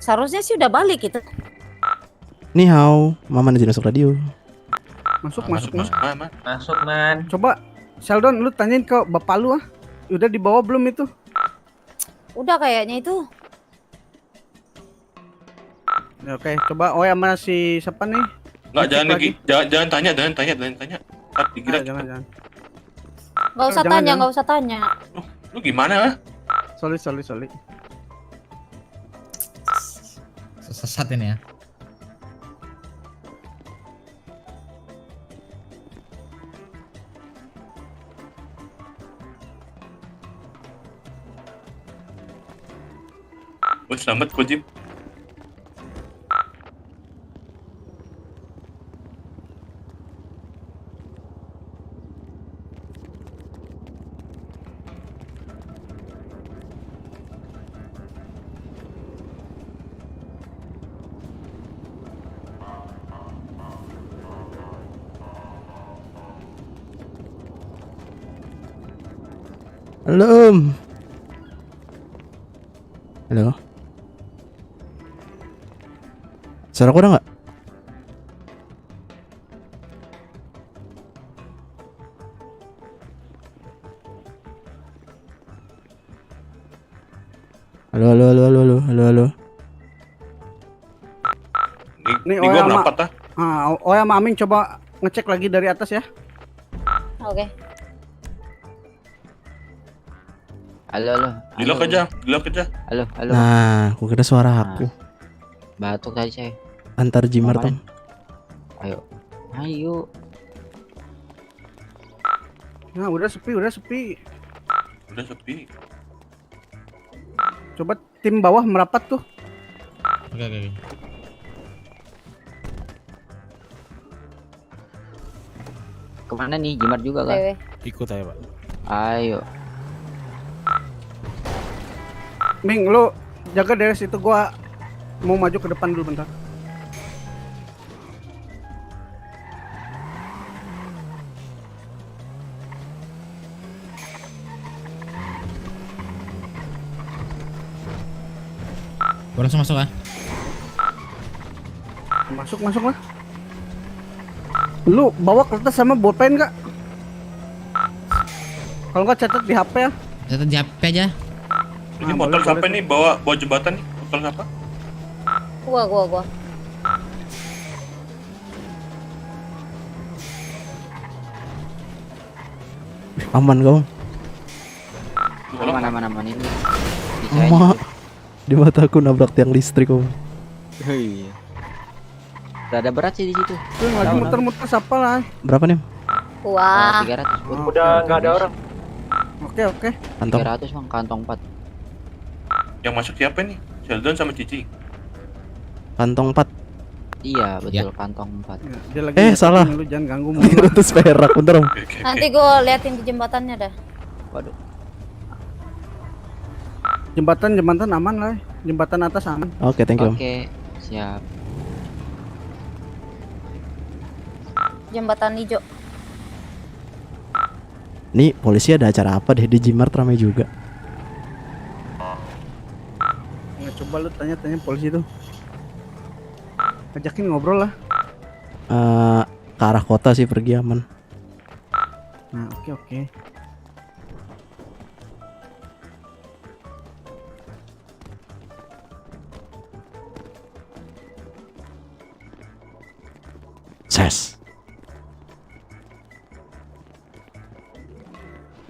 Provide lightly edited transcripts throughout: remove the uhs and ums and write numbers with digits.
Seharusnya sih udah balik itu. Ni hao, mama izin masuk radio. Masuk. Masuk, man. Coba Sheldon, lu tanyain ke bapak lu ah. Udah dibawa belum itu? Udah kayaknya itu. Ya, oke, coba sama si siapa nih? Enggak, jangan lagi. lagi. Jangan tanya. Ntar dikira Jangan. Nggak usah Jangan, tanya, jangan. nggak usah tanya. lu gimana? Sorry. Sesat ini ya. Selamat Kojim. Halo. Halo. Suara aku ada nggak? Halo. Nih, Nih gua merapat ah. Sama Aming coba ngecek lagi dari atas ya. Oke. Halo. Di lock aja. Halo. Nah, aku kira suara aku. Batuk tadi saya. Antar Jimar Mau tuh. Ayo. Nah, udah sepi. Udah sepi. Coba tim bawah merapat tuh. Oke. Kemana nih? Jimat juga kan? Dewe. Ikut aja, Pak. Ayo. Ming, lu jaga dari situ, gua mau maju ke depan dulu bentar. Gua langsung masuk ya. Masuk lah. Lu bawa kertas sama bolpen nggak? Kalau nggak catat di HP ya. Catat di HP aja. Ini Ah, motor boleh, siapa boleh. nih bawa jembatan nih? Motor siapa? Gua. Aman kau. Aman ini. Bisa Emak. aja. Di mataku nabrak tiang listrik kau. Iya. Rada berat sih di situ. Tuh lagi muter-muter siapa lah. Berapa nih? Wah. 300. Udah nggak ada orang. Oke. Kantong. 300 Bang, kantong 4. Yang masuk siapa nih? Sheldon sama Cici. Kantong 4. Iya, betul, kantong 4. Ya, dia lagi salah. Lu jangan ganggu mulu. 300 perak, bentar om. Oke. Nanti gue liatin di jembatannya dah. Waduh. Jembatan aman lah. Jembatan atas aman. Oke, thank you om. Oke, siap. Jembatan hijau. Nih polisi ada acara apa deh di Jimart ramai juga. Ya, coba lu tanya polisi tuh. Ajakin ngobrol lah. Ke arah kota sih pergi aman. Nah, oke. Ses.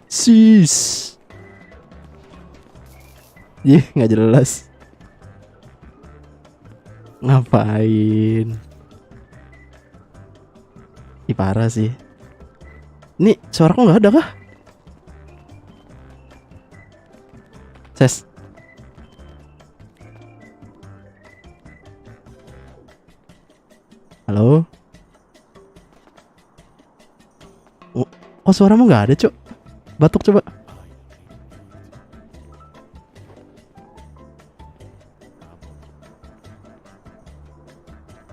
Sis. Nggak jelas. Ngapain? Ih parah sih. Nih suaraku nggak ada kah? Ses. Halo. Kok suaramu nggak ada, Cuk? Batuk coba.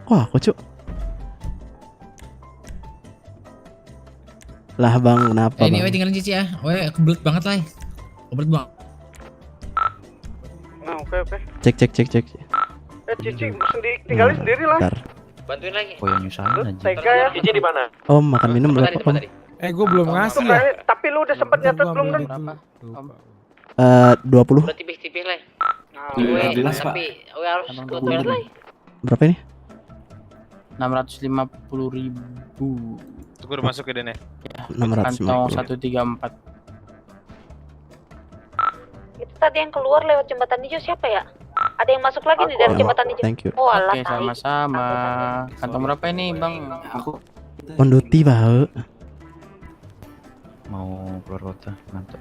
Kok aku, Cuk? Lah bang, kenapa Ini bang? tinggalin Cici ya. Kebelet banget lah. Kebelet banget. Nah, oke. Cek. Cici tinggalin sendiri lah. Bentar. Bantuin lagi. Oh yang nyusahin aja. Tega ya. Cici di mana? Om makan minum berapa om? Gue belum ngasih ya. Tapi lu udah sempet nyatet belum kan? Berapa? 20. Udah tipis-tipis lah. Nah, Jelas, Pak. Tapi gue harus ke toilet lah. Berapa ini? 650.000. Gue udah masuk ke Den ya. Kantong 650. 134. Itu tadi yang keluar lewat jembatan hijau siapa ya? Ada yang masuk lagi nih dari jembatan hijau. Thank you. Oh alah, Oke, tai. sama-sama. Kantong berapa ini, Bang? Aku Konduti bau. mau keluar kota, mantap.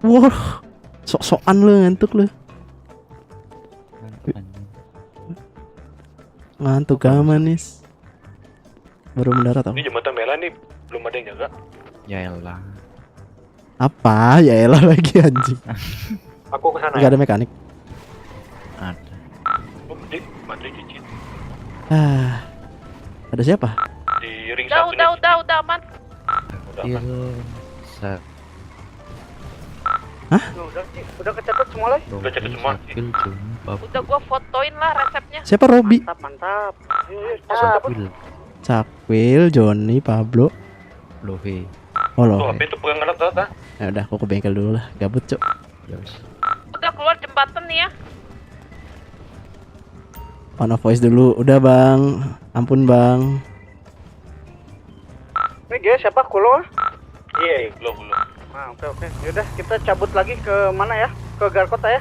Wah, sok-sokan lu ngantuk lu. Ngantuk aman nis. Baru mendarat om. Ini jembatan merah nih, belum ada yang jaga. Ya elah. Apa? Ya elah lagi anjing. Aku kesana Enggak ada mekanik. Ada. Oh, Dik, Madri Cici. Ah. Ada siapa? Di ring Udah, satu udah, nih. udah aman. Udah Iya. aman. udah kecatat semua lah. Udah catat semua. Udah gua fotoin lah resepnya. Siapa Robi? Mantap. Ayo, cabut. Cakwil, Joni, Pablo. Lohe. Oh Tuh, loh. HP itu pegang alat ah. Ya udah, aku ke bengkel dulu lah. Gabut, Cuk. Yos. Udah keluar jembatan nih ya. On voice dulu. Udah, Bang. Ampun, Bang. Ini guys, siapa Kulo? Iya, belum. Nah, oke. Yaudah, kita cabut lagi ke mana ya? Ke Garkota ya.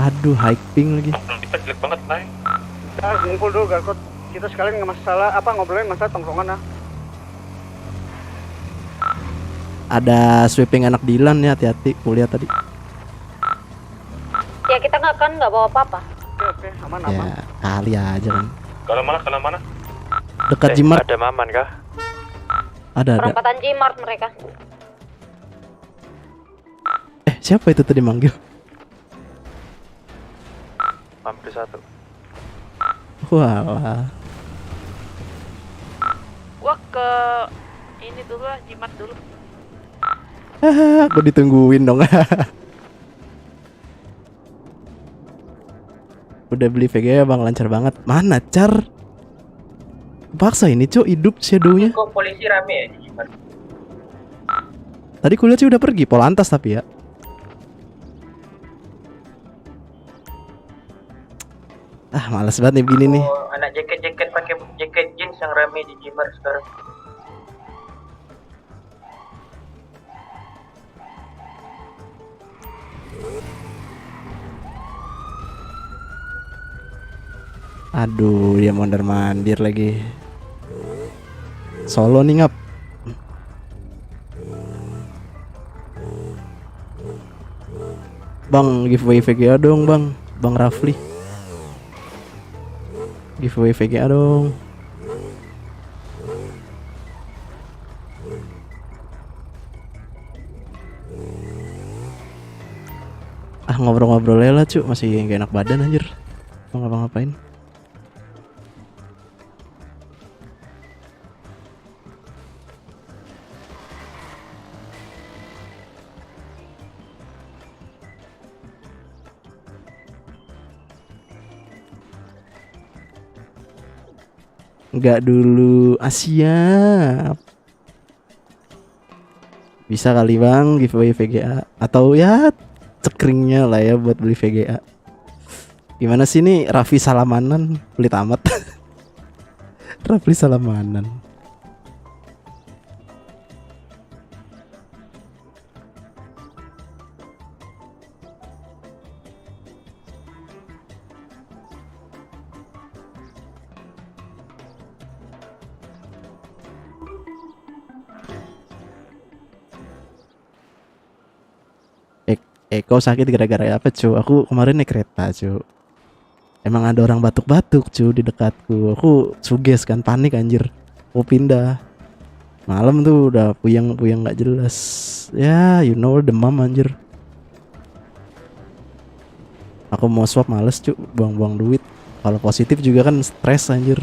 Aduh, high ping lagi. Kita jelek banget, Nay. Kita ngumpul dulu Garkot. Kita sekalian ngobrolin masalah tongkrongan ah. Ada sweeping anak Dilan ya, hati-hati. Kuliah tadi. Ya kita nggak bawa apa-apa. Oke, aman. Ya, kali aja kan. Kalau mana? Dekat Jimart. Ada Maman kah? Ada. Perempatan Gmart mereka. Siapa itu tadi manggil? Hampir satu. Walah. Gua ke ini dulu lah, Gmart dulu. Aku ditungguin dong. Udah beli VGA bang, lancar banget. Mana car? Paksa ini cok, hidup shadownya. Kok polisi rame ya? Tadi kuliah sih udah pergi, Polantas tapi ya. Ah males banget nih begini nih. Oh, anak jaket pakai jaket jeans yang rame di Jimar sekarang. Aduh, dia mondar-mandir lagi. Solo nih ngap. Bang, giveaway VGA dong bang. Bang Rafli. Giveaway VGA dong. Ah ngobrol-ngobrol lah cu, masih gak enak badan anjir. Mau ngapa-ngapain? Enggak dulu, siap. Bisa kali bang giveaway VGA. Atau ya cekringnya lah ya buat beli VGA. Gimana sih nih Raffi Salamanan, pelit amat. Raffi Salamanan. Eko sakit gara-gara apa cu? Aku kemarin naik kereta cu. Emang ada orang batuk-batuk cu di dekatku. Aku suges kan, panik anjir. Aku pindah. Malam tuh udah puyeng-puyeng gak jelas. Ya you know demam anjir. Aku mau swab males cu, buang-buang duit. Kalau positif juga kan stres anjir.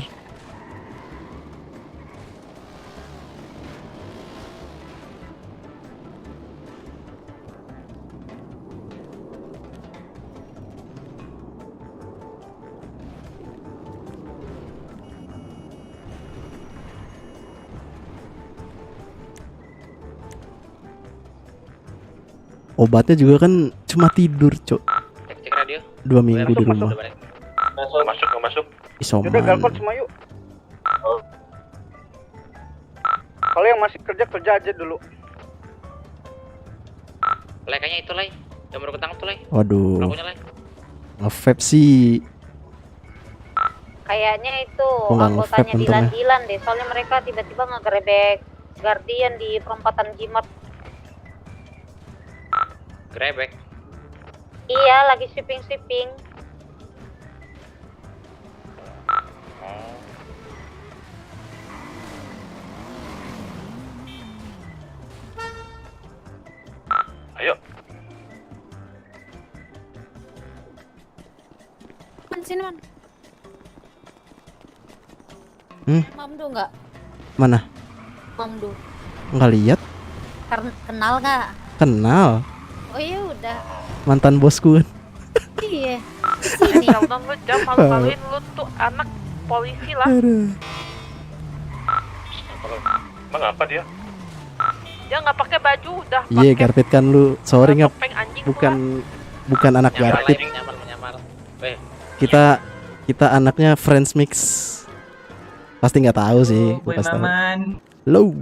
Obatnya juga kan cuma tidur, Cok. Cek radio. 2 minggu di rumah. Masuk, nggak masuk. Udah Isoman. galpot semua yuk. Kalau yang masih kerja aja dulu. Kayaknya itu Lai. Yang baru ketangkep tuh Lai. Waduh, Pelakunya Lai. nge-vape sih. Kayaknya itu Oh, nggak anggotanya nge-vape untungnya. Dilan deh. Soalnya mereka tiba-tiba ngegerebek Guardian di perempatan Jimat. Grebek. Iya, lagi sweeping. Ayo. Sini, Man. Mamdu nggak? Mana? Mamdu. Nggak lihat? Kenal nggak? Kenal. Oh iya udah. Mantan bosku kan. Iya. Sheldon, lu jangan malu-maluin, lu tuh anak polisi lah. Emang apa dia? Dia nggak pakai baju, udah Iya, Garpit kan lu. Sorry ngap. topeng anjing. Bukan anak Garpit. Menyamar. Weh, Kita anaknya Friends Mix. Pasti nggak tahu sih. Gua kasih tahu. Low.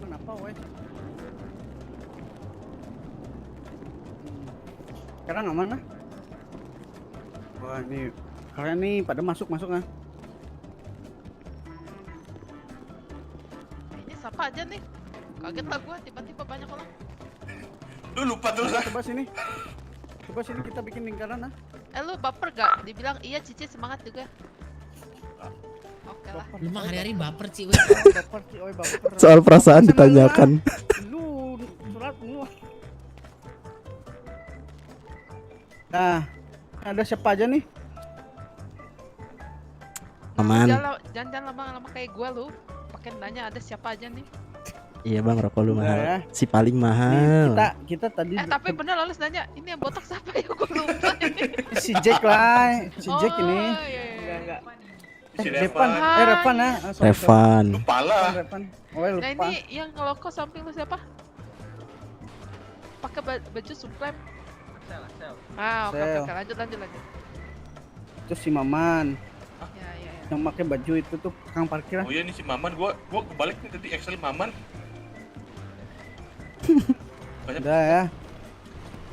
Kenapa, weh? Sekarang aman lah. Wah, ini kalian nih pada masuk kan? Ini siapa aja nih? Kaget lah gua, tiba-tiba banyak orang. Lu lupa terus ah. Coba sini kita bikin lingkaran ah. Lu baper gak? Dibilang iya Cici semangat juga. Oke lah. Lu mah hari-hari baper sih, weh. Baper sih, oi baper. Soal perasaan ditanyakan. Lu surat lu. Nah, ada siapa aja nih? Aman. Jangan lama-lama kayak gua lu. Pakai nanya ada siapa aja nih. Iya bang, rokok lu Udah ya. mahal. Si paling Nih, mahal. kita tadi Tapi bener Lalis nanya, ini yang botak siapa ya? Gua lupa ini. si Jack lah, si Jack ini. Iya. Enggak. Si Revan, Revan. Revan ya. Revan. Lupa lah. Revan. Oh, Nah lupa. ini yang ngeloko samping lu siapa? Pakai baju supreme. Oke, Sel. lanjut. Itu si Maman Ya. yang pakai baju itu tuh tukang parkir. Oh iya nih si Maman, gua kebalik nih tadi Excel Maman. Udah ya.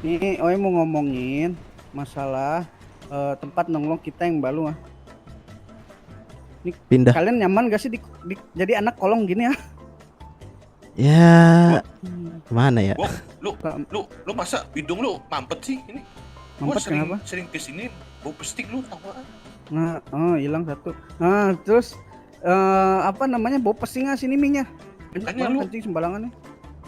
Nih, Oi mau ngomongin masalah tempat nongkrong kita yang baru ah. Pindah. Kalian nyaman gak sih jadi anak kolong gini ya? Ya. Kemana ya? Lu masa hidung lu mampet sih ini? Gua Mampet kenapa? sering kesini bau pestik lu tahu ah. Nah, hilang satu. Nah, terus apa namanya? Bau pesing ah sini minyak. Makanya lu- kencing sembarangan nih.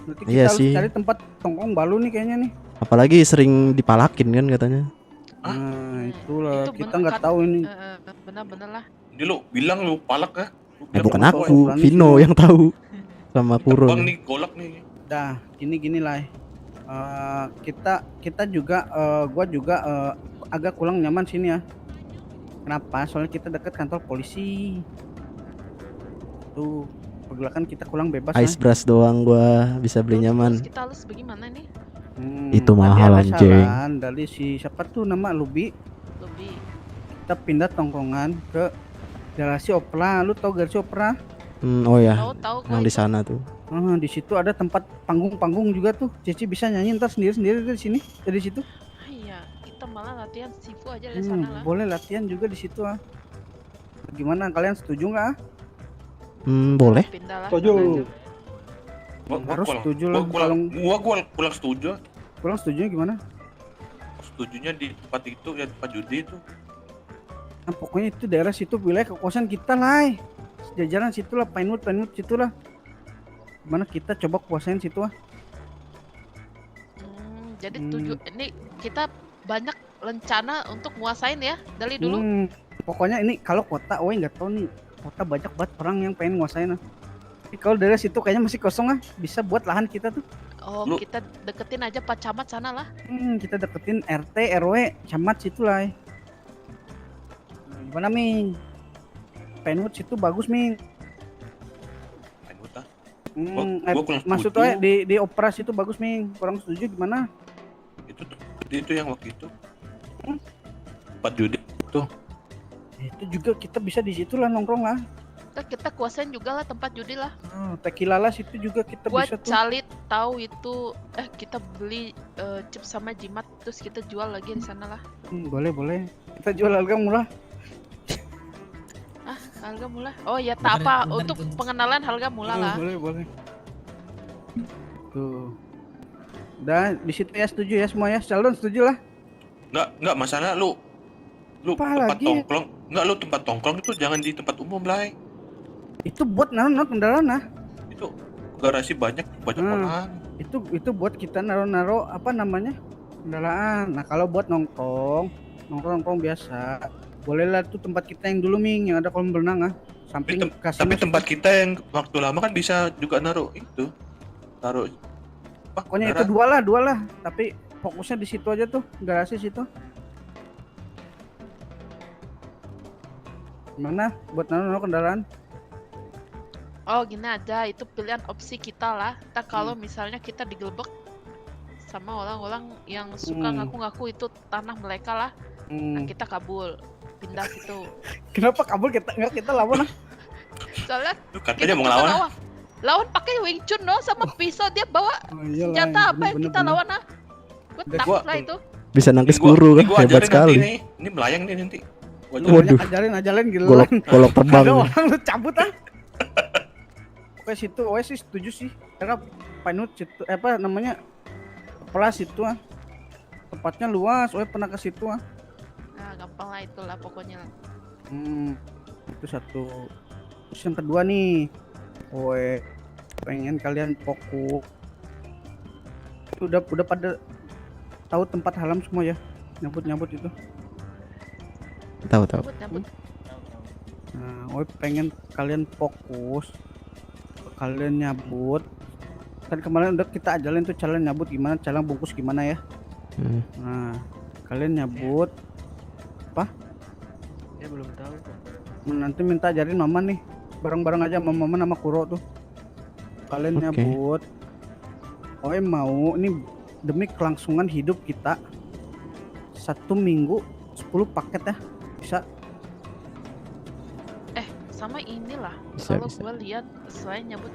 Nanti kita Iya harus sih. cari tempat tongkrong baru nih kayaknya nih. Apalagi sering dipalakin kan katanya. Hah? Nah, itulah Itu kita bener nggak kan? tahu ini. Bener lah. Ini lu bilang lu palak ah. Bukan Kenapa aku, berani Vino sih? yang tahu. Sama Bang Purun. nih golak nih. Dah, gini lah. Kita juga gua juga agak kurang nyaman sini ya. Kenapa? Soalnya kita dekat kantor polisi. Tuh, pergerakan kita kurang bebas Ice brush doang gua bisa beli nyaman. Terus kita harus bagaimana nih? Itu tadi mahal, ada anjing. saran dari si siapa tuh nama Lubi. Lebih. Kita pindah tongkrongan ke Garasi Opera. Lu tau Garasi Opera? Oh ya, Tahu yang di sana tuh. Di situ ada tempat panggung juga tuh. Cici bisa nyanyi ntar sendiri di sini. Dari situ. Iya, kita malah latihan sifu aja di sana lah. Boleh latihan juga di situ ah. Gimana kalian setuju nggak ah? Boleh. Pindah lah. Setuju. sana aja. Harus setuju lah, Gua kurang setuju. Kurang setuju gimana? Setujunya di tempat itu ya tempat judi itu. Nah, pokoknya itu daerah situ wilayah kekuasaan kita lah. Jajaran situ lah, Pinewood situ lah. Gimana kita coba kuasain situ ah? Jadi ini kita banyak rencana untuk nguasain ya dari dulu. Pokoknya ini kalau kota, nggak tahu nih. Kota banyak banget orang yang pengen nguasain ah. Tapi kalau daerah situ kayaknya masih kosong ah. Bisa buat lahan kita tuh. Oh, Lu- kita deketin aja Pak Camat sana lah. Kita deketin RT, RW, camat situ lah. Gimana Ming? Penwood situ bagus Ming. Penwood ah. Gua kurang Maksud setuju. gue di operasi itu bagus Ming. Kurang setuju gimana? Itu yang waktu itu. 4 judi tuh. Itu juga kita bisa di situ lah nongkrong lah. Kita kuasain juga lah tempat judi lah. Tequila lah situ juga kita Gua bisa tuh. calit tahu itu kita beli chip sama jimat terus kita jual lagi di sana lah. Boleh. Kita jual harga murah. Harga murah. Oh ya tak apa untuk pengenalan harga murah lah. Boleh. Tuh. Udah di situ ya, setuju ya semua ya. Sheldon setuju lah. Enggak masalah lu Apa tempat lagi? tongkrong. Enggak, lu tempat tongkrong itu jangan di tempat umum lah. Itu buat naruh kendaraan lah. Itu garasi banyak orang. Itu buat kita naruh apa namanya? Kendaraan. Nah, kalau buat nongkrong biasa. Bolehlah tuh tempat kita yang dulu Ming yang ada kolam renang ah. Samping kasino. Tapi tempat kita yang waktu lama kan bisa juga naruh itu. Taruh apa? Pokoknya itu dua lah. Tapi fokusnya di situ aja tuh, garasi situ. Mana buat naruh kendaraan? Oh gini aja, itu pilihan opsi kita lah. Ntar kalau misalnya kita digelbek sama orang-orang yang suka ngaku-ngaku itu tanah mereka lah, nah kita kabul, pindah situ. Kenapa kabul kita lawan lah? Soalnya katanya mau ngelawan. Lawan pakai Wing Chun no sama pisau dia bawa senjata apa yang kita lawan ah? Gue takut lah itu. Bisa nangkis guru kan, hebat sekali. Ini melayang nih nanti. Waduh. Ajarin gila. Golok terbang. Ada orang lu cabut ah. Oke situ, sih setuju sih. Karena Penwood situ apa namanya? Kelas itu ah. Tempatnya luas, pernah ke situ ah. Nah, gampang lah itulah pokoknya. Itu satu. Terus yang kedua nih. Pengen kalian fokus. Udah pada tahu tempat halam semua ya? Nyambut itu. Tahu. Nyambut. Nah, pengen kalian fokus. Kalian nyabut. Kan kemarin udah kita ajalin tuh cara nyabut gimana, cara bungkus gimana ya. Nah, kalian nyabut apa? Ya belum tahu. Nanti minta ajarin mama nih. Bareng-bareng aja sama mama sama Kuro tuh. Kalian nyabut. Mau ini demi kelangsungan hidup kita. 1 minggu 10 paket ya. Bisa. Sama inilah Bisa. kalau gue lihat selain nyabut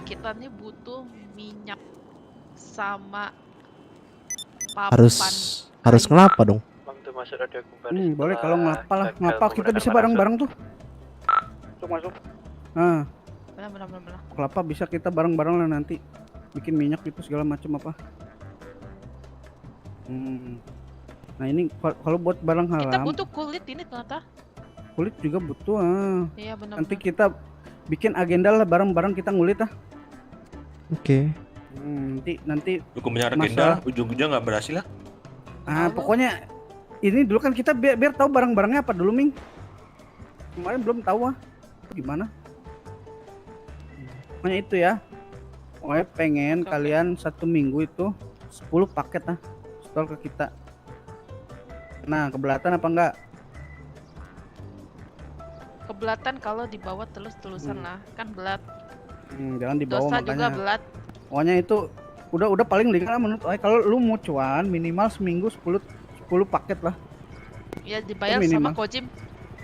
kita nih butuh minyak sama papan. Harus ngelapa dong. Waktu masuk radio Boleh kalau ngapa kita bisa bareng-bareng tuh. Masuk. Nah, Benar. kelapa bisa kita bareng-bareng lah nanti bikin minyak itu segala macam apa. Nah ini kalau buat barang haram. Kita butuh kulit ini ternyata. Kulit juga butuh Iya benar. Nanti kita bikin agenda lah bareng-bareng kita ngulit ah. Oke. Nanti Hukumnya agenda ujung-ujungnya nggak berhasil lah. Pokoknya ini dulu kan kita biar tahu barang-barangnya apa dulu Ming. Kemarin belum tahu gimana. Pokoknya itu ya. Pengen kalian 1 minggu itu 10 paket stol ke kita. Nah, keberatan apa enggak? Keberatan kalau dibawa terus-terusan lah, kan belat. Jangan dibawa Dosa makanya. juga belat. Pokoknya itu udah paling ringan lah menurut kalau lu mau cuan minimal seminggu 10 paket lah. Ya dibayar minimal. sama Kojim.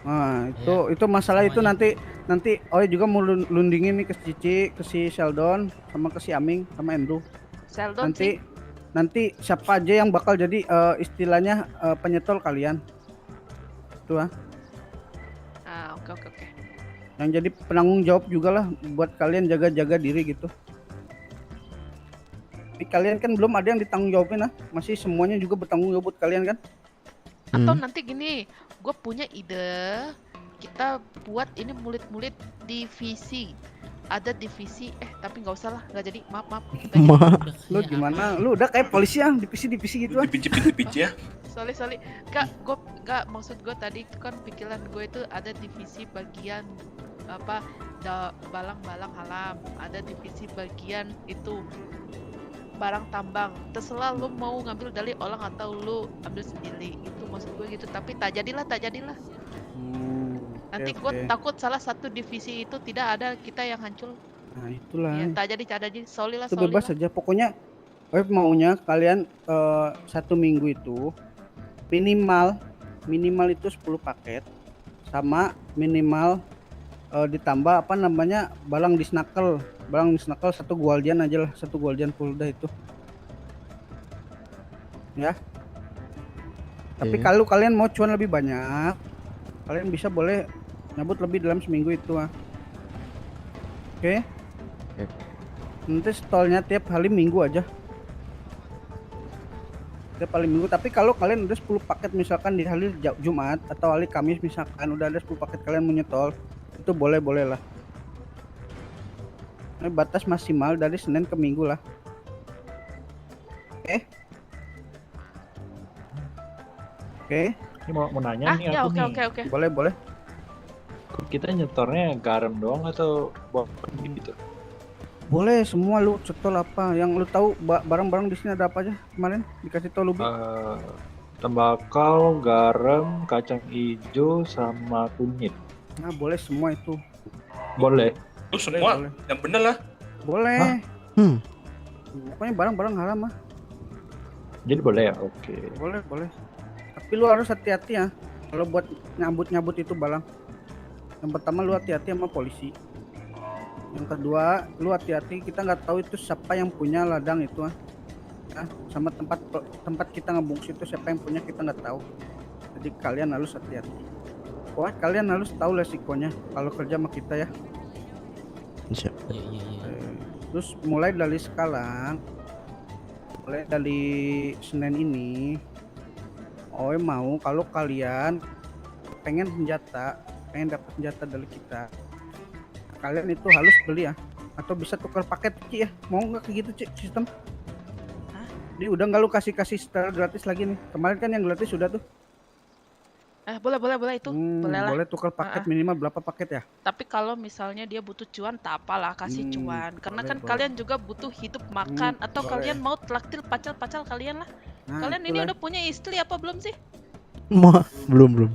Nah, itu masalah itu nanti juga mau lundingin nih ke Cici, ke si Sheldon, sama ke si Aming, sama Andrew. Sheldon sih. Nanti siapa aja yang bakal jadi istilahnya penyetol kalian. Itu Oke. Yang jadi penanggung jawab juga lah buat kalian jaga-jaga diri gitu. Tapi kalian kan belum ada yang ditanggung jawabin masih semuanya juga bertanggung jawab buat kalian kan? Atau nanti gini, gue punya ide, kita buat ini mulit-mulit divisi. Ada divisi, tapi nggak usah lah, nggak jadi, maaf. Lu gimana? Lu udah kayak polisi divisi gitu Dipici ya. Sorry. Gak maksud gue tadi itu kan pikiran gue itu ada divisi bagian balang-balang halam, ada divisi bagian itu barang tambang. Terserah lu mau ngambil dari orang atau lu ambil sendiri. Itu maksud gue gitu. Tapi tak jadilah. Nanti Oke, gue oke. takut salah satu divisi itu tidak ada kita yang hancur. Nah itulah. Ya, tak jadi. Sorry lah. Itu bebas saja. Pokoknya maunya kalian 1 minggu itu minimal itu 10 paket sama minimal ditambah apa namanya balang disnakel 1 guardian aja lah, 1 guardian full dah itu ya. Tapi Oke. kalau kalian mau cuan lebih banyak, kalian bisa boleh nyabut lebih dalam seminggu itu ah. Oke. Oke. Nanti stolnya tiap hari minggu aja. Tiap hari minggu. Tapi kalau kalian udah 10 paket misalkan di hari Jumat atau hari Kamis misalkan udah ada 10 paket kalian mau nyetol, itu boleh lah. Ini batas maksimal dari Senin ke Minggu lah. Oke. Ini mau nanya nih Ya aku oke. nih. Boleh. Kita nyetornya garam doang atau bawa gitu? Boleh semua lu cetol apa yang lu tahu barang-barang di sini ada apa aja kemarin dikasih tau lu Bi? Tembakau, garam, kacang hijau, sama kunyit. Nah, boleh semua itu. Boleh. Lu semua Boleh. yang bener lah. Boleh. Hmm. Pokoknya barang-barang haram mah. Jadi boleh ya? Oke. Boleh. Tapi lu harus hati-hati ya kalau buat nyabut itu balang. Yang pertama lu hati-hati sama polisi. Yang kedua lu hati-hati, kita nggak tahu itu siapa yang punya ladang itu ah. Nah, sama tempat kita ngebungkus itu siapa yang punya kita nggak tahu. Jadi kalian harus hati-hati. Wah, kalian harus tahu resikonya kalau kerja sama kita ya. Siap. Iya. Terus mulai dari sekarang, mulai dari Senin ini, mau kalau kalian pengen dapat senjata dari kita, kalian itu harus beli ya, atau bisa tukar paket Ci ya. Mau nggak kayak gitu Ci sistem? Hah? Dia udah nggak lu kasih secara gratis lagi nih. Kemarin kan yang gratis sudah tuh. Boleh itu. Boleh lah. Boleh tukar paket minimal berapa paket ya? Tapi kalau misalnya dia butuh cuan, tak apalah kasih cuan. Karena boleh, kan boleh. kalian juga butuh hidup makan. Atau boleh. kalian mau traktir pacar kalian lah. Nah, Kalian ini itulah. udah punya istri apa belum sih? Belum. Belum.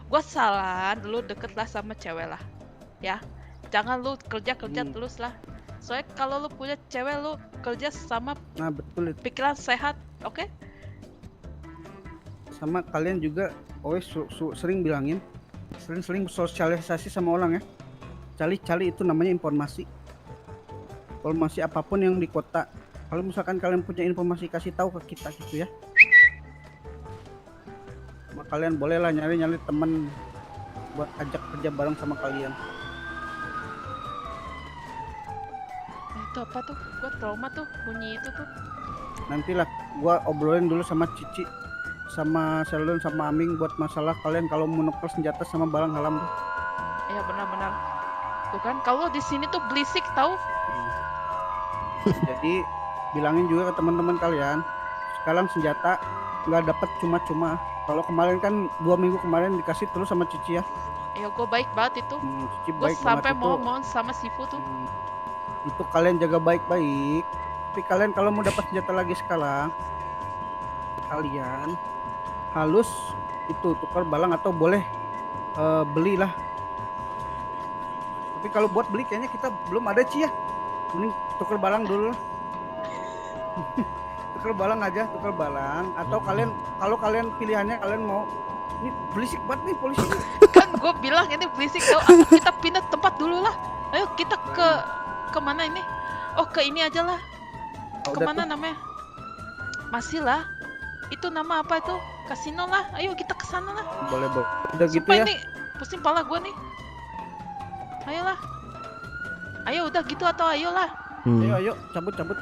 Gua saran, lu deket lah sama cewek lah. Ya. Jangan lu kerja terus lah. Soalnya kalau lu punya cewek, lu kerja sama Nah betul itu. pikiran sehat, oke? Sama kalian juga sering bilangin, sering sosialisasi sama orang ya. Cari itu namanya informasi apapun yang di kota. Kalau misalkan kalian punya informasi, kasih tahu ke kita gitu ya. Kalian bolehlah nyari teman buat ajak kerja bareng sama kalian. Itu apa tuh? Gua trauma tuh bunyi itu tuh. Nantilah gua obrolin dulu sama Cici, sama Sheldon, sama Aming buat masalah kalian kalau mau nuker senjata sama barang haram tuh. Iya benar-benar. Tuh kan kalau di sini tuh berisik tahu. Jadi bilangin juga ke teman-teman kalian, sekarang senjata nggak dapat cuma-cuma. Kalau kemarin kan 2 minggu kemarin dikasih terus sama Cici ya. Ya gue baik banget itu. Cici Gue baik sampai banget itu. mohon sama Sifu tuh. Itu kalian jaga baik-baik. Tapi kalian kalau mau dapat senjata lagi sekarang, kalian halus itu tukar balang atau boleh belilah. Tapi kalau buat beli kayaknya kita belum ada Ci ya. Mending tukar balang dulu lah. Tukar balang aja, tukar balang. Atau kalau kalian pilihannya kalian mau, ini berisik banget nih polisi. Kan gue bilang ini berisik tau. Atau kita pindah tempat dulu lah. Ayo kita ke mana ini? Oh ke ini aja lah. Oh, Kemana udah tuh. namanya? Masih lah. Itu nama apa itu? Kasino lah. Ayo kita ke sana lah. Boleh. Udah gitu Sumpah ya. ini pusing pala gue nih. Ayolah. Ayo udah gitu atau ayolah. Ayo cabut lah.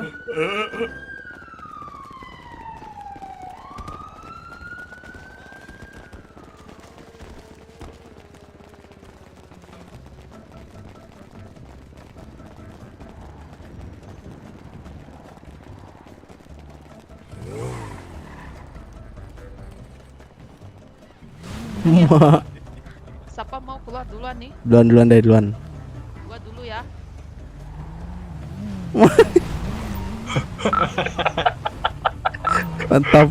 Siapa mau keluar duluan nih? Duluan. Gua dulu ya. Mantap.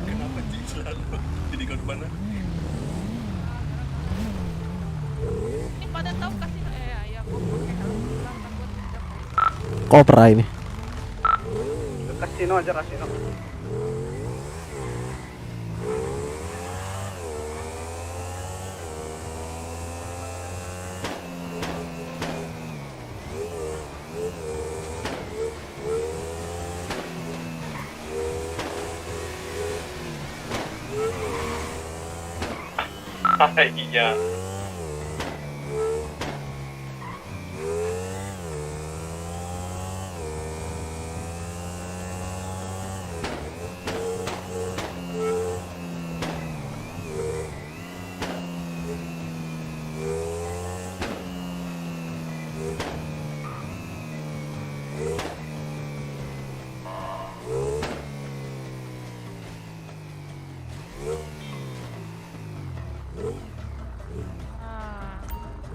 Kenapa Ci selalu jadi korban? Ini pada tahu kasih ya aku pakai helm belakang takut tidak. Kopra ini. Kasino aja kasino. Iya.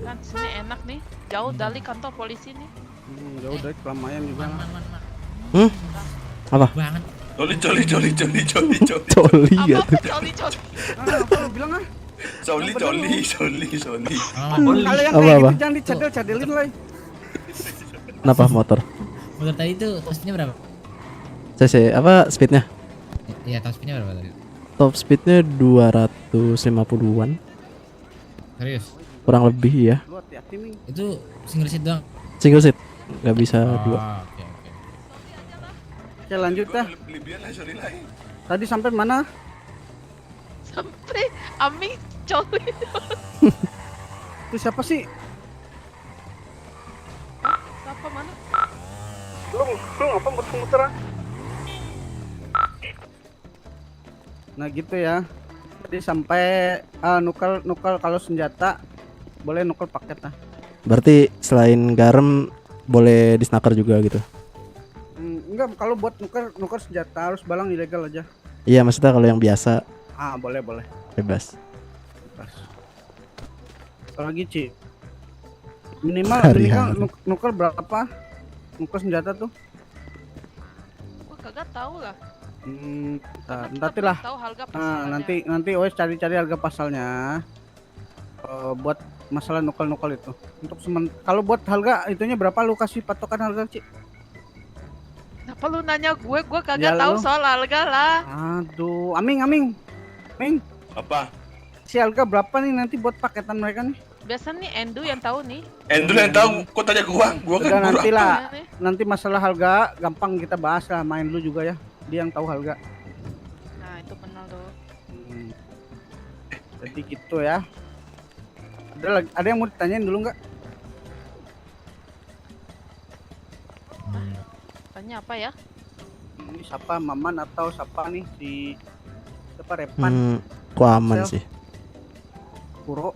Kan sini enak nih, jauh dari kantor polisi nih. Jauh dari keramaian juga. Apa? Banget. Coli. Coli Apa gitu. coli? Apa lu bilang ah? Coli. Kalau yang Apa, kayak apa? gitu jangan dicadel-cadelin lah. Kenapa motor? Motor tadi itu top speednya berapa? CC apa speednya? Iya, top speednya berapa tadi? Top speednya 250-an. Serius? Kurang lebih ya. Lu hati-hati nih. Itu single seat doang? Single seat. Nggak bisa dua. Oke. Oke lanjut dah. Beli biar lah, sorry lah. Tadi sampai mana? Sampai Ami coli. Itu siapa sih? Siapa mana? Lu apa muter-muter ah? Nah gitu ya. Jadi sampai nukel kalau senjata boleh nukel paket lah. Berarti selain garam boleh di snacker juga gitu. Enggak, kalau buat nuker senjata harus balang ilegal aja. Iya, maksudnya kalau yang biasa Boleh. bebas. Lagi Ci. Minimal Hari-hari. nuker berapa? Nuker senjata tuh? Gua kagak tahu lah. Nanti lah. Tahu harga pasarannya. Nanti wes cari harga pasalnya. Buat masalah nukel itu. Untuk kalau buat harga itunya berapa lu kasih patokan harga, Ci? Kenapa lu nanya gue kagak Ya, tahu lu. soal harga lah. Aduh, Aming. Apa? Si harga berapa nih nanti buat paketan mereka nih? Biasa nih Endu yang tahu nih. Endul yang tahu, kok tanya gua kan Udah guru nanti apa? lah. Iya nih. Nanti masalah harga gampang kita bahas lah, main lu juga ya. Dia yang tahu harga. Nah, itu benar tuh. Jadi gitu ya. Ada yang mau ditanyain dulu nggak? Tanya apa ya? Ini siapa, Maman atau siapa nih siapa Repan, Kok aman Sel. sih? Kuro?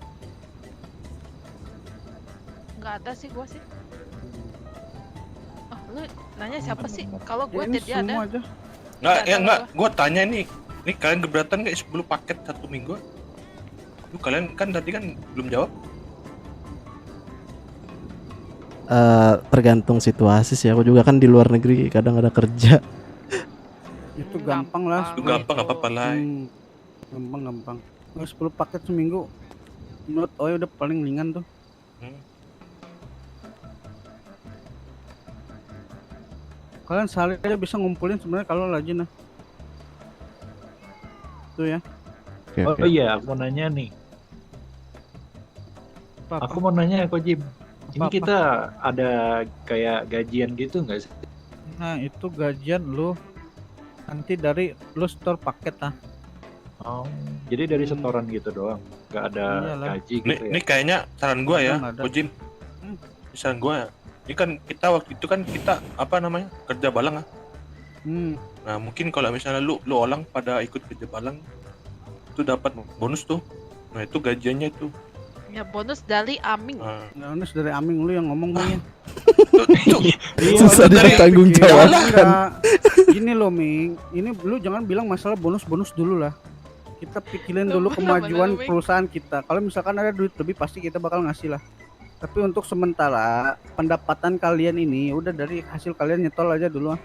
Nggak ada sih gua sih. Oh, lu nanya siapa sih? Kalau gue ini jadi ada. semua aja. Enggak, gua tanya nih. Nih kalian keberatan nggak 10 paket 1 minggu? Lu kalian kan tadi kan belum jawab. Tergantung situasi sih. Aku juga kan di luar negeri, kadang ada kerja. Itu gampang lah. Itu gampang apa-apa lah. Gampang. 10 paket seminggu. Menurut Oi udah paling ringan tuh. Kalian sehari aja bisa ngumpulin sebenarnya kalau rajin lah. Tuh ya. Oh iya, aku mau nanya nih. Apa? Aku mau nanya Ko Jim. Ini Apa-apa? kita ada kayak gajian gitu nggak sih? Nah itu gajian lu nanti dari lu store paket lah. Oh, jadi dari setoran gitu doang, nggak ada Iyalah. gaji gitu ya? Nih kayaknya saran gua ya, Nggak ada. Ko Jim. Saran gua. Ini kan kita waktu itu kan kita apa namanya? Kerja balang ah. Nah, mungkin kalau misalnya lu orang pada ikut kerja balang itu dapat bonus tuh. Nah, itu gajiannya itu. Ya bonus dari Aming. Nah, Nah, dari Aming lu yang ngomong Bang. tuh. Susah ditanggung jawab. Enggak. Gini loh Ming, ini lu jangan bilang masalah bonus dulu lah. Kita pikirin dulu Bener, kemajuan Ming. perusahaan kita. Kalau misalkan ada duit lebih pasti kita bakal ngasih lah. Tapi untuk sementara pendapatan kalian ini udah dari hasil kalian nyetol aja dulu.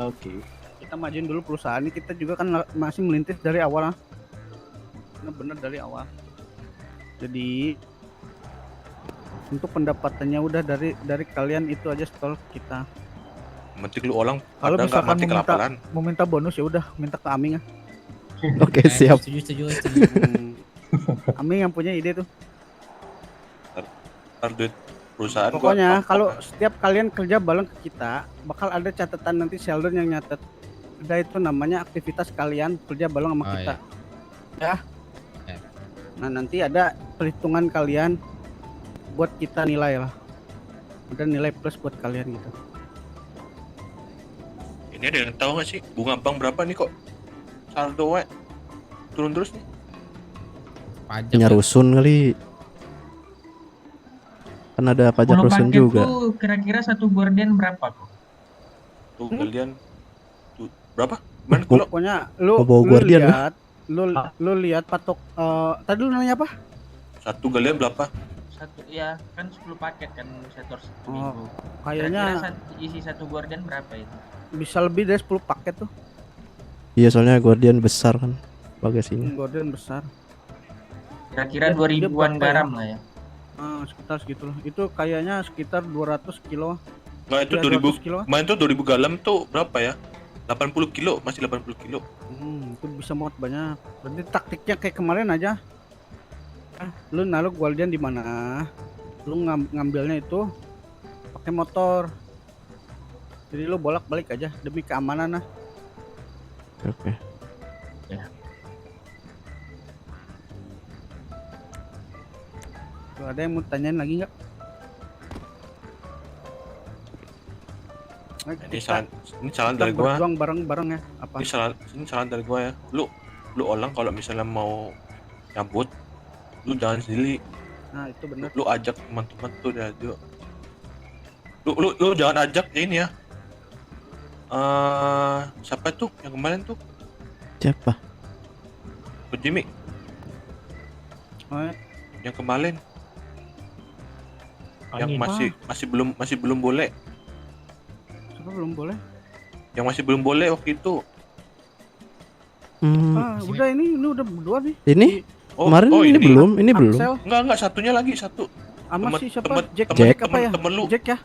Oke. Kita majuin dulu perusahaan ini, kita juga kan masih melintis dari awal. Bener-bener dari awal. Jadi untuk pendapatannya udah dari kalian itu aja setel kita. Nanti lu orang Kalau pada nggak misalkan mati kelaparan. mau minta bonus ya udah minta ke Aming. Oke, siap. Setuju. Aming yang punya ide tuh. Ntar duit perusahaan gua Pokoknya tampok kalau dah. setiap kalian kerja bareng ke kita, bakal ada catatan nanti Sheldon yang nyatet. Ada itu namanya aktivitas kalian kerja bareng sama Oh, kita. iya. Ya. Nah, nanti ada perhitungan kalian buat kita nilai lah. Ada nilai plus buat kalian gitu. Ini ada yang tahu nggak sih bunga bank berapa nih kok saldo we turun terus nih? Pajak. Punya rusun kali. Kan ada pajak Kalau rusun paket juga. tuh kira-kira satu guardian berapa kok? Tuh kalian tuh berapa? Mana kalau Pokoknya lu Mau bawa guardian, lihat, lu lihat patok tadi lu namanya apa? satu kalian berapa? Satu ya kan 10 paket kan setor Oh, seminggu. kayaknya Isi satu guardian berapa itu? bisa lebih dari 10 paket tuh. Iya, soalnya Guardian besar kan bagasinya. Guardian besar. Kira-kira Dia 2000-an berapa ya? garam lah ya. Sekitar segitu lah. Itu kayaknya sekitar 200 kilo. Nggak itu Ya, 2000 200 kilo. main tuh 2000 galam tuh berapa ya? 80 kilo, masih 80 kilo. Itu bisa muat banyak. Berarti taktiknya kayak kemarin aja. Lu naruh guardian di mana? Lu ngambilnya itu pakai motor. Jadi lu bolak-balik aja demi keamanan lah. Oke. Tuh, ada yang mau tanyain lagi nggak? Ini saran dari gua. Berjuang bareng-bareng ya. Apa? Ini saran dari gua ya. Lu orang kalau misalnya mau nyambut, lu jangan sendiri. Nah, itu benar. Lu ajak teman-teman tuh dari radio. Lu jangan ajak ini ya. Siapa tuh yang kemarin tuh? Siapa? Coach Jimmy. Oh, ya. Yang kemarin. Yang Angin. masih belum boleh. Siapa belum boleh? Yang masih belum boleh waktu itu. Udah ini udah berdua nih. Ini kemarin ini belum, ini belum. Axel Enggak, satunya lagi satu. sama si siapa? Jack. Apa ya? Temen lu. Jack ya?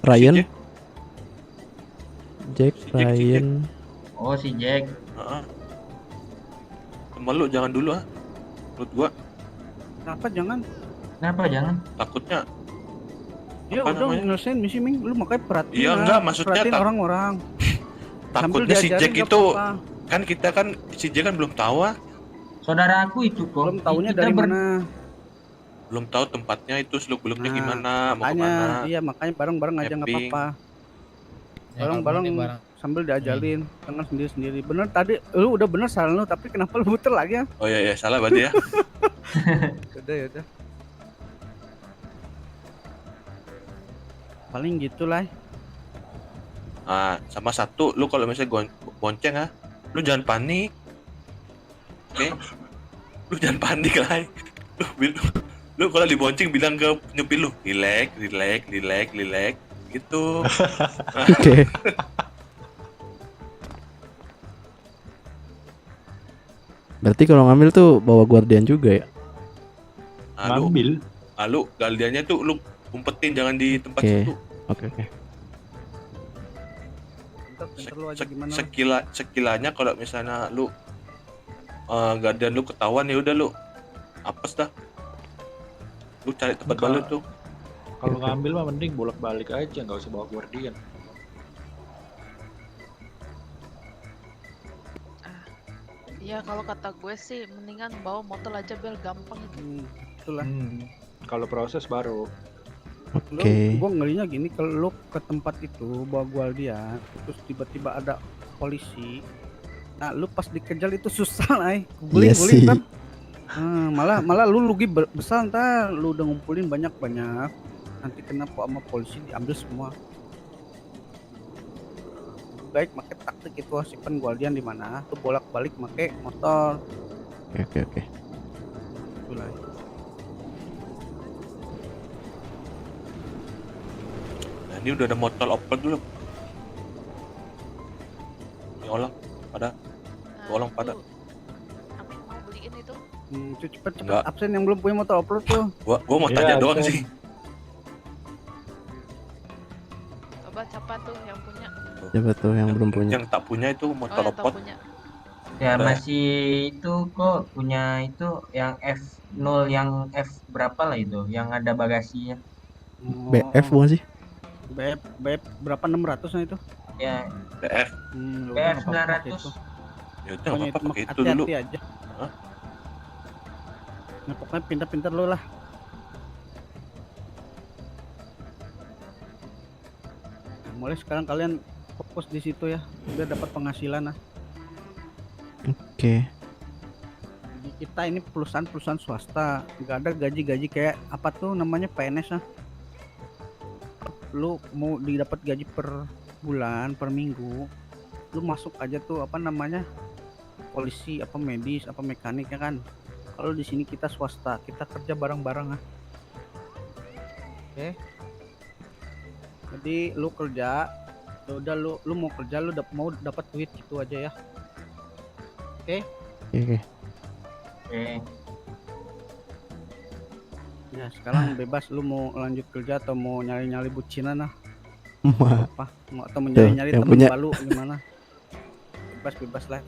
Ryan. Si Jack, Ryan. Oh si Jack. Heeh. Temen lu jangan dulu ah. Menurut gua Kenapa jangan? Kenapa jangan? takutnya Ya apa udah namanya? nyelesain misi Ming, lu makanya perhatiin. Iya, lah. enggak, maksudnya perhatiin orang-orang. takutnya si diajarin Jack nggak itu apa-apa. kan kita kan si Jack kan belum tahu ah. Saudara aku itu kok. Belum tahunya Kita dari mana? Belum tahu tempatnya itu seluk-beluknya Nah, gimana, mau Makanya kemana. iya makanya bareng-bareng aja nggak Camping. apa-apa. Ya, Bareng-bareng kalau bareng. sambil diajalin, jangan sendiri-sendiri. Bener tadi lu udah bener saran lu, tapi kenapa lu muter lagi ya? Oh iya salah berarti ya. Udah. Paling gitulah. Nah, sama satu lu kalau misalnya bonceng ah, lu jangan panik. Oke? Lu jangan panik lah. Lu kalau dibonceng bilang ke nyupir lu, relax gitu. Oke. Berarti kalau ngambil tuh bawa Guardian juga ya? Ngambil. Lu galdiannya tuh lu umpetin jangan di tempat Oke. situ. Oke. Pinter lu aja gimana? Sekilanya kalau misalnya lu gardian lu ketahuan ya udah lu apes dah. Lu cari tempat baru tuh. Kalau ngambil mah mending bolak-balik aja, nggak usah bawa guardian. Ya kalau kata gue sih mendingan bawa motor aja biar gampang itu. Itulah. Kalau proses baru. Oke. Gua ngelinya gini, kalau lu ke tempat itu bawa guardian, terus tiba-tiba ada polisi. Nah, lu pas dikejar itu susah lah, Iya sih. kan. Malah lu rugi besar, ntar lu udah ngumpulin banyak-banyak. Nanti kenapa sama polisi diambil semua. Baik pakai taktik itu simpen guardian di mana, tuh bolak-balik pakai motor. Oke. Itulah. Ini udah ada motor open dulu. Ini orang pada, orang pada. Amin mau beliin itu. Cepet Enggak. absen yang belum punya motor upload tuh. Gua mau Iya, tanya doang absen. sih. Coba siapa tuh yang punya? Siapa tuh yang belum punya? Yang tak punya itu Oh motor yang tak opot. punya. Ya Ada. masih itu kok punya itu yang F0 yang F berapa lah itu yang ada bagasinya. BF bukan sih? BF berapa 600 nah itu? Ya BF. Udah BF nggak apa-apa 900. itu. Ya udah Pokoknya apa-apa itu pakai itu dulu. hati-hati aja. Hah? Nah, pokoknya pintar-pintar lo lah. Nah, mulai sekarang kalian fokus di situ ya, biar dapat penghasilan lah. Oke. Di kita ini perusahaan swasta, nggak ada gaji-gaji kayak apa tuh namanya PNS lah. Lu mau didapat gaji per bulan, per minggu, lu masuk aja tuh apa namanya polisi, apa medis, apa mekanik ya kan. Kalau di sini kita swasta, kita kerja bareng-bareng ah. Oke. Jadi lu kerja, ya udah lu mau kerja, lu mau dapat duit gitu aja ya. Oke. Oke. Oke. Ya sekarang bebas lu mau lanjut kerja atau mau nyari-nyari bucinan lah. Ma. Apa? Mau atau nyari-nyari yang temen punya. baru gimana? Bebas lah.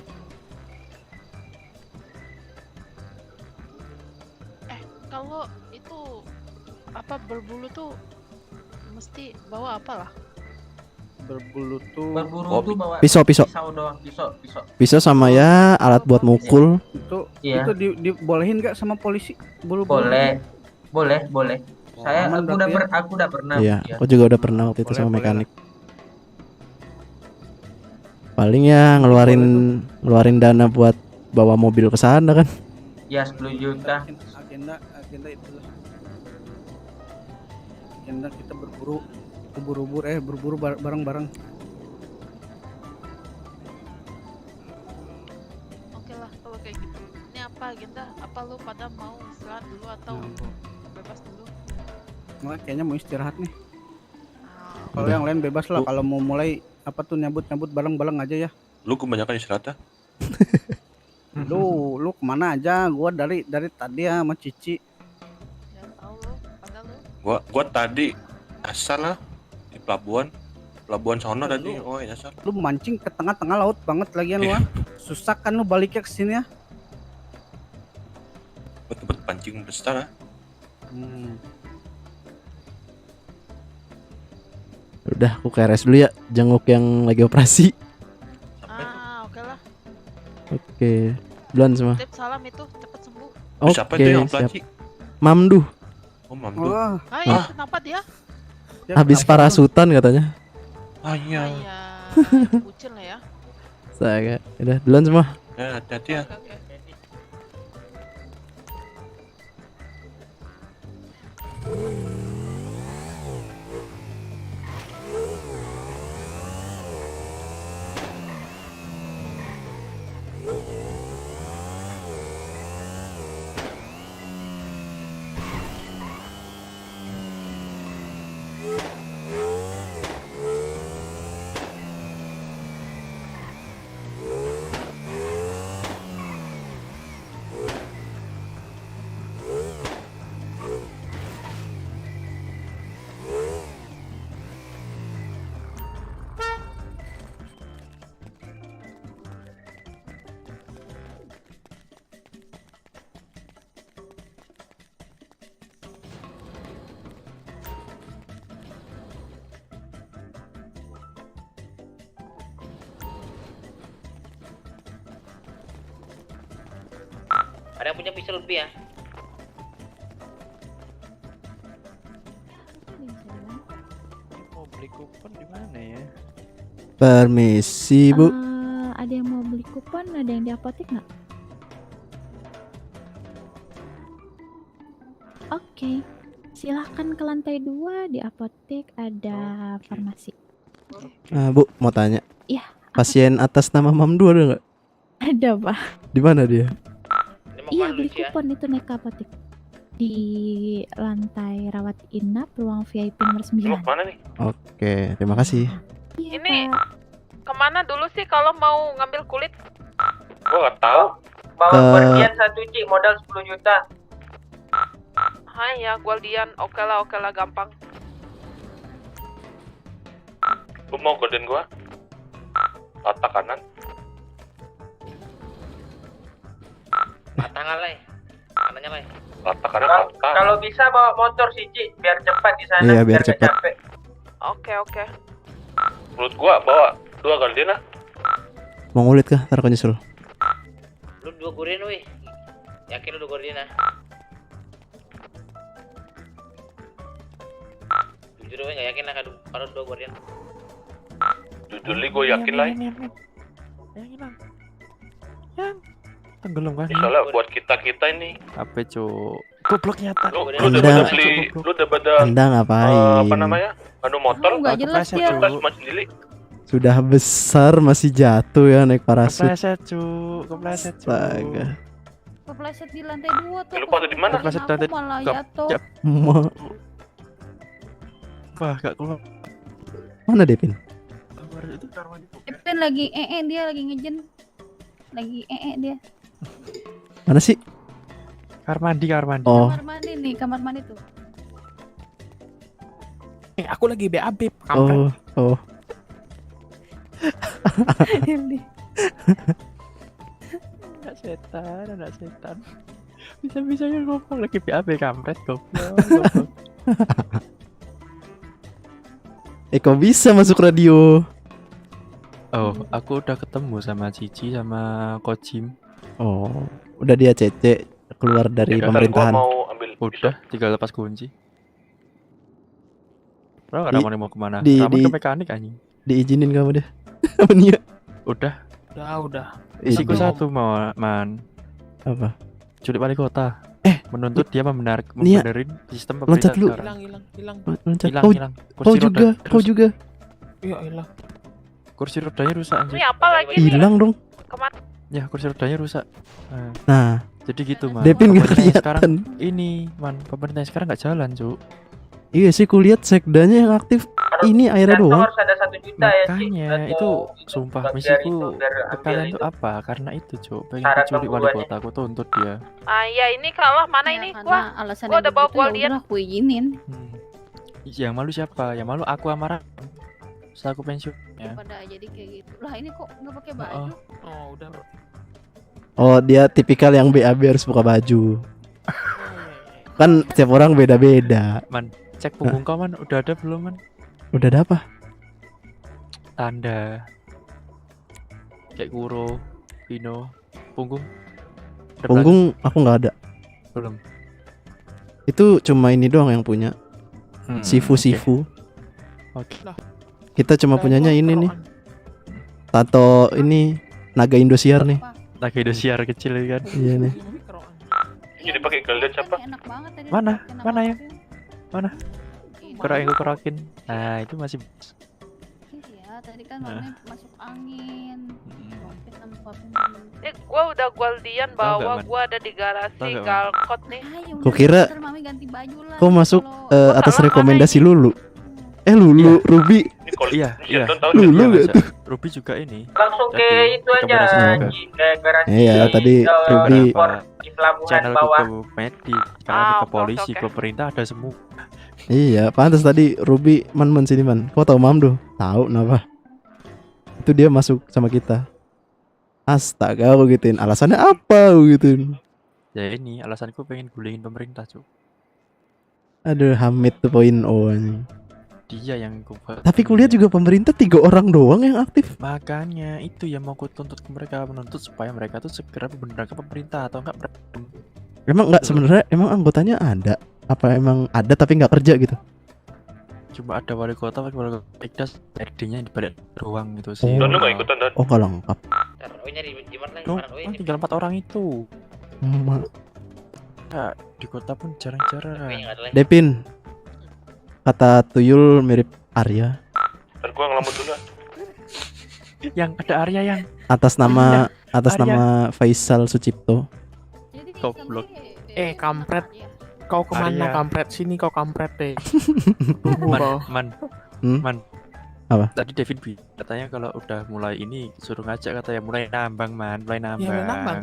Kalau itu apa berbulu tuh mesti bawa apa lah? Berbulu tuh Berburu Oh, tuh bawa Pisau. doang, pisau. Pisau sama ya alat buat mukul. Iya. itu dibolehin nggak sama polisi buru-buru? Boleh. Saya aman aku berarti ya? aku udah pernah. Iya, ya. aku juga udah pernah waktu itu Boleh, sama boleh mekanik. Paling ya ngeluarin dana buat bawa mobil ke sana kan. Ya 10 juta. Agenda itu lah. Agenda kita berburu bareng-bareng. Oke lah kalau kayak gitu. Ini apa agenda? Apa lu pada mau istirahat dulu atau bebas dulu? Nah, kayaknya mau istirahat nih. Kalau Udah. yang lain bebas lah. Kalau mau mulai apa tuh nyabut bareng-bareng aja ya. Lu kebanyakan istirahat ah. Lu kemana aja? Gua dari tadi ya sama Cici. Ya tahu lo, pada lu. Gua tadi asal lah di pelabuhan sono tadi. Oh, asal. Lu mancing ke tengah-tengah laut banget lagian lu ah. Susah kan lu baliknya ke sini ya. Betul pancing besar ah. Udah, aku ke RS dulu ya, jenguk yang lagi operasi. Oke lah. Oke, duluan semua. Tip salam itu cepet sembuh. Oke, Siapa itu yang siap. pelanci? Mamduh, Oh, Mamdu. Wah, Kenapa dia? habis kenapa parasutan katanya. Ah iya. Iya, bucin lah ya. Saya, udah duluan semua. Ya, hati-hati ya. Oke. Ada yang punya pisau lebih ya? Mau beli kupon di mana ya? Permisi, Bu. Ada yang mau beli kupon? Ada yang di apotek nggak? Oke, silahkan ke lantai 2 di apotek ada farmasi. Bu, mau tanya. Iya. Pasien atas nama Mamdu ada nggak? Ada Pak. Di mana dia? Iya beli kupon itu naik ke apotek. Di lantai rawat inap ruang VIP nomor 9. Mana nih? Oke, terima kasih. Iya, Ini Pak. kemana dulu sih kalau mau ngambil kulit? Gua nggak tahu. Bawa Ke- Guardian 1 Cik, modal 10 juta. Hai ya, Guardian. Oke lah, gampang. Gua mau golden gua. Rata kanan. Tangan lay. Kanannya lay. Rata kanan. Rata. Kalau bisa bawa motor sih Cik, biar cepat di sana. Iya, biar nggak cepat. capek. Oke. Menurut gua bawa 2 golden lah. Mau ngulit kah? Ntar aku nyusul. Lu 2 gurin wih. Yakin lu 2 gurin ah? Jujur weh, nggak yakin lah kalau 2 gurin. Jujur li gua yakin lah. Tenggelam kan? Misalnya buat kita ini. Apa cuk? Goblok nyata. Lu Anda- udah beli, lu udah pada Anda ngapain? apa namaya? Anu motor, Nggak jelas kepleset, dia. Cuk. tas cuma sendiri. Sudah besar masih jatuh ya naik parasut. Kepleset cuk, kepleset cuk. Astaga. Kepleset di lantai 2 tuh. Lupa tuh di mana? Kepleset Aku lantai- malah Kep- jatuh. Cep. Wah, gak keluar. Mana Depin? Epin lagi dia lagi ngejen. Lagi dia. Mana sih? Kamar mandi. Oh, Kamar mandi nih, kamar mandi tuh. Aku lagi BAB. Kampret. oh. Anak setan. Bisa-bisanya ngomong lagi BAB kampret goblok. Kok bisa masuk radio? Oh, aku udah ketemu sama Cici sama Kojim. Oh, udah dia CC keluar dari Ya, pemerintahan. gua mau ambil Udah, tinggal lepas kunci. Bro, Di- Ramon mau kemana? di- Ramon di- ke mekanik anjing. Diizinin kamu deh. Apa nih ya? Udah, Udah. isiku Ini. satu mau man. Apa? Culik wali kota. Menuntut dia Nia, membenerin sistem loncat pemerintah dulu. sekarang. Hilang. Loncat. Hilang, Kau, hilang. kau Kursi juga, roda, kau terus juga. Iya, hilang. kursi rodanya rusak anjir. Ini apa lagi nih? Hilang dong. Kemana? Ya, kursi rodanya rusak. Nah, Nah, jadi gitu, Man. Depin gak Pemerintah sekarang kelihatan. ini, Man, pemerintah sekarang nggak jalan, Cuk. Iya sih, kulihat sekdanya yang aktif. Ini airnya Dan doang. harus ada 1 juta ya Cik. Makanya Atau itu sumpah biar misiku itu, biar ke ambil kalian itu. tuh apa? Karena itu, Cuk. Pengen Syarat diculik wali pembubarannya. kota, aku tuntut dia. Ya ini kalah mana Ya, ini? karena Wah, alasannya gua udah bawa begitu, Guardian. ya udah aku izinin. Yang malu siapa? Yang malu aku sama Ram. Setelah aku pensiun ya. Pada jadi kayak gitu. Lah ini kok nggak pakai baju? Oh, udah, Bro. Oh, dia tipikal yang BAB harus buka baju. Kan setiap orang beda-beda. Man, cek punggung kau, Man. Udah ada belum, Man? Udah ada apa? Tanda. Kayak Kuro, Pino, punggung. Ada Punggung aku nggak ada. belakang? Belum. Itu cuma ini doang yang punya. Sifu. Oke. Kita cuma punyanya ini nih. Tato ini naga Indosiar nih. Lagi Indosiar kecil kan. Iya nih. Jadi pakai golden siapa? Enak banget tadi. Mana? pakai Mana nama ya? aku. Mana? Kerak yang gue kerakin. Nah, itu masih Iya, tadi kan warnanya masuk angin. Covid sama Covid. gua udah Guardian Tahu nggak, bawa, Man? gua ada di garasi Tahu nggak, Man? Galkot nih. Ayo, Kok kira ntar Mami ganti baju lah. kau masuk Kalau- atas Kalau rekomendasi aneh Lulu. Lulu, Iya. Ruby. Ini kalau Iya, iya. tahu Lulu Iya, nggak Mas. tuh? Ruby juga ini. Langsung ke Jadi, itu aja rekomendasi juga. Cik, ke garasi. Iya, tadi Ruby port di pelabuhan Channel bawah. ke medik, kalian ke oke, polisi, oke. ke pemerintah ada semua. Iya, pantas tadi Ruby man sini man. Kau tahu Mam tuh? Tahu kenapa? Itu dia masuk sama kita. Astaga, aku gituin. Alasannya apa? Aku gituin. Ya ini alasanku pengen gulingin pemerintah, Cuk. Aduh, Hamid tuh poin O anjing. Dia yang kubuat. Tapi kulihat juga pemerintah 3 orang doang yang aktif. Makanya itu yang mau ku tuntut ke mereka, menuntut supaya mereka tuh segera membenarkan pemerintah atau enggak Emang nggak sebenarnya emang anggotanya ada? Apa emang ada tapi nggak kerja gitu? cuma ada wali kota, wali kota Ikdas, RD-nya di balik ruang itu sih. Oh. Dan lu nggak ikutan dan? Oh, nggak lengkap. Taruhnya di mana lagi? Oh, Mana? Oh, ini. tinggal 4 orang itu. Ma- Ya, di kota pun jarang-jarang. Kayaknya nggak ada lagi. Depin. Kata Tuyul mirip Arya. Dan gua ngelamut dulu. Yang ada Arya yang Atas nama Arya. Faisal Sucipto. Jadi dia Goblok. sama dia Kampret. sama Arya. Kau kemana Arya. kampret? Sini kau kampret deh. Tunggu kau. Man. Apa? Tadi David katanya kalau udah mulai ini suruh ngajak katanya mulai nambang mulai nambang. Ya menambang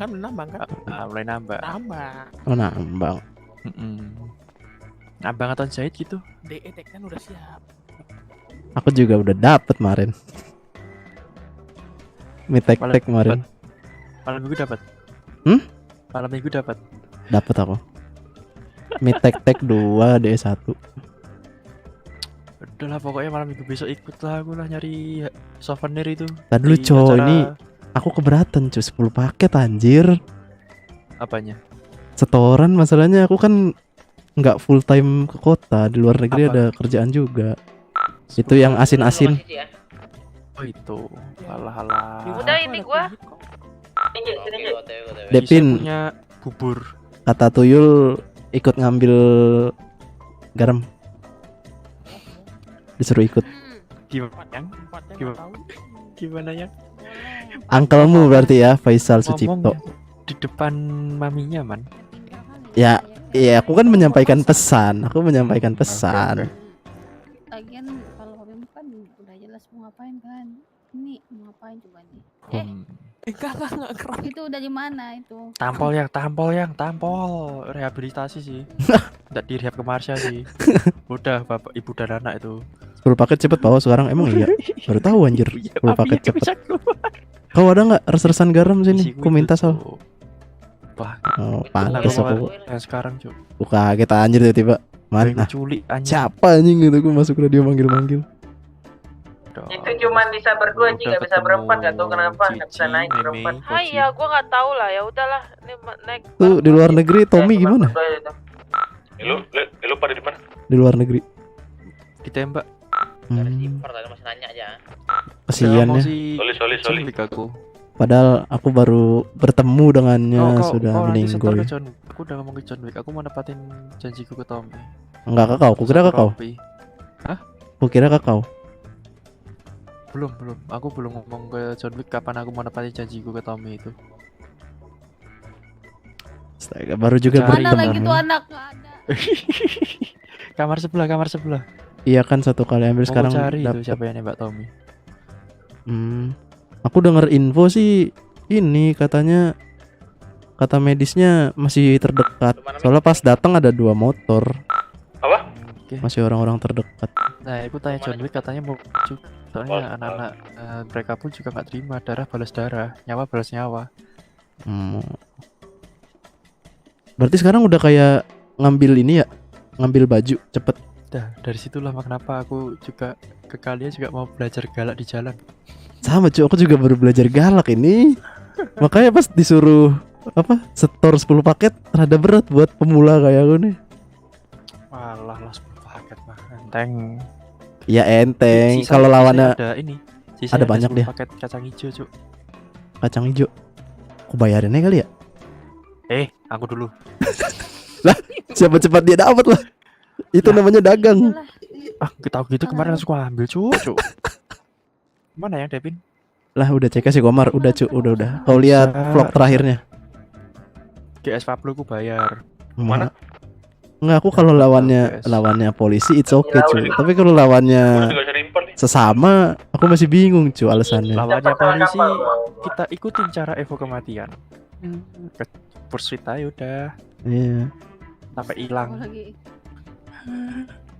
kan? Mulai nambang. Nambang. Oh, nambang. Nambang atau jahit gitu. DE kan udah siap. Aku juga udah dapet kemarin. Mitek kemarin. Malam minggu dapat. Malam minggu dapat. Dapat aku. Mitek 2 DE1. Udah lah pokoknya malam minggu besok ikut lah aku lah nyari souvenir itu. Tadi dulu Di cow, acara- ini aku keberatan cuy, 10 paket anjir. Apanya? Setoran masalahnya aku kan nggak full time ke kota, di luar negeri Apa? ada kerjaan juga. Itu yang asin-asin. Oh itu. Alah. Udah ini gua. Depin, punya bubur. kata Tuyul ikut ngambil garam. Disuruh ikut. Gimana yang? Angkelmu berarti ya, Faisal Sucipto. Di depan maminya man. Ya, iya aku kan menyampaikan pesan. Aku menyampaikan pesan. Lagian kalau kamu kan udah jelas mau ngapain kan. Ini mau ngapain coba nih. Enggak keras. Itu dari mana itu? Tampol. Rehabilitasi sih. Nggak di rehab ke Marsha sih. Udah bapak ibu dan anak itu. 10 paket cepet bawa sekarang, emang iya. Baru tahu anjir. 10 paket cepet. Kau ada nggak res-resan garam sini? Aku minta Sal. Wah, oh, pantas aku. Yang sekarang cuy. Aku kaget anjir tiba-tiba. Mana? Culik anjing. Siapa anjing gitu, aku masuk radio manggil-manggil. Itu cuma bisa berdua sih, nggak bisa berempat, nggak tahu kenapa nggak bisa naik berempat. Iya, gua nggak tahu lah. Ya udahlah, ini naik. Tuh di luar negeri Tommy gimana? Lu pada di mana? Di luar negeri. Ditembak. Masih nanya aja. Kasian ya. Sorry. Aku. Padahal aku baru bertemu dengannya sudah nanti setor meninggoy. ke John. Aku udah ngomong ke John Wick. Aku mau nepatin janjiku ke Tommy. Enggak ke kau, kukira ke kau. Hah? Kukira ke kau. Belum. Aku belum ngomong ke John Wick kapan aku mau nepatin janjiku ke Tommy itu. Astaga, baru juga Mana bertemu. lagi tuh anak? Nggak ada. Kamar sebelah. Iya kan satu kali ambil Mau sekarang cari itu dapet. siapa yang nembak Tommy. Aku denger info sih ini katanya kata medisnya masih terdekat. Soalnya pas datang ada 2 motor. Apa? Masih orang-orang terdekat. Nah, aku tanya John Wick katanya mau juga. Soalnya anak-anak mereka pun juga nggak terima darah balas darah, nyawa balas nyawa. Berarti sekarang udah kayak ngambil ini ya, ngambil baju cepet. Dah, dari situlah kenapa aku juga ke kalian juga mau belajar galak di jalan. Sama cuy, aku juga baru belajar galak ini. Makanya pas disuruh setor 10 paket rada berat buat pemula kayak aku nih. Walah lah 10 paket mah enteng. Ya enteng. Kalau lawannya ada ini. Ada banyak 10 dia. paket kacang hijau, Cuk. Kacang hijau. Aku bayarinnya kali ya? Aku dulu. Lah, siapa cepat dia dapat lah. Itu namanya dagang. Kita gitu kemarin langsung ambil, Cuk. Mana ya, Devin? Lah udah cek si Komar, udah Cuk, udah. Kau lihat vlog terakhirnya. GS Pablo ku bayar. Mana? Enggak, aku kalau lawannya polisi it's okay cuy. Tapi kalau lawannya sesama, aku masih bingung cuy alasannya. Lawannya polisi kita ikutin cara Evo kematian. Pursuit aja udah. Iya. Sampai hilang.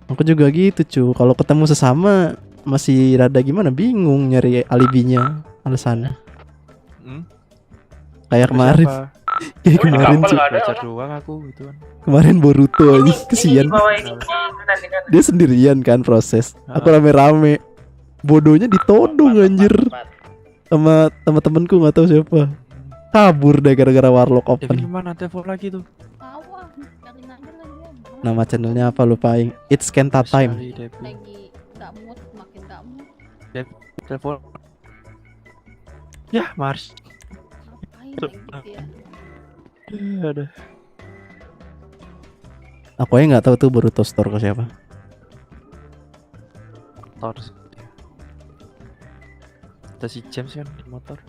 Aku juga gitu cuy. Kalau ketemu sesama masih rada gimana, bingung nyari alibinya, alasannya. Kayak kemarin. Kayak kemarin cuy. Belajar doang aku gitu kan. Kemarin Boruto aja kesian. Dia sendirian kan proses. Aku rame-rame. Bodohnya ditodong anjir. Sama teman-temanku nggak tahu siapa. Kabur deh gara-gara Warlock Devin Open. gimana telepon lagi tuh? Nama channelnya apa lupain. It's Kenta Time. Lagi nggak mood, makin nggak mood. Telepon. Ya, Mars. Ngapain kayak gitu ya? Aduh. Aku aja nggak tahu tuh Boruto store ke siapa. Motor. Ada si James kan di motor.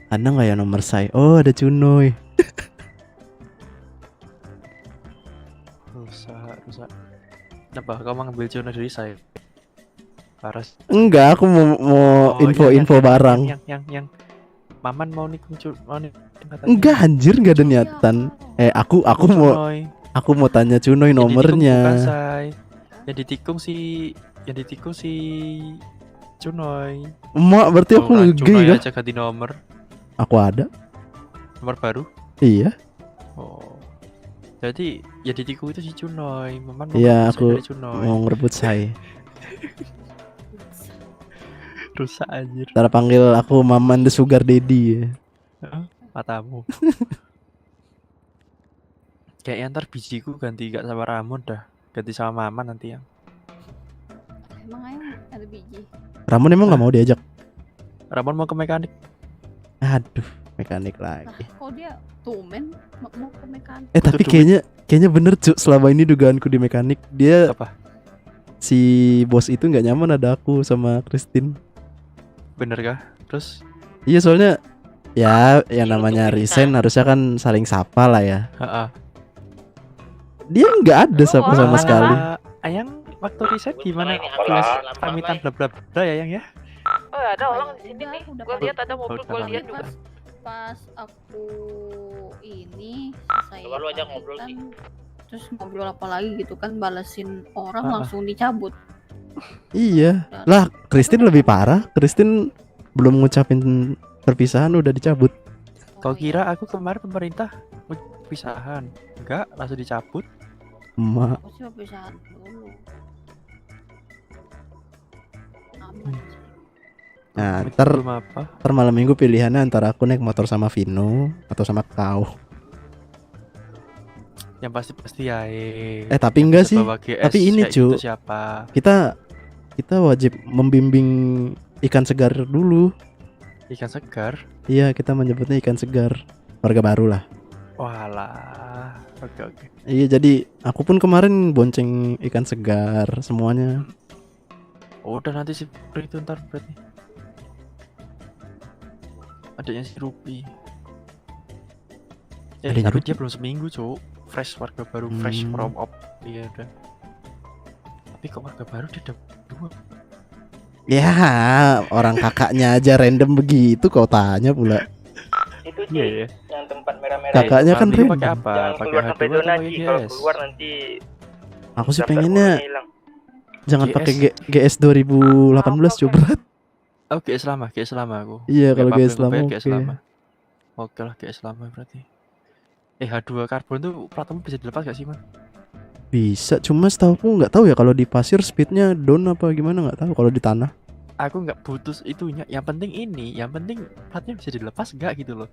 Ada nggak ya nomor saya? Oh ada Cunoy. rusak. Kenapa kau mau ngambil Juno dari saya? Paras. Enggak, aku mau info-info barang. Yang Maman mau nikung Enggak anjir, enggak ada niatan. Aku mau tanya Cunoy nomornya. Yang ditikung si Cunoy. Emak berarti aku ngegay Cunoy kah? aja ganti nomor. Aku ada. Nomor baru? Iya. Oh. Jadi ya ditikung itu si Cunoy. Maman mau Iya, ngerebut aku saya dari Cunoy. mau ngerebut saya. Rusak anjir. Ntar panggil aku Maman the Sugar Daddy ya. Matamu. Kayaknya ntar bijiku ganti gak sama Ramon dah. Ganti sama Maman nanti yang. Emang ayam ada biji. Ramon emang nggak mau diajak? Ramon mau ke mekanik. Aduh, mekanik lagi. Kok dia tumen mau ke mekanik? Tapi kayaknya bener Cuk, selama ini dugaanku di mekanik dia apa? Si bos itu nggak nyaman ada aku sama Christine. Bener kah? Terus? Iya soalnya ya yang namanya resign harusnya kan saling sapa lah ya. Dia nggak ada sapa sama sekali. Ayang waktu resign gimana? Pamitan bla bla bla ya Yang ya? Oh ada orang di sini nih. Gue lihat ada mobil Goldian juga. Pas aku ini selesai Coba lu aja ngobrol sih. Terus ngobrol apa lagi gitu kan, balesin orang langsung dicabut. Iya lah, Christine lebih parah. Christine belum ngucapin perpisahan udah dicabut. Kau kira aku kemarin pemerintah perpisahan? Enggak, langsung dicabut. Emak. Aku sih perpisahan dulu. Nah, ntar malam minggu pilihannya antara aku naik motor sama Vino atau sama kau. Yang pasti ya. Tapi enggak sih. Tapi ini cu, kita wajib membimbing ikan segar dulu. Ikan segar? Iya, kita menyebutnya ikan segar. Warga baru lah. Walah. Oke. Iya, jadi aku pun kemarin bonceng ikan segar semuanya. Udah nanti si itu ntar berarti. Adanya si Rupi. Tapi dia belum seminggu cu. Fresh warga baru, fresh from op. Iya udah. Tapi kok warga baru dia udah 2. Ya, orang kakaknya aja random begitu kau tanya pula. Itu sih yang tempat merah-merah. Kakaknya kan random. Pakai apa? Jangan keluar sampai zona sih. Kalau keluar nanti aku sih pengennya jangan pakai GS 2018 coba berat. Oh, GS lama aku. Iya, kalau GS lama Oke lah, GS lama berarti. H2 karbon tuh platform bisa dilepas gak sih, Man? Bisa, cuma setahu nggak tahu ya kalau di pasir speednya down apa gimana, nggak tahu kalau di tanah. Aku nggak butuh itunya, yang penting platnya bisa dilepas nggak gitu loh.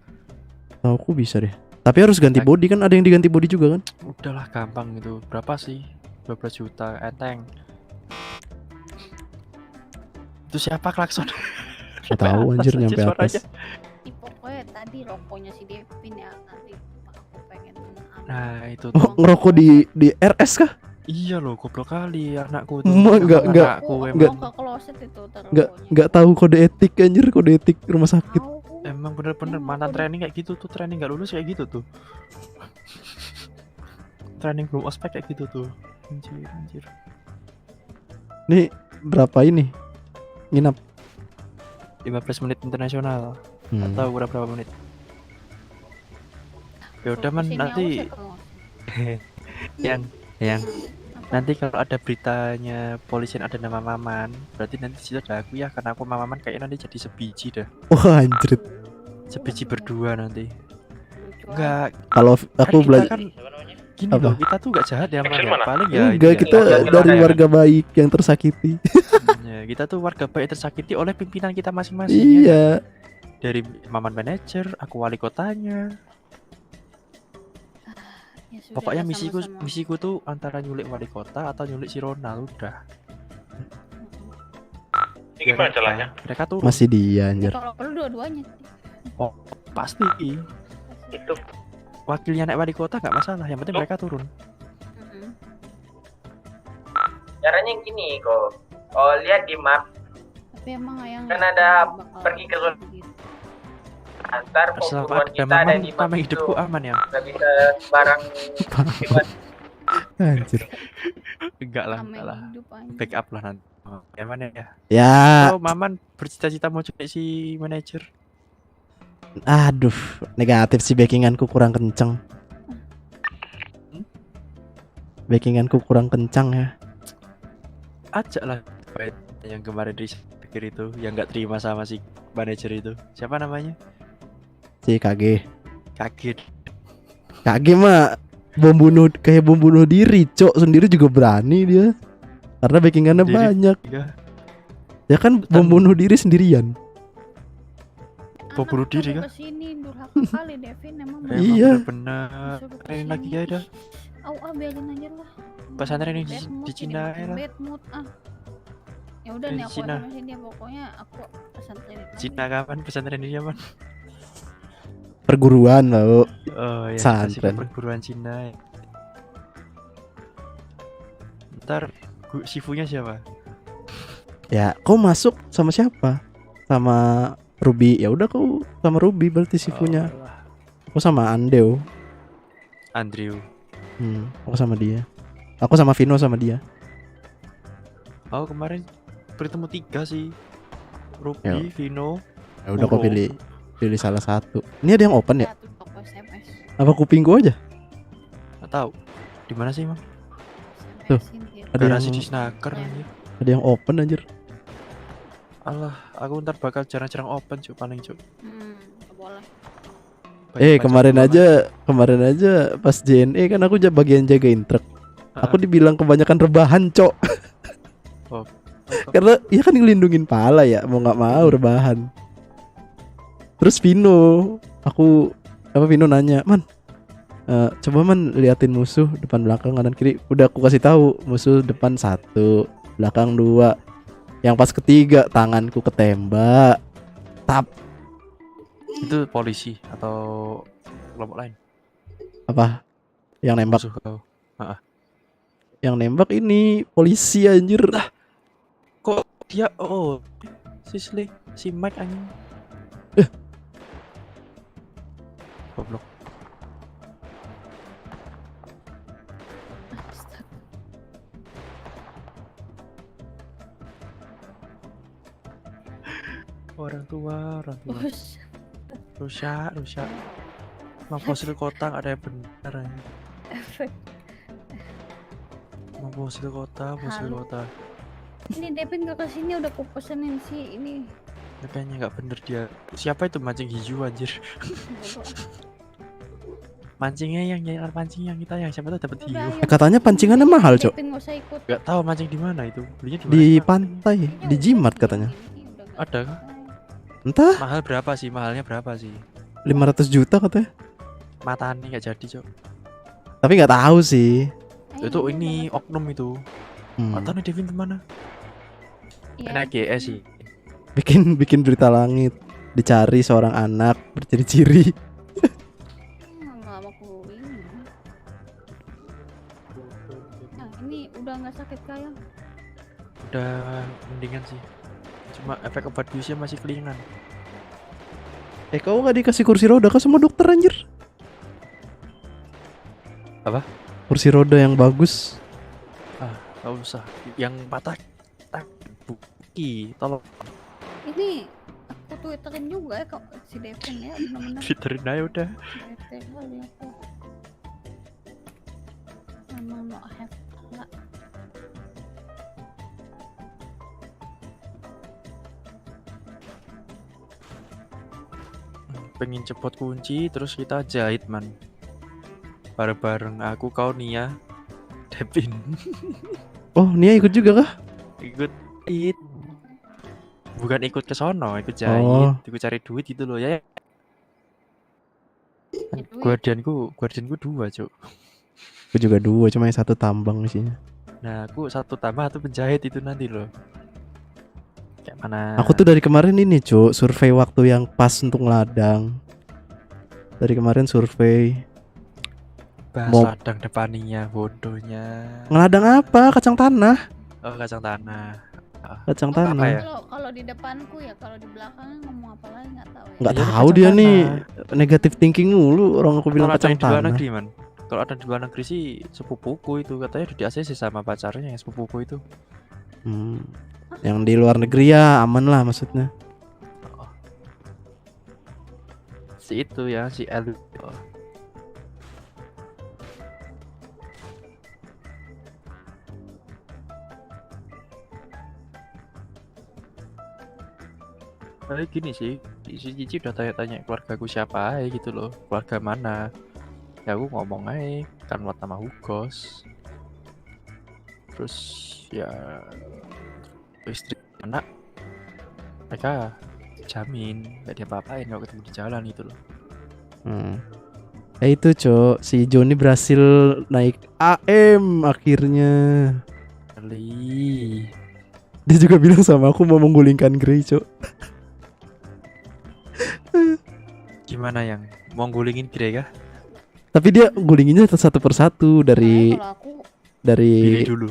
Tahu aku bisa deh. Tapi harus ganti body kan, ada yang diganti body juga kan? Udahlah gampang itu. Berapa sih? 12 juta enteng. Itu siapa klakson? Nggak tahu anjir nyampe atas. Pokoknya tadi rokoknya si Devin ya, nanti aku pengen. Nah itu tuh. Oh, ngerokok di RS kah? Iya loh, goblok kali anakku tuh. Enggak tahu kode etik anjir, kode etik rumah sakit. Emang bener-bener mantan training kayak gitu tuh, training nggak lulus kayak gitu tuh. Training belum ospek kayak gitu tuh. Anjir. Nih berapa ini? Nginap 15 menit internasional. Atau berapa menit? Ya udah Man, nanti yang nanti kalau ada beritanya polisi ada nama Maman, berarti nanti situ ada aku ya, karena aku Maman kayaknya nanti jadi sebiji dah. Wah anjir. Sebiji berdua nanti. Enggak. Kalau aku belajar kan gini loh, kita tuh gak jahat ya Man, ya. Paling ya. Enggak, kita dari warga baik yang tersakiti. Ya, kita tuh warga baik yang tersakiti oleh pimpinan kita masing-masing. Iya. Ya. Dari Maman manajer, aku wali kotanya. Ya, pokoknya misiku tuh antara nyulik wali kota atau nyulik si Ronald udah. Ini gimana celahnya? Mereka tuh masih dia anjir. Kalau perlu dua-duanya. Oh, pasti. Itu wakilnya naik wali kota nggak masalah, yang penting mereka turun. Caranya gini kok. Oh, lihat di map. Tapi emang ayang kan ada pergi ke zona. Antar pembunuhan kita ada di map itu. Hidupku aman ya. Nggak bisa barang. Anjir. Enggak lah, Namanya enggak lah. hidup aja. Backup lah nanti. Yang mana ya? Ya. Oh, Maman bercita-cita mau jadi si manajer. Aduh, negatif sih, backinganku kurang kenceng. Backinganku kurang kencang ya. Ajak lah yang kemarin di akhir itu, yang nggak terima sama si manajer itu. Siapa namanya? Si KG. Kaget. KG mah bom bunuh diri, Cok. Sendiri juga berani dia. Karena backingannya Diri, banyak. iya. Ya kan bom bunuh diri sendirian. Bom bunuh diri kan? Kesini durhaka kali Devin emang. Iya. Benar. Ini lagi ada. Biarin aja lah. Pesantren ini Bad mood di jadi Cina makin ya lah. bad mood Ya udah Di nih aku Cina. sama dia pokoknya aku pesantren lagi. Cina kapan pesantren ini aman? Perguruan loh. Oh ya, Pesantren. perguruan Cina. Ya. Ntar Shifunya siapa? Ya, kau masuk sama siapa? Sama Ruby. Ya udah kau sama Ruby berarti Shifunya. Aku sama Andeo. Andrew. Aku sama dia. Aku sama Vino sama dia. Oh kemarin bertemu 3 sih. Ruby, Ya. Vino. Ya udah kau Kuro. pilih salah satu. Ini ada yang open ya? Toko SMS. Apa kuping gua aja? Nggak tahu. Di mana sih, Mang? Tuh. Ada Garasi yang di Snaker anjir. ada yang open anjir. Alah, aku ntar bakal jarang-jarang open cuk paling cuk. Nggak boleh. Kemarin aja pas JNE kan aku bagian jagain truk. Aku dibilang kebanyakan rebahan, Cok. Oh. Karena ya kan ngelindungin pala ya, mau nggak mau rebahan. Terus Vino nanya, "Man, coba Man liatin musuh depan belakang kanan kiri." Udah aku kasih tahu, musuh depan 1, belakang 2. Yang pas ketiga tanganku ketembak. Tap. Itu polisi atau kelompok lain? Apa? Yang nembak. Musuh kau. Yang nembak ini polisi anjir. Kok dia si Mike anjing. Goblok. Orang tua. Rusak. Mamposil kota nggak ada yang benar ya. Mamposil kota. Ini Devin gak kesini udah aku pesenin sih ini. Kayaknya nggak bener dia. Siapa itu mancing hijau anjir? Mancingnya yang pancing yang kita yang siapa tuh dapat hiu. Katanya pancingannya mahal, Cok. Devin gak usah ikut. Gak tahu mancing di mana itu. Belinya di mana? Di pantai, di Jimat katanya. Ada kah? Entah. Mahalnya berapa sih? 500 juta katanya. Matane nggak jadi, Cok. Tapi nggak tahu sih. Itu ini oknum itu. Atau nih Devin kemana? Enak GS sih. Bikin berita langit. Dicari seorang anak berciri-ciri. Ini udah nggak sakit kayak? Udah mendingan sih. Cuma efek obat biusnya masih kelingan. Kau nggak dikasih kursi roda kah sama dokter anjir? Apa? Kursi roda yang bagus. Nggak usah. Yang patah buki, tolong. Ini aku twitterin juga ya kok si Devin ya benar-benar. Twitterin aja udah. Bete kali aku. Emang no have lah. Pengen cepot kunci terus kita jahit man. Bareng-bareng aku, kau, Nia, Devin. Oh, Nia ikut juga kah? Ikut. Bukan ikut ke sono, ikut jahit, Oh. ikut cari duit gitu loh ya. Guardianku 2, Cuk. Aku juga 2, cuma yang 1 tambang isinya. Nah, aku 1 tambah 1 penjahit itu nanti loh. Kayak mana? Aku tuh dari kemarin ini, Cuk, survei waktu yang pas untuk ngeladang. Dari kemarin survei. Bahas ladang depaninya, bodohnya. Ngeladang apa? Kacang tanah. Oh, kacang tanah. Kacang tanah. ya? Kalau di depanku ya, kalau di belakangnya ngomong apa lagi nggak tahu ya. Nggak tahu dia nih negatif thinking mulu orang aku bilang Kalau kacang di luar tanah. negeri, man. Kalau ada di luar negeri sih sepupuku itu katanya di ACC sama pacarnya yang sepupuku itu. Yang di luar negeri ya aman lah maksudnya. Si itu ya, si L. Kayak gini sih, si Cici udah tanya-tanya keluargaku siapa aja gitu loh, keluarga mana. Ya aku ngomong aja, kan sama Hugos. Terus ya istri anak mereka jamin gak diapa-apain kalau ketemu di jalan gitu loh. Itu Cok, si Joni berhasil naik AM akhirnya. Kali. Dia juga bilang sama aku mau menggulingkan Grey Cok. Gimana yang mau gulingin Grey kah? Tapi dia gulinginnya satu persatu dari Billy dulu.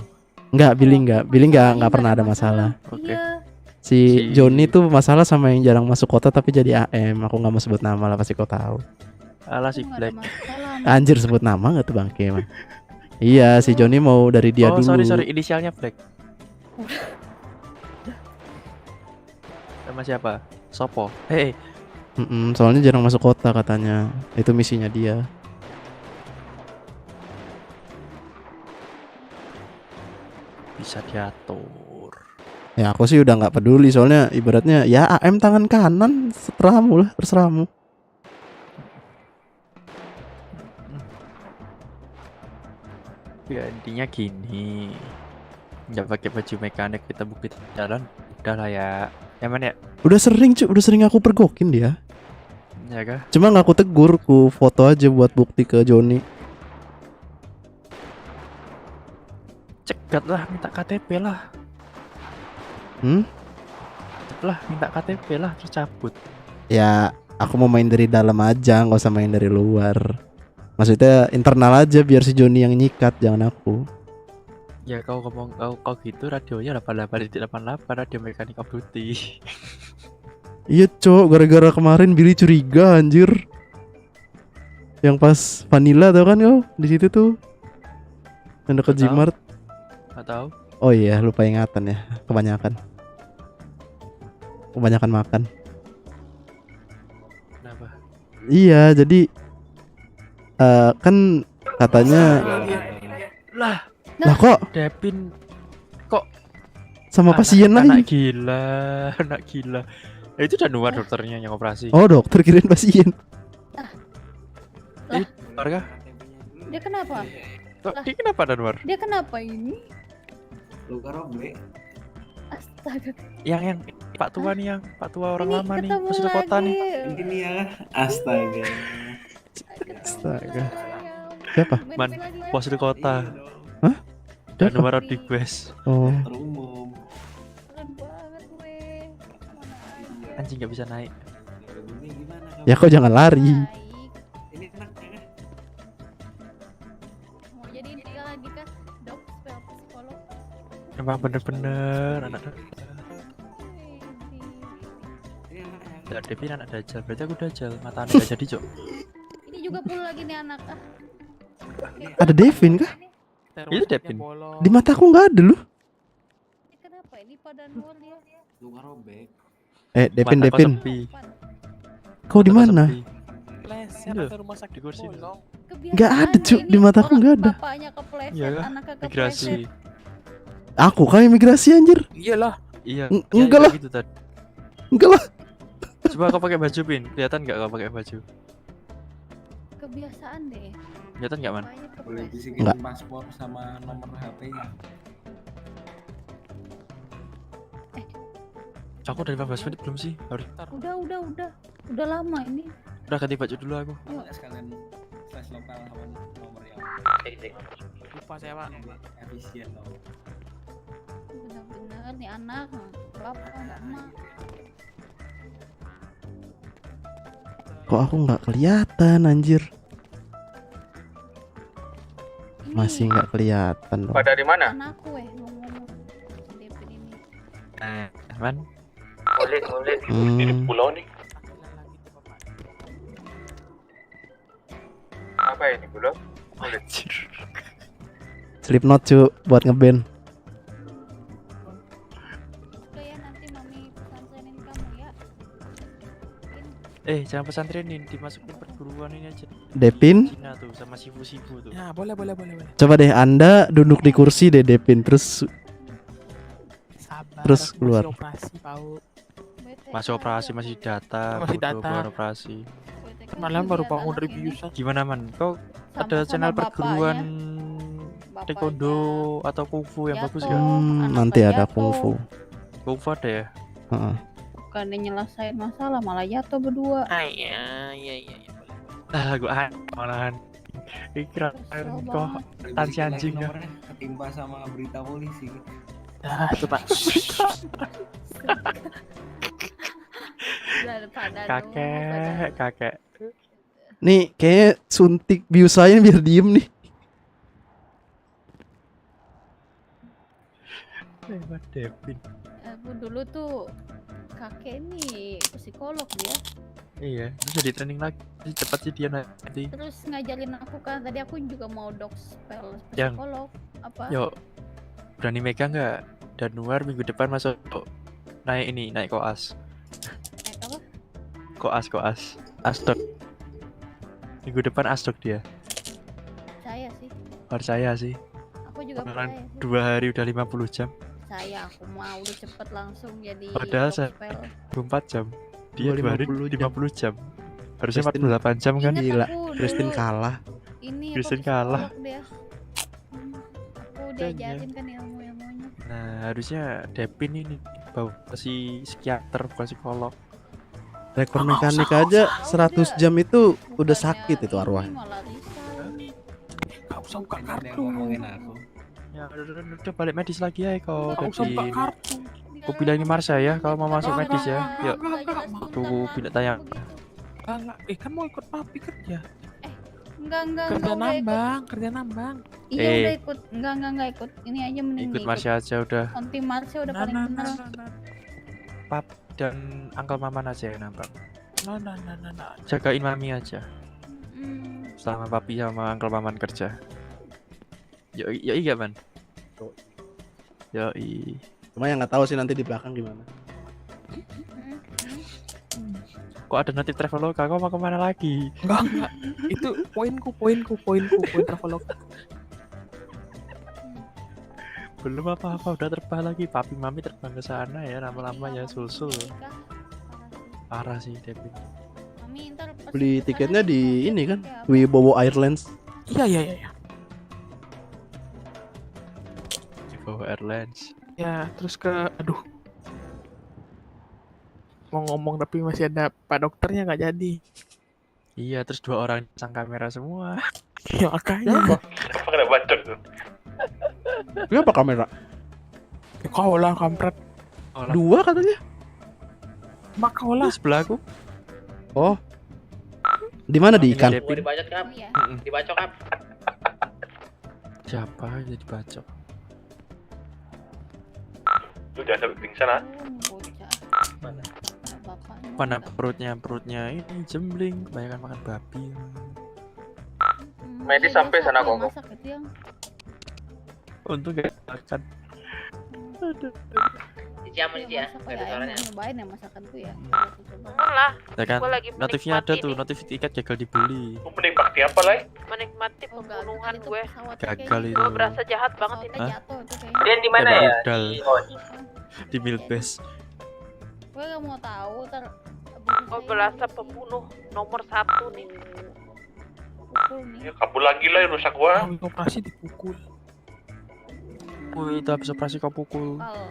Enggak, Billy enggak pernah ada masalah. Oke. Si Joni tuh masalah sama yang jarang masuk kota tapi jadi AM. Aku nggak mau sebut nama lah, pasti kau tahu. Alah si Black. Anjir, sebut nama nggak tuh Bangke emang. Iya, si Joni mau dari dia dulu. Sorry, inisialnya Black. Sama siapa? Sopo. Hei. Soalnya jarang masuk kota katanya. Itu misinya dia. Bisa diatur. Ya aku sih udah nggak peduli soalnya ibaratnya ya AM tangan kanan terserahmu. Ya intinya gini, nggak pakai baju mekanik kita bukti jalan, udah lah ya. Emang ya? Udah sering aku pergokin dia. Ya kah? Cuma nggak aku tegur, ku foto aja buat bukti ke Joni. Cegat lah, minta KTP lah. Lah minta KTP lah terus cabut. Ya aku mau main dari dalam aja, nggak usah main dari luar. Maksudnya internal aja biar si Joni yang nyikat, jangan aku. Ya kau ngomong kau gitu radionya 88.88 radio mekanik off duty. Iya Cok, gara-gara kemarin Billy curiga anjir. Yang pas Vanilla tau kan kau di situ tuh. Yang deket Gmart. Nggak tahu. Oh iya, lupa ingatan ya, kebanyakan makan. Kenapa? Iya, jadi kan katanya lah kok Devin kok sama pasien anak lagi. anak gila. Itu Januar dokternya yang operasi. Oh, dokter kirain pasien. Kah? Dia kenapa? Dia kenapa Januar? Dia kenapa ini? Luka robek. Astaga. Yang Pak Tua nih, yang Pak Tua orang Ini lama nih, ketemu masih kota nih. Ini ya, astaga. Siapa? Man, pos di kota. Hah? Januar request. Oh. Umum. Anjing nggak bisa naik. Ya kok jangan lari. Mau jadi dia lagi kah? Dok, psikolog. Emang bener-bener anak. Ya, Devin anak dajal, berarti aku dajal. Mata anak gak jadi, Cok. Ini juga pula lagi nih anak. Ada Devin kah? Itu Devin. Di mataku nggak ada loh. Kenapa ini pada nol dia? Luka robek. Devin. Mata kau sepi. Kau di mana? Pleset ke rumah sakit di kursi. Nggak ada Cuk, di mataku nggak ada. Bapaknya kepleset, Iya kah? anaknya Migrasi. kepleset. Aku kan imigrasi anjir. Iyalah. Iya. Enggak lah. Gitu, Tad. Enggak lah. Coba kau pakai baju, Pin. Kelihatan nggak kau pakai baju? Kebiasaan deh. Kelihatan nggak, Man? Boleh bisikin Enggak. paspor sama nomor HP-nya. Aku udah 15 menit belum sih? Harus. Udah lama ini. Udah ganti baju dulu aku. Sekalian slash lokal sama nomor yang Lupa saya, Pak. efisien loh. Bener-bener nih anak. Kenapa enggak mah? Kok aku nggak kelihatan anjir? Masih nggak kelihatan dong. Pada di mana? Anakku ngomong Devin ini. Man. Mulai. Ini pulau nih. Apa ini pulau? Slipknot cu buat ngeband. Udah ya, nanti mami pesantrenin kamu ya. Jangan pesantrenin, dimasukin perguruan ini aja. Depin. Cina tuh sama sifu-sifu tuh. Ya, boleh. Coba deh Anda duduk di kursi deh Depin terus Sabar, terus aku keluar. Masih operasi, Pau. Masih operasi, masih data, Masih bodoh, data. baru operasi. Malam baru bangun dari biusan. Gimana man? Kau ada Sama-sama channel perguruan taekwondo atau kungfu yang bagus gak? Nanti ada kungfu. Kungfu ada ya? Heeh. Bukannya nyelesain masalah malah jatuh berdua. Iya. Gua malahan kira kok tansi anjing ya. Nomornya ketimpa sama berita polisi. Coba. Kakek. Nih kayak suntik bius saya biar diem nih. Lewat Devin. Aku dulu tuh kakek nih psikolog dia. Iya, terus jadi training lagi. Cepat sih dia nanti. Terus ngajarin aku kan, tadi aku juga mau dog spell Yang- psikolog. Apa? Yuk, berani megang nggak? Januar minggu depan masuk naik koas. Naik apa? Koas. Astok. Minggu depan astok dia. Saya sih. Percaya sih. Aku juga Orang percaya sih. 2 hari udah 50 jam. Saya aku mau udah cepet langsung jadi Padahal dog spell. 24 jam. Dia 2 hari 50 jam. Harusnya Christine- 48 jam kan? Ingat Gila, aku Christine dulu kalah. Ini apa, Christine kalah. psikolog dia. Aku diajarin kan ilmu-ilmunya. Nah, harusnya Devin ini bawa si psikiater bukan psikolog. Rekor mekanik aja 100 jam itu udah sakit itu arwah. Gak usah buka Ada yang kartu. ngomongin aku. Ya udah balik medis lagi ya kau Gak usah buka Devin. kartu. Aku bilang ini Marsha ya kalau mau masuk medis ya. Yuk, tunggu pindah tanya. Enggak. Kan mau ikut papi kerja. Enggak, Kerja udah ikut. kerja nambang. Iya udah ikut. Enggak ikut. Ini aja mending Ikut Marsha aja udah. Onti Marsha udah paling bener. Pap dan Uncle Maman aja yang nambang. Nah. Jagain mami aja. Selama papi sama Uncle Maman kerja. Yoi gak man? Yoi. Cuma yang nggak tahu sih nanti di belakang gimana. Kok ada notif Traveloka? Kau mau kemana lagi? Enggak. Itu poin Traveloka. Belum apa-apa udah terbang lagi. Papi mami terbang ke sana ya lama-lama ya sul-sul. Parah sih Devin. Mami ntar pas Beli kesana tiketnya di ini kan, pakai apa? Wibowo Airlines. Iya. Wibowo Airlines. Ya, terus mau ngomong tapi masih ada Pak Dokternya nggak jadi. Iya, terus 2 orang pasang kamera semua. Ya makanya. Apa kena bacot tuh? Kenapa kamera? Ya, kau lah kampret. 2 katanya. Mak kau lah. Sebelahku. Oh. Di mana di ikan? Mau dibacot kap? Dibacok kap? Siapa yang jadi bacok? Lu jangan sampai pingsan ah. Mana perutnya ini jembling, kebanyakan makan babi. Medis sampai sana kok. Masak itu yang Untung gak makan. Dijamin ya. masak ya, emang nyobain ya masakanku ya. lah. Ya kan, Gua lagi notifnya ada menikmati tuh, nih. notif tiket gagal dibeli. Lu menikmati apa lah? Menikmati pembunuhan gue. Gagal itu. Gue berasa jahat banget ini. Hah? Kalian di mana Tembak ya? rudal. Di Di Milbase. Gue gak mau tahu ntar Gue berasa pembunuh nomor 1 nih. pukul nih. Ya kabur lagi lah yang rusak gua. Kami operasi dipukul. Wih, itu habis operasi kau pukul. Pal.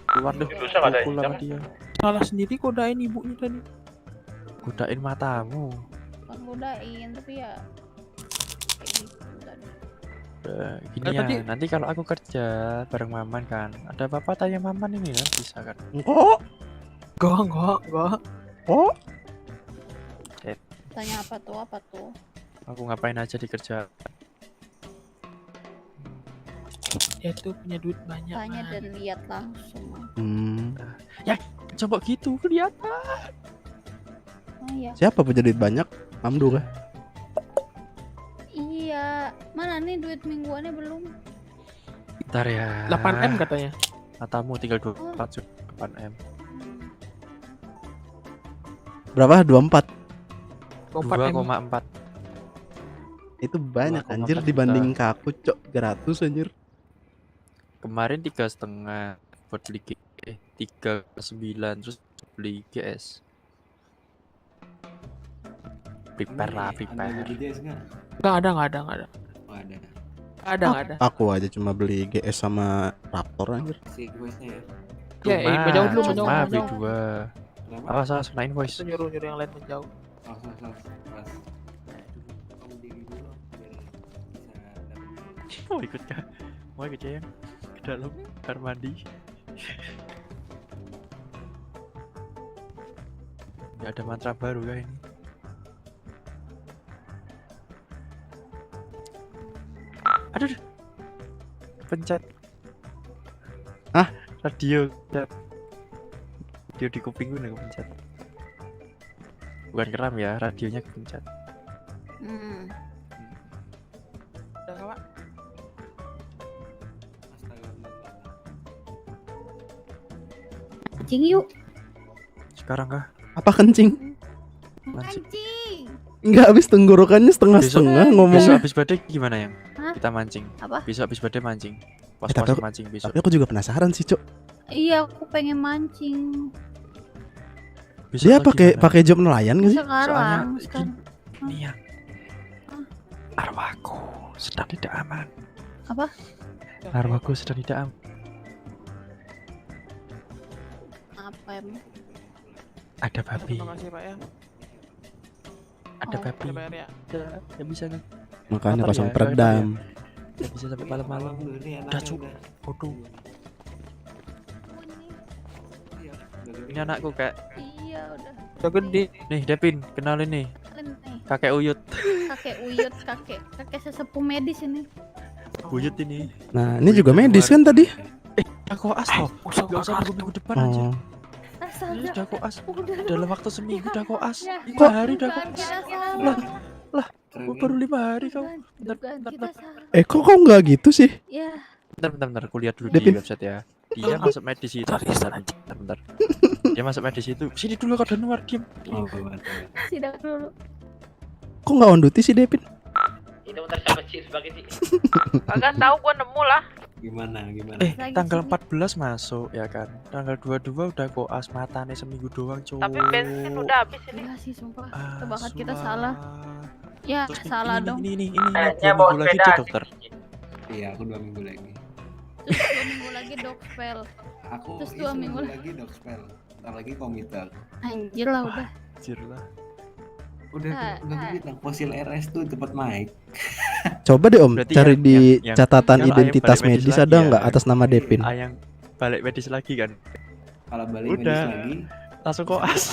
Keluar deh, Itu usah nggak ada pukul sama jangan. dia. Salah sendiri kodain ibunya tadi. Godain matamu. Bukan godain tapi ya kayak gitu tadi. Udah, gini Kan ya, tadi- nanti kalau aku kerja bareng Maman kan, ada apa-apa tanya Maman ini kan bisa kan? Oh. Enggak. Oh. Tanya apa tuh? Aku ngapain aja di kerja? Ya itu punya duit banyak. Tanya Man. dan lihat langsung. Ya, coba gitu kelihatan. Oh iya. Siapa punya duit banyak? Mamdu kah? Iya, nih duit mingguannya belum. Bentar ya. 8M katanya. Matamu tinggal 24 8M. Berapa? 24. 2,4. Itu banyak 2,4 anjir juta. dibanding ke aku, Cok. 300 anjir. Kemarin 3,5 buat beli 3,9 terus beli GS. Prepare lah, prepare. Enggak ada. Oh, ada. Ada. Aku aja cuma beli GS sama Raptor anjir. Si questnya ya. Ya, menjauh dulu, Cuma menjauh. B2. Awas awas kena invoice. Itu nyuruh yang lain menjauh. Kamu diri dulu biar bisa dapat. Mau ikut kah? Mau ikut ya? Ke dalam kamar mandi. Gak ada mantra baru kah ini? Aduh. Pencet. Ah, radio. Radio di kuping gue nggak pencet. Bukan keram ya, radionya kepencet. Udah Kak. Kencing yuk. Sekarang kah? Apa kencing? Kencing. Enggak, habis tenggorokannya setengah-setengah ngomong. Besok habis badai gimana yang? Hah? Kita mancing. Apa? Besok habis badai mancing. Pas tapi aku, mancing besok. tapi aku juga penasaran sih, Cok. Iya, aku pengen mancing. Dia pakai job nelayan gak sih? Sekarang. Ini yang arwahku sedang tidak aman. Apa? Arwahku sedang tidak aman. Apa emang? Ada babi. Terima kasih Pak ya. Ada babi. Udah bayar ya. Ya bisa nih. Makanya Kotor pasang ya, peredam. Ya bisa sampai malam-malam. Udah cuk. Bodoh. Ini anakku kak. Iya udah. Udah gede. Nih Devin, kenalin nih. Kenalin nih. Kakek Uyut. Kakek Uyut, kakek sesepuh medis ini. Uyut ini. Nah, ini juga medis kan tadi? Aku as loh. Gak usah nunggu minggu depan aja. Oh. Ini udah koas. Dalam waktu seminggu udah koas. Ya, 5 hari udah koas. Lah, Lah, baru 5 hari kau. kita salah. Kok nggak gitu sih? Ya. Bentar, aku lihat dulu Devin. di website ya. Dia masuk medis itu. Bentar. Dia masuk medis itu. Sini dulu kau dan luar diem. Sidang dulu. Kok nggak on duty sih, Devin? Itu bentar siapa sih sebagai sih? Kagak tahu gua nemu lah. Gimana? Tanggal 14 masuk ya kan. Tanggal 22 udah koas, matanya seminggu doang, cuy. Tapi bensin udah habis ini. Iya sih sumpah. Tebakan kita salah. Ya, Terus salah dong. Ini Kayaknya 2 bawa minggu lagi sepeda. cek dokter. Iya, aku 2 minggu lagi. Terus 2 minggu lagi dokspel. Aku Terus iya, 2 minggu lagi. lagi dokspel. Ntar lagi komiter. Anjir lah udah. Anjir lah. Udah bilang fosil RS tuh cepet naik. Coba deh Om, Berarti cari yang- di yang- catatan kalau identitas ayam balik medis lagi ada ya, nggak atas nama Devin? Ayang balik medis lagi kan. Kalau balik Udah. medis lagi, Langsung koas.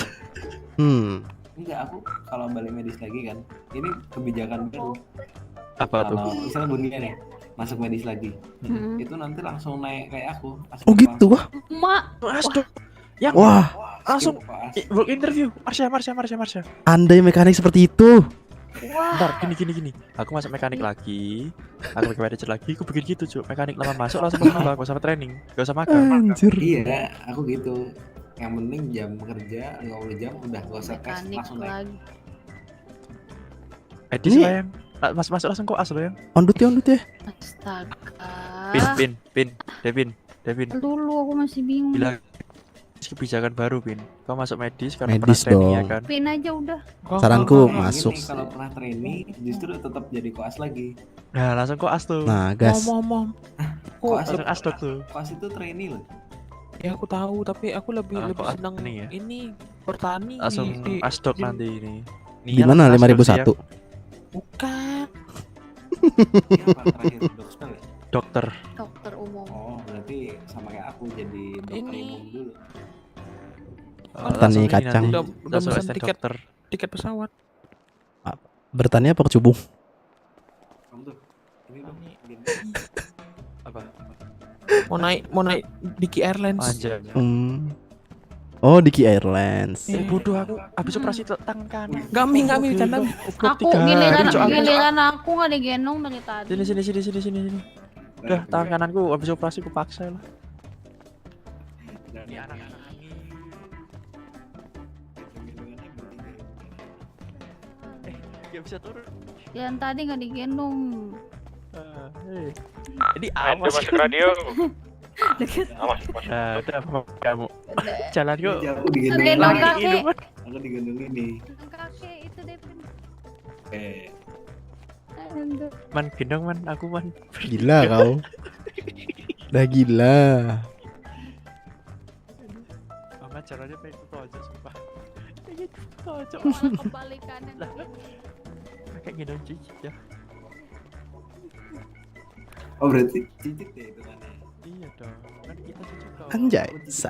enggak aku kalau balik medis lagi kan. Ini kebijakan baru. Apa tuh? Kalau misalnya Bunia nih masuk medis lagi, Hmm. itu nanti langsung naik kayak aku. Oh gitu wah. Mak. Yang Wah, langsung work interview. Marsha. andai mekanik seperti itu. Bentar, gini. Aku masuk mekanik lagi. Aku pakai manager lagi. Aku bikin gitu, Cuk. Mekanik lama masuk langsung nambah, gak usah training, gak usah makan. Anjir. Iya, aku gitu. Yang penting jam kerja 50 jam udah gak usah tes Mekanik langsung naik. lagi. Edis Ini- lah yang masuk langsung koas lo yang. On duty ya. Astaga. Pin. Devin. Dulu aku masih bingung. Bilang kebijakan baru, Pin. Kau masuk medis karena Medis pernah training ya dong. kan. Pin aja udah. Saranku Nah, masuk. gini, kalau pernah training justru tetap jadi koas lagi. Nah, langsung koas tuh. Nah, gas. Mom. Koas Langsung asdok tuh. Koas itu trainee loh. Ya aku tahu, tapi aku lebih kok senang ini ya? ini bertani. Langsung di- asdok di- nanti ini. Di mana 5001? Bukan. Ini apa terakhir dokter ya? Dokter. Dokter umum. Oh, berarti sama kayak aku jadi dokter Ini- umum dulu. Petani kacang. Udah Langsung pesan asisten tiket dokter. tiket pesawat. Bertani apa kecubung? Kamu tuh. Ini dong. Apa? Mau naik Diki Airlines. Anjay. Oh, Diki Airlines. Bodoh aku habis operasi tangan kanan. Gami bercanda. Aku giliran aku nggak digendong dari tadi. Sini. Udah tangan kananku habis operasi aku paksa lah. Ini anak-anak gak bisa turun. Yang tadi nggak digendong. Ini awas. masuk radio. Deket. Awas. Udah apa kamu? Jalan yuk. Aku digendong Gendong lagi. kakek. Aku digendong ini. Kakek itu Devin. Man gendong man, aku man. Gila kau. Udah gila. Mama caranya pengen tojok sumpah. Pengen tojok. Malah kebalikannya. Kayak gendong cicit ya. Oh berarti cicit ya itu kan? Iya dong, kan kita cicit dong. Anjay, sa.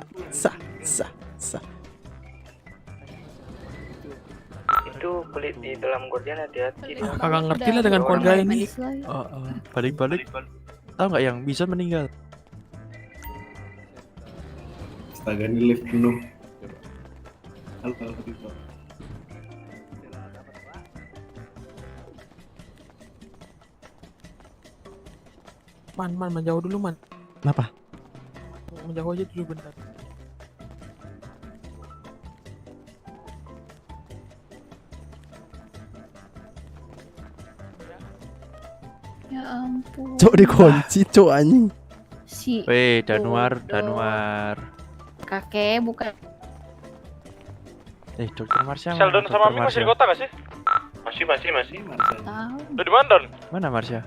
Itu kulit di dalam gordian hati-hati. Kagak ngerti lah dengan keluarga ini. Balik. Tahu nggak yang bisa meninggal? Astaga ini lift penuh. Halo. Man, menjauh dulu man. Kenapa? Menjauh aja dulu bentar. Ya ampun. Cok dikunci, cok anjing. Si. Weh, Danuar. Kakek bukan. Dokter Marsha. Sheldon sama Mami masih di kota gak sih? Masih. Tahu. Lu di mana, Don? Mana Marsha?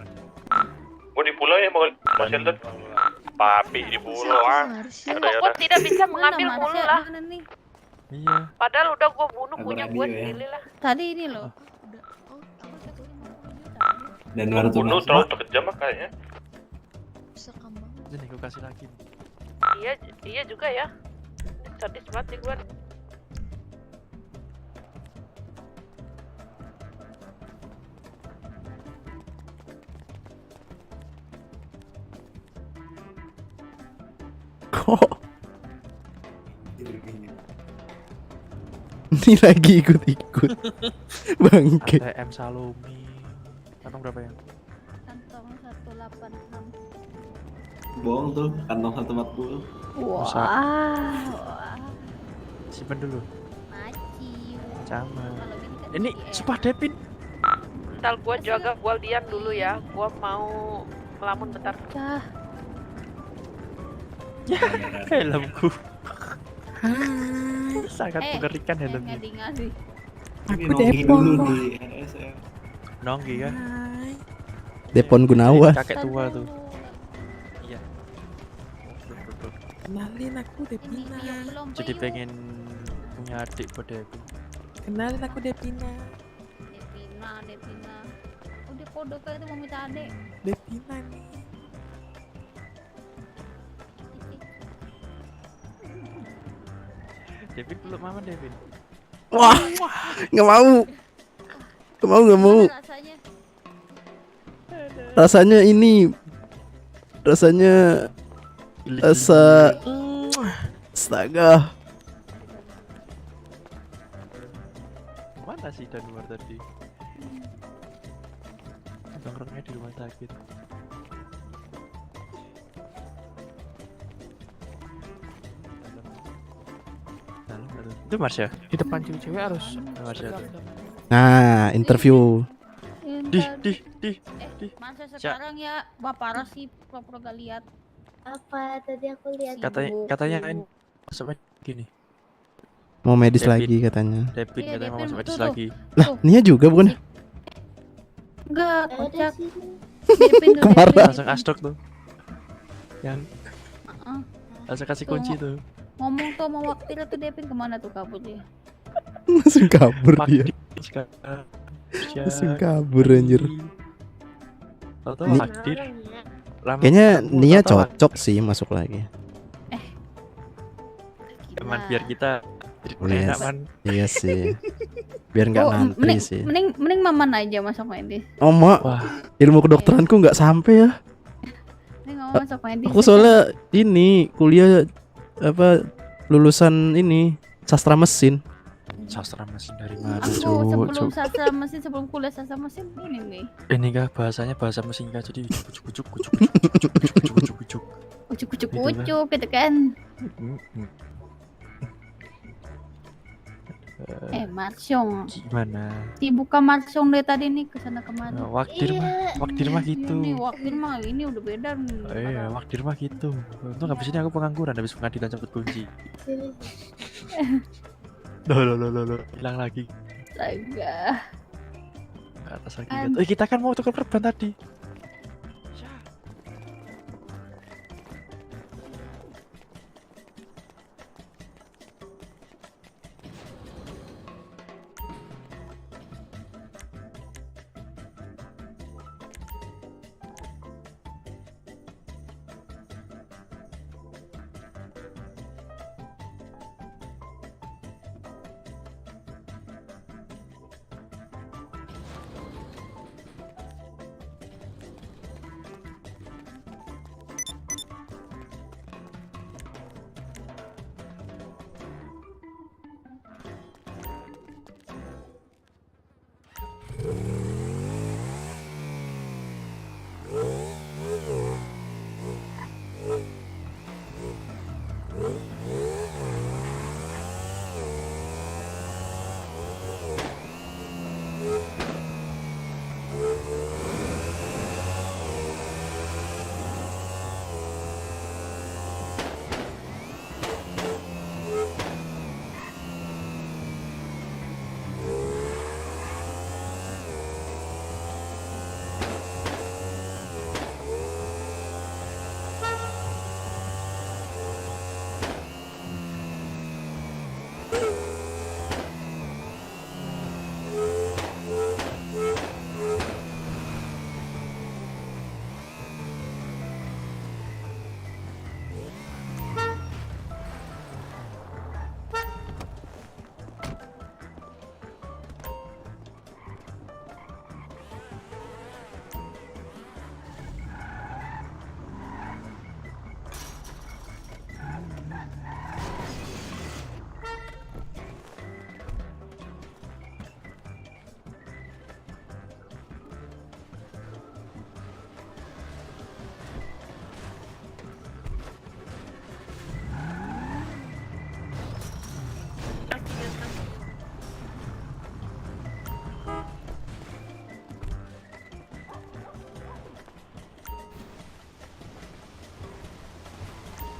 Gua di pulau ya, mau Mas Sheldon. Papi di pulau Kok tidak bisa mengambil mulu lah. Iya. Padahal udah gue bunuh punya gue sendiri lah. Tadi ini loh. Dan baru tuh bunuh terlalu kejam kayaknya. Jadi gue kasih lagi. Iya juga ya. Sadis banget sih gue. Kok ini lagi ikut-ikut bangke. ATM Salome. Kantong berapa ya? Kantong 186. bohong tuh, kantong 140. Wah. Simpen dulu. Maci. Sama. Ini sumpah Devin. Bentar gue jaga Guardian dulu ya. Gue mau melamun bentar. Ya, helmku. Sangat mengerikan helmnya. Aku Depon di RSM. Nonggi kan? Depon Gunawan. Kakek tua tuh. Iya. Kenalin aku Devina. Jadi pengen punya adik buat Devin. Kenalin aku Devina. Devina. Udah kode kayak itu mau minta adik. Devina nih. Devin peluk mama Devin. Wah, nggak mau. Rasanya ini, rasanya rasa, astaga. Mana sih Danuar tadi? Nongkrongnya di rumah sakit. Itu Marsha. Di depan cewek-cewek harus Marsha tuh. Nah, interview. Masa sekarang ya Bapak sih pura-pura gak lihat. Apa tadi aku lihat? Katanya ini masuk gini. Mau medis lagi katanya. Devin katanya mau masuk medis lagi. Lah, Nia juga bukan? Enggak, kocak. Kemarin langsung asdok tuh. Yang langsung kasih kunci tuh. Ngomong tuh mau waktu itu Devin kemana tuh kabur dia? langsung kabur dia. Langsung kabur anjir. Hadir. Kayaknya Nia cocok sih masuk lagi. Cuman biar kita Yes. enak man. Iya sih. Biar nggak ngantri sih. Mending maman aja masuk medis. Oh mak, ilmu kedokteranku nggak sampai ya. Mending masuk medis. Aku soalnya ini kuliah apa lulusan ini sastra mesin. Sastra mesin dari mana, Aku Cuk? sebelum sastra mesin, sebelum kuliah sastra mesin ini nih. Ini kah bahasanya bahasa mesin kah, jadi ucuk. Ucuk-ucuk gitu kan. Marsyong. Gimana? Dibuka Marsyong dari tadi nih kesana kemari. Wakdir mah gitu. Ini wakdir mah ini udah beda nih. Iya, wakdir mah gitu. Untung habis ini aku pengangguran, habis pengadilan cabut kunci. Loh, hilang lagi. Astaga. Ke atas lagi. Kita kan mau tukar perban tadi.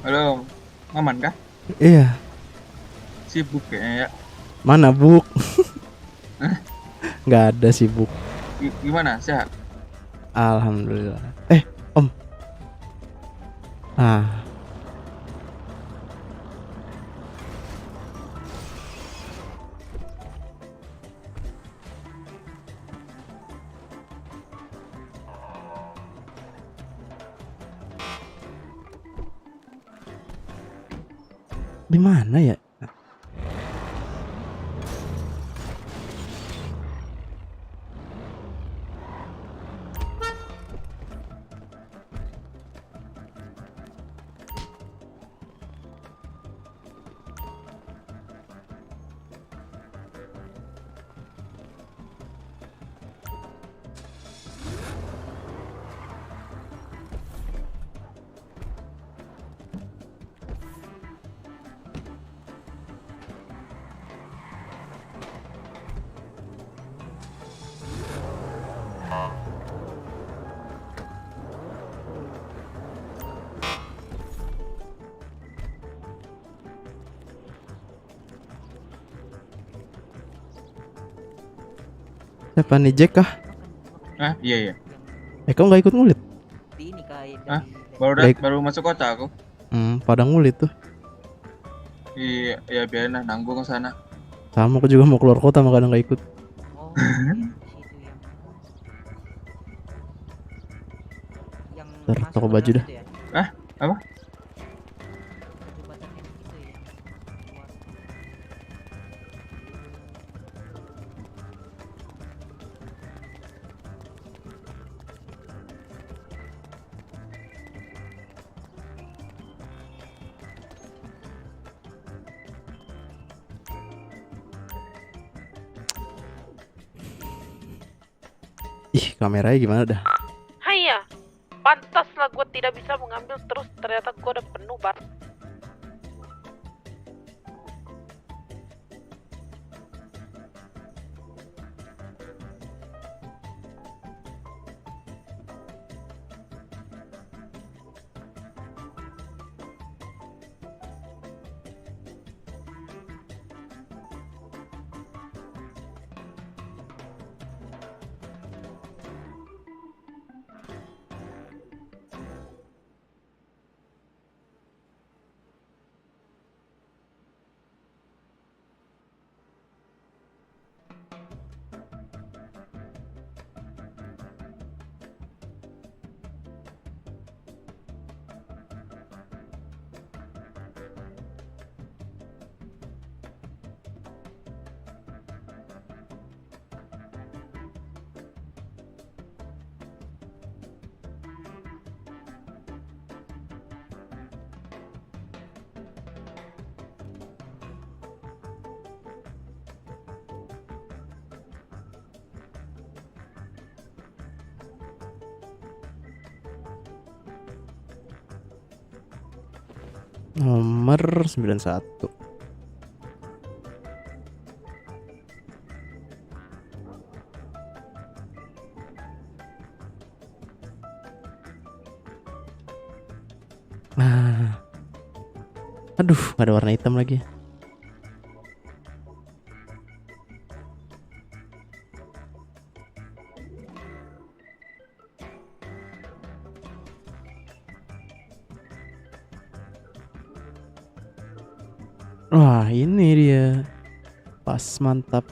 Halo, aman kah? Iya. Sibuk kayaknya ya. Mana Buk? Nggak ada sibuk. Gimana? Sehat? Alhamdulillah. Om. Di mana ya? Siapa nih, Jack kah? Iya. Kau nggak ikut ngulit? Baru masuk kota aku. Pada ngulit tuh. Iya, ya biarin lah, nanggung ke sana. Sama, aku juga mau keluar kota makanya nggak ikut. Ntar toko baju dah. Apa? Ih, kameranya gimana dah? Haiya, pantaslah gue tidak bisa mengambil terus, ternyata gue udah penuh bar. Nomor 91. Nah. Aduh, gak ada warna hitam lagi. Wah, ini dia. Pas, mantap.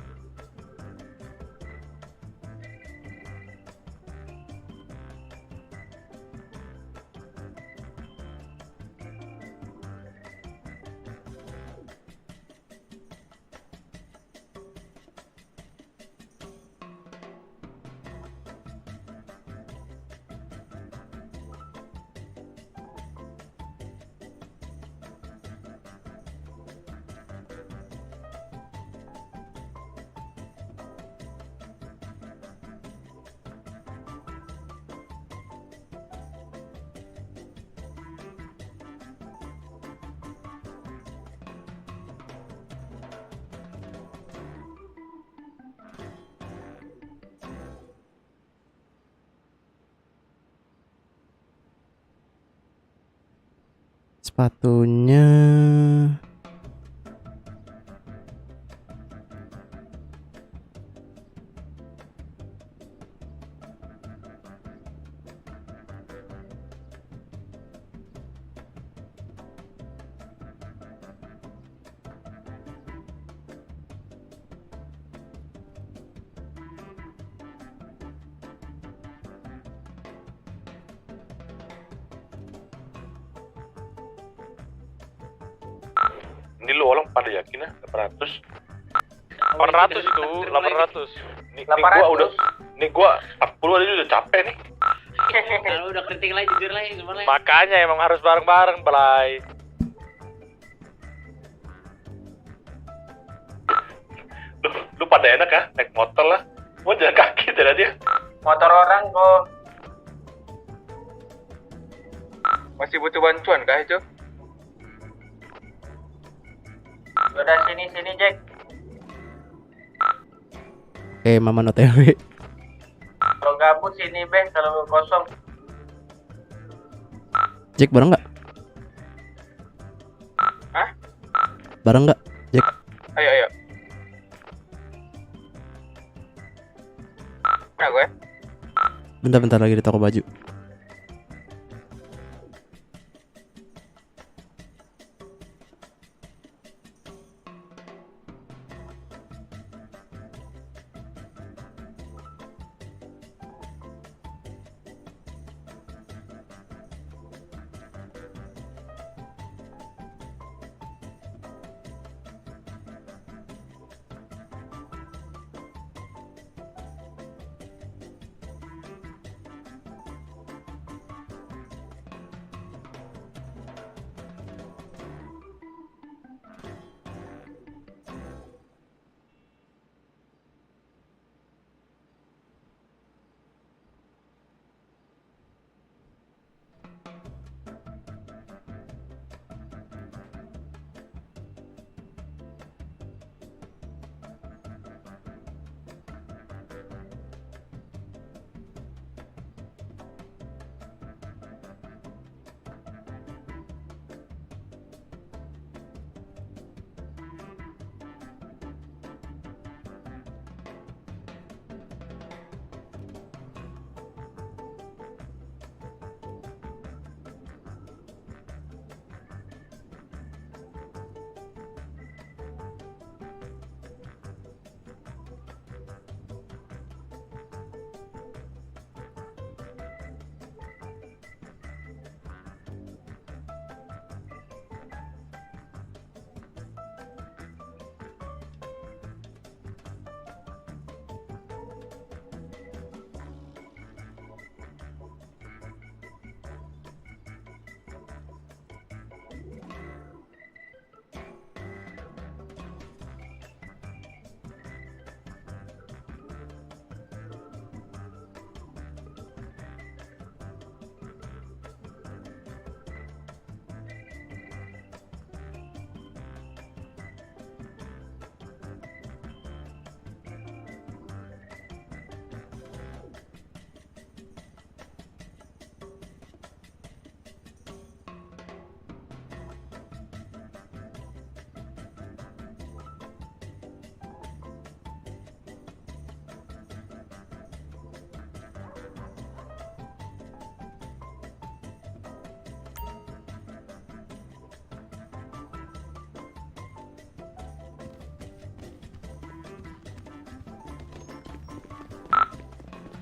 Sepatunya Ini lu orang pada yakin ya 800? 800 itu, 800. Nih gua 40 aja udah capek nih. Kalau udah kritik lagi jujur lagi sebenarnya. Makanya emang harus bareng-bareng, Belai. Lu pada enak ya naik motor lah. Gua jalan kaki tadi dia. Motor orang kok. Masih butuh bantuan kah itu? Udah sini Jack. Mama OTW. Kalau gabut sini Beh, kalau kosong. Jack bareng nggak? Hah? Bareng nggak, Jack? Ayo. Nah gue. Bentar lagi di toko baju.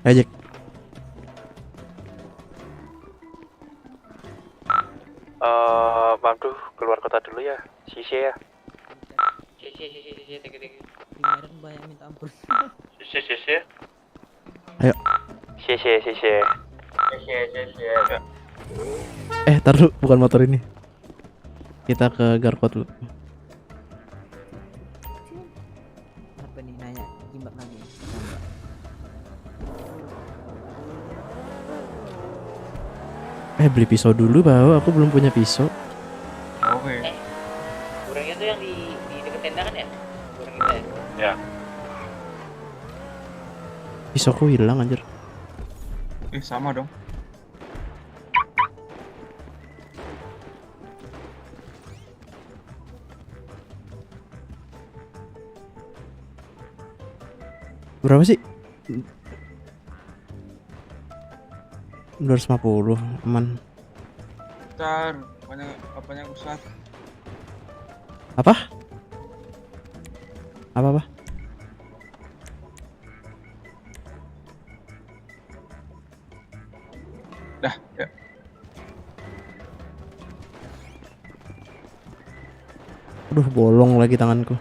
Ayo Jack. Mamdu keluar kota dulu ya. Sisi ya. Kemarin banyak minta ampun. Sisi. Ayo. Sisi. Taruh bukan motor ini. Kita ke Garkot dulu. Apa nih nanya jimat lagi? Beli pisau dulu Bau, aku belum punya pisau. Oke. Burungnya tuh yang di dekat tenda kan ya? Burung kita ya? Ya. Pisauku hilang anjir. Sama dong. Berapa sih? 250 aman. Ntar apanya rusak. Apa? Apa? Dah, ya. Aduh, bolong lagi tanganku.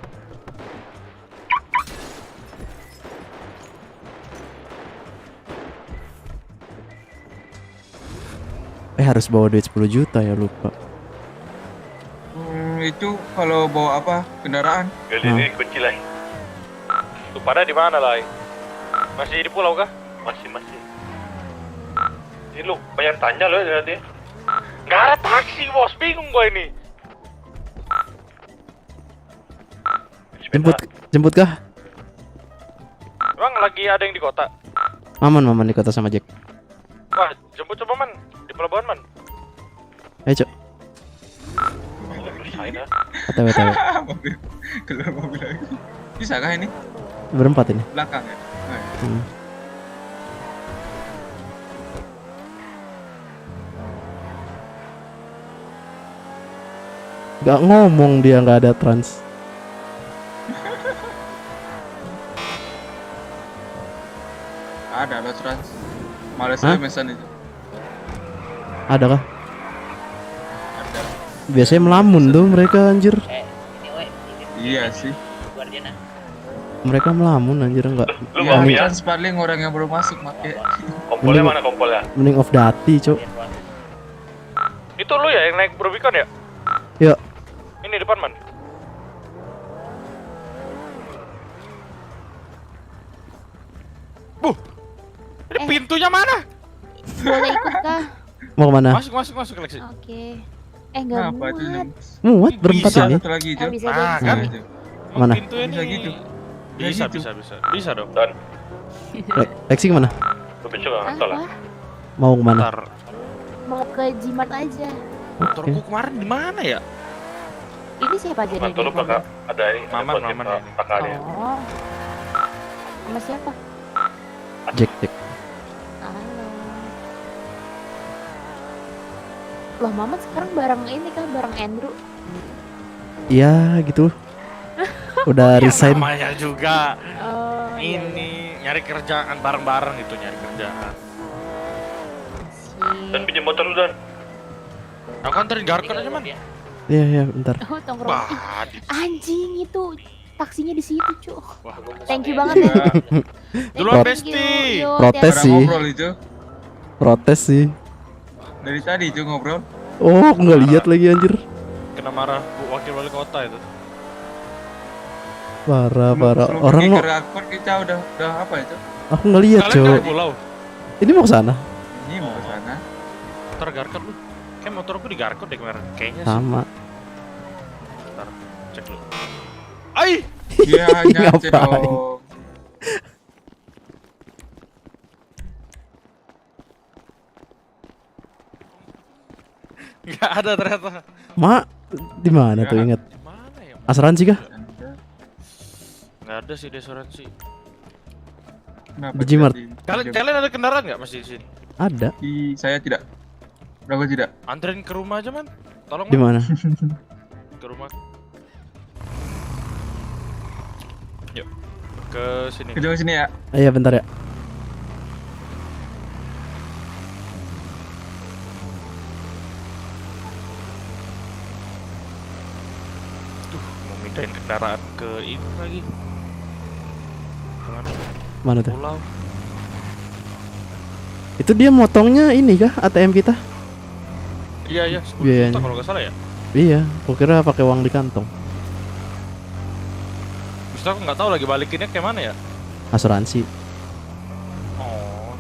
Harus bawa duit 10 juta ya, lupa. Itu kalau bawa apa? Kendaraan? Ini kunci lah. Lu pada di mana lah? Masih di pulau kah? Masih. Ini lu banyak tanya loh nanti. Nggak ada taksi bos, bingung gua ini. Jemput kah? Emang lagi ada yang di kota? Maman di kota sama Jack. Wah, jemput coba man di pelabuhan man. Ayo Cok. TW. Keluar mobil lagi. Bisa kah ini? Berempat ini. Belakang ya? Gak ngomong dia, gak ada trans. Ada trans. Males saya mesan itu. Ada kah? Biasanya melamun tuh mereka anjir. Iya sih. Mereka melamun anjir enggak. Lu trans paling orang yang baru masuk make. Kompolnya mana kompolnya? Mending off dati, Cok. Itu lu ya yang naik Rubicon ya? Ya. Ini depan man. Ini pintunya mana? Boleh ikut kah? Mau kemana? Masuk Lexi. Oke. Enggak muat. Muat berempat Bisa. ini. Satu lagi itu. Bisa Nah, kan? Mana? Pintunya Bisa nih. gitu. Bisa dong. Dan Lexi kemana? lu besok nggak tahu lah. Mau kemana? Ntar. Mau ke jimat aja. Motorku kemarin di mana ya? Ini siapa aja Mantu lu pakai ada ini. Maman ya. Pakai ya. Oh. Sama siapa? Jack. Halo. Loh, Mamat sekarang bareng ini kan, bareng Andrew. Iya, gitu. Udah resign. Namanya juga. Oh, Ini nyari kerjaan bareng-bareng itu, nyari kerjaan. Dan pinjam motor lu Dan. Aku anterin Garkon aja man. Iya, bentar. Oh, tongkrong. Bah, Anjing itu taksinya di situ, Cuk. Wah, Thank you banget ya. Duluan Prot- Besti. Protes Pada sih. ngobrol itu. Protes sih. Dari tadi itu ngobrol. Oh, aku nggak lihat lagi anjir. Kena marah wakil wali kota itu. Parah. Sebelum Orang pergi mau. ke Rakford kita udah apa itu? Aku nggak lihat, Kalian Cok. ke pulau. Ini mau ke sana? Ini mau ke sana. Ntar Garkon lu. Kayak motorku di Garkon deh kemarin. Kayaknya sih. Sama. Ntar cek lu. Ai. Iya, nyacet Ngapain? dong. Nggak ada ternyata. Mak, di mana tuh ingat? Mana ya? Asuransi kah? Nggak ada sih di asuransi. Kenapa Di Gmart. Kalian ada kendaraan nggak masih di sini? Ada. Saya tidak. Berapa tidak? Anterin ke rumah aja man. Tolong. Di Man. mana? Ke rumah. Yuk. Ke sini. Ke sini ya. Iya, bentar ya. kendaraan ke ini lagi. Kemana? Mana tuh? Pulau. Itu dia motongnya ini kah ATM kita? Iya, 10 Biayanya. juta kalau nggak salah ya. Iya, aku kira pakai uang di kantong. Justru aku nggak tahu lagi balikinnya kayak mana ya. Asuransi. Oh.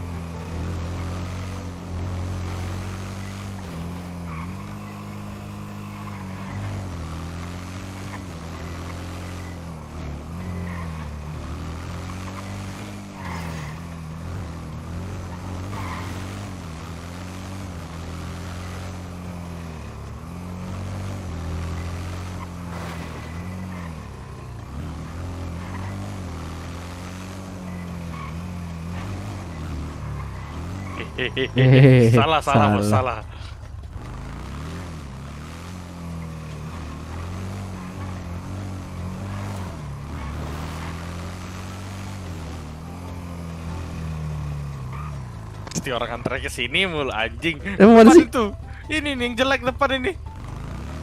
Salah, Bos, salah. Pasti orang antre ke sini mulu anjing. Emang mana Depan sih? itu. Ini nih yang jelek depan ini.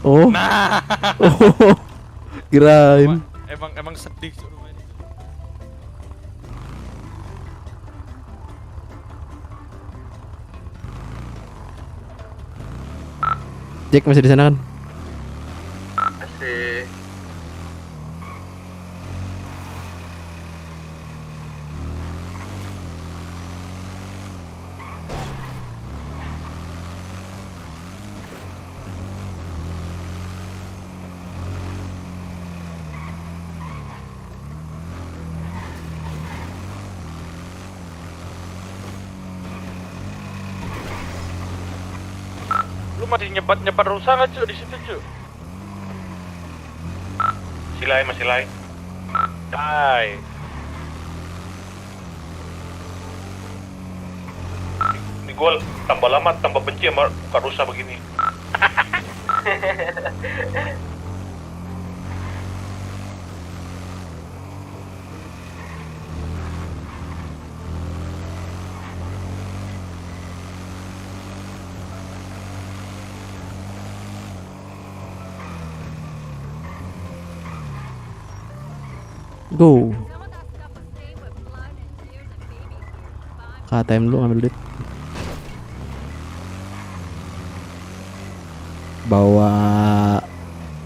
Oh. Nah. Oh. Kirain. Emang sedih suruh main. Jack masih di sana kan? Masih. Lu masih nyebat rusa nggak cuy di situ cuy? Masih lain. Hai. Ini gue tambah lama tambah benci sama muka rusa begini. Go. KTM lu ngambil duit. Bawa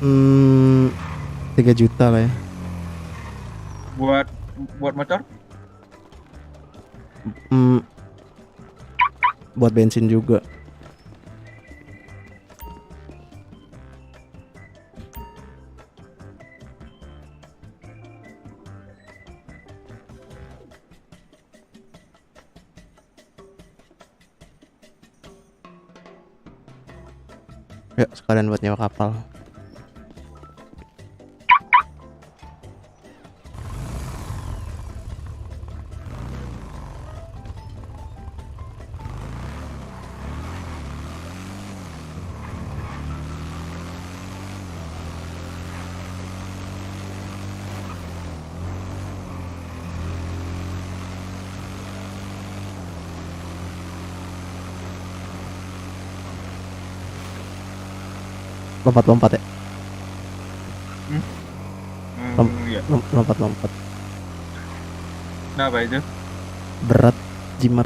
3 juta lah ya. Buat motor? Buat bensin juga. Ya, sekalian buat nyewa kapal. Lompat-lompat ya? Iya. Lompat-lompat. Kenapa itu? Berat, jimat.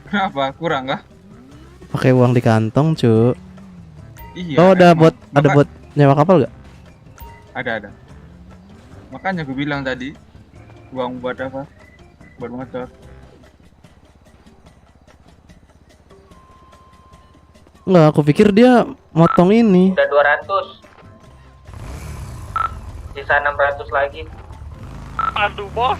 Kenapa? Kurang kah? Pakai uang di kantong, cu. Iya. Oh, ada emang. buat nyewa kapal gak? Ada. Makanya gue bilang tadi, uang buat apa? Buat motor. Enggak, aku pikir dia motong ini. Udah 200. Sisa 600 lagi. Aduh, bos.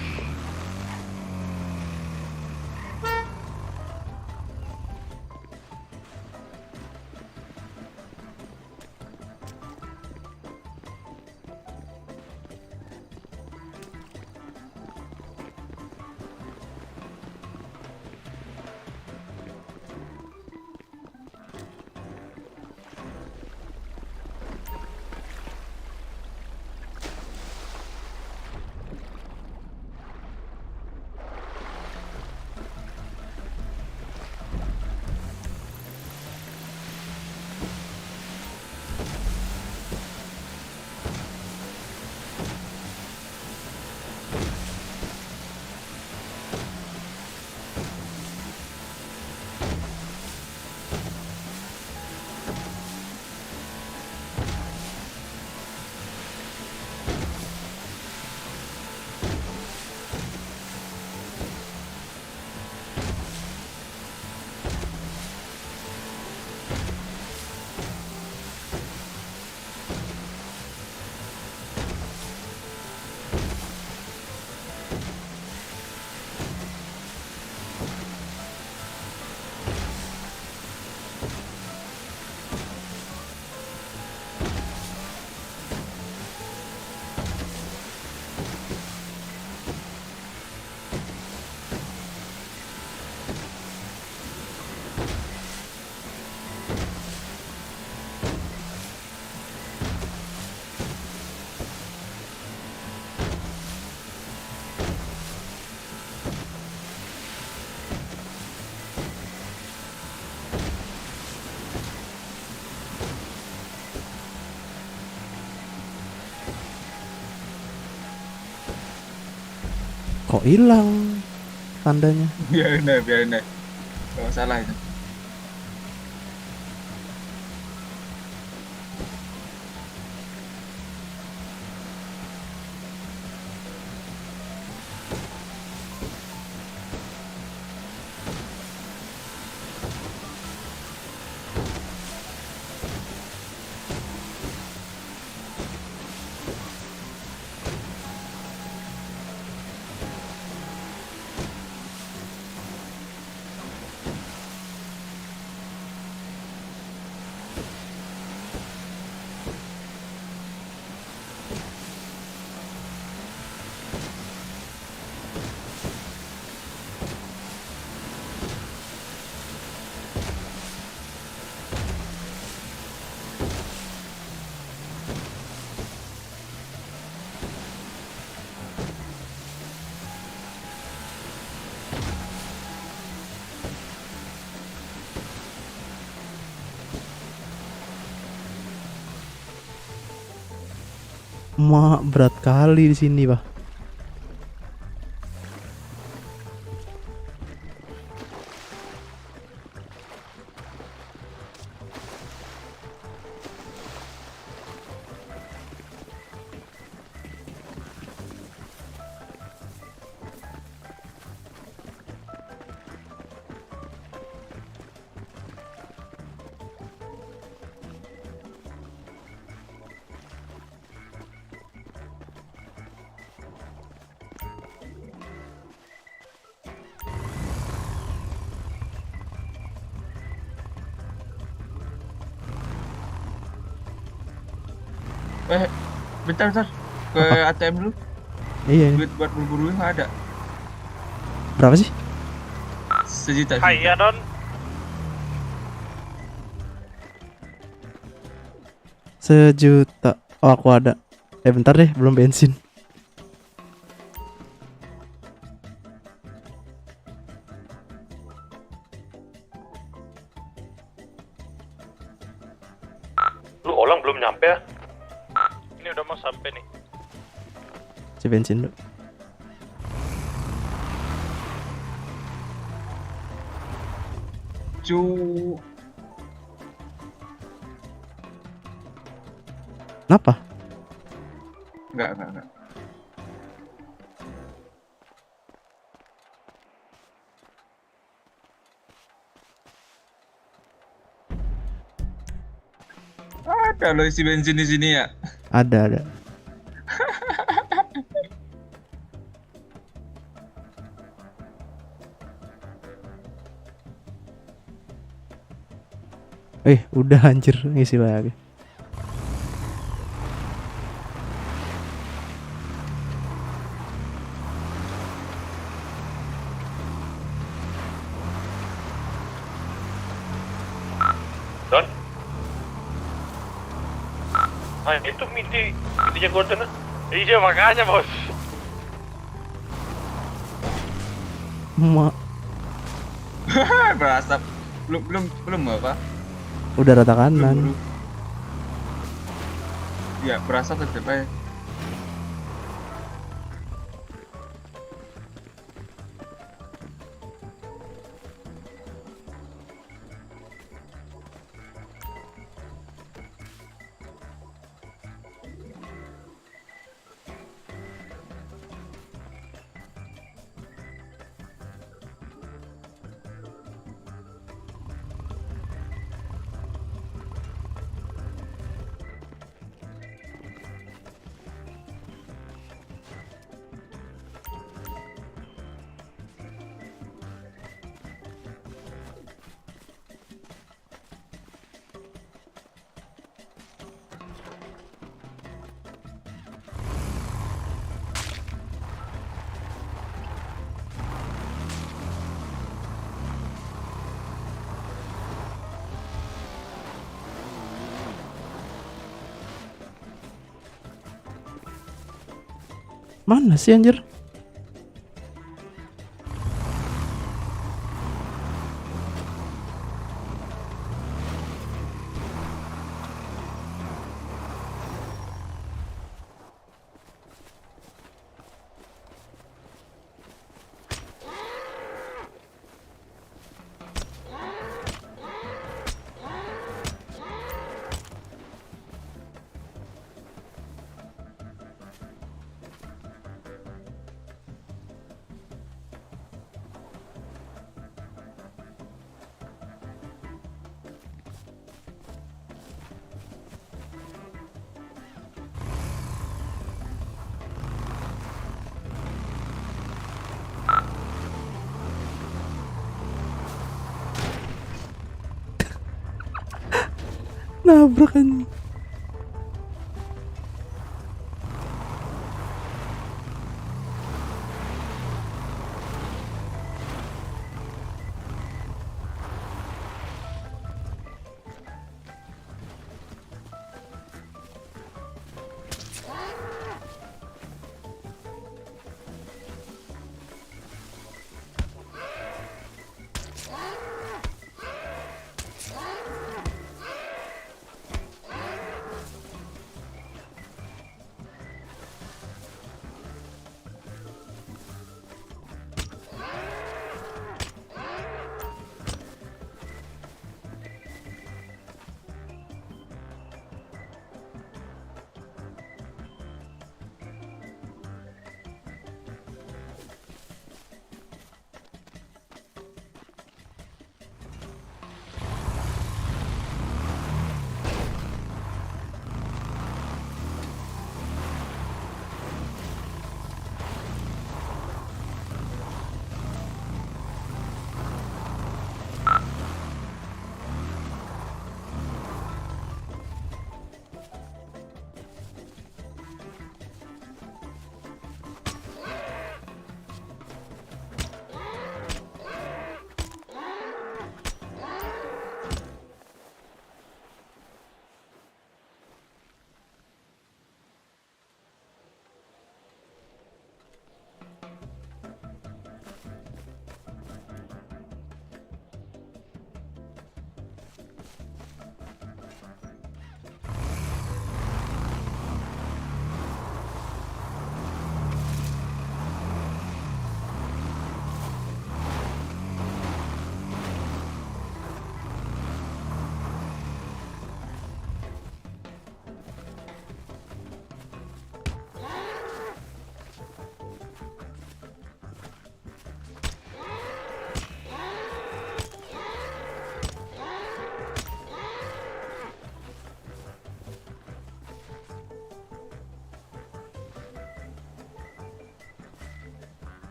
Kok hilang tandanya? Biarin deh. Gak masalah itu. Mak, berat kali di sini, Pak. Bentar. Ke ATM dulu. Iya. Duit buat buru-buru nggak ada. Berapa sih? 1 juta. Hai ya, Don. 1 juta. Oh, aku ada. Bentar deh, belum bensin. Lu orang belum nyampe ya? Ini udah mau sampai nih. Cek bensin dulu. cu. Kenapa? Enggak. Ada lo isi bensin di sini ya. Ada. Udah anjir ngisi lagi. Don? Itu mitinya Gordon. Iya makanya bos. Mak. Berasap. Belum apa? Udah rata kanan. Ya, berasap tetep aja. Mana sih anjir? Nabrak kan.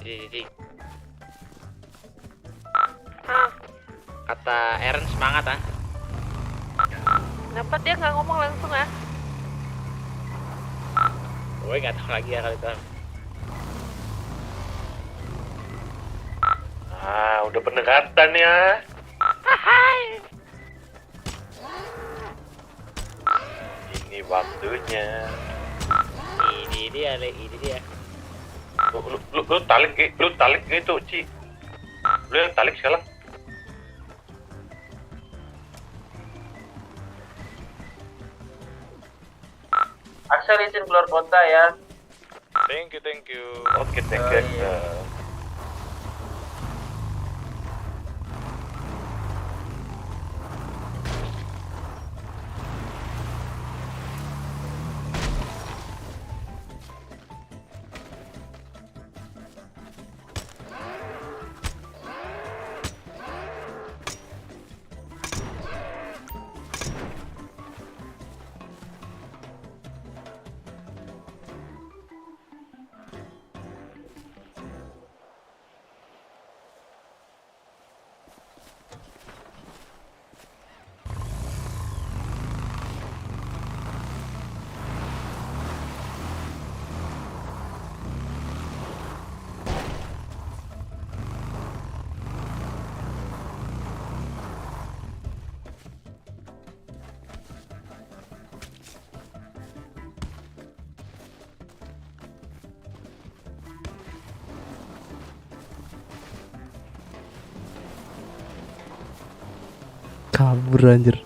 Di. Kata Eren semangat ah. Kenapa dia nggak ngomong langsung ah? Gue nggak tahu lagi ya kali itu. Udah pendekatan ya. Ini waktunya. Ini dia. Lu talik gitu, Ci. Lu yang talik sekarang. Axel izin keluar kota ya. Thank you. Oke, thank you. Kabur anjir.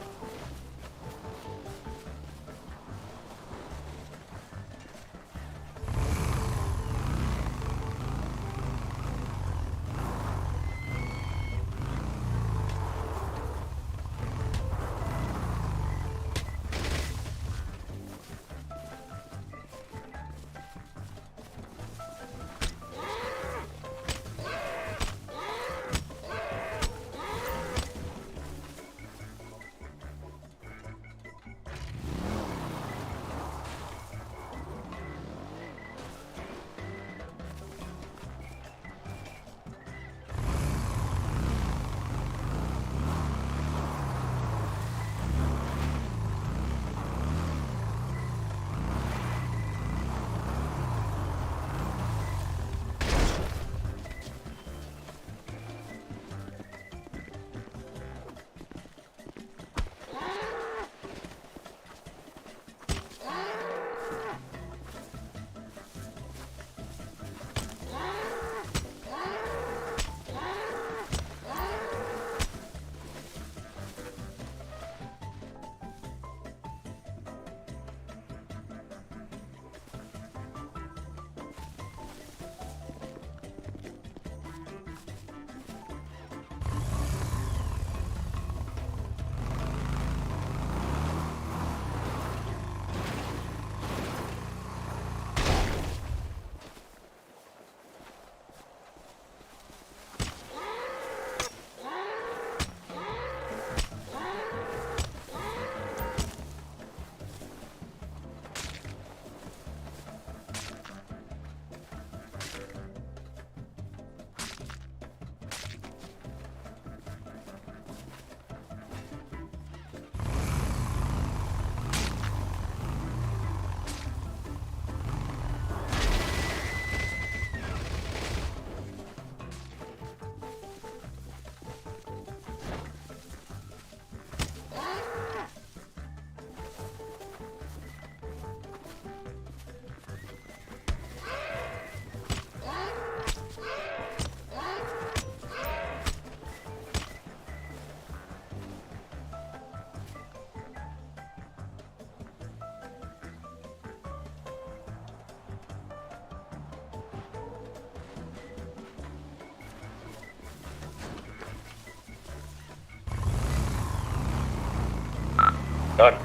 Don.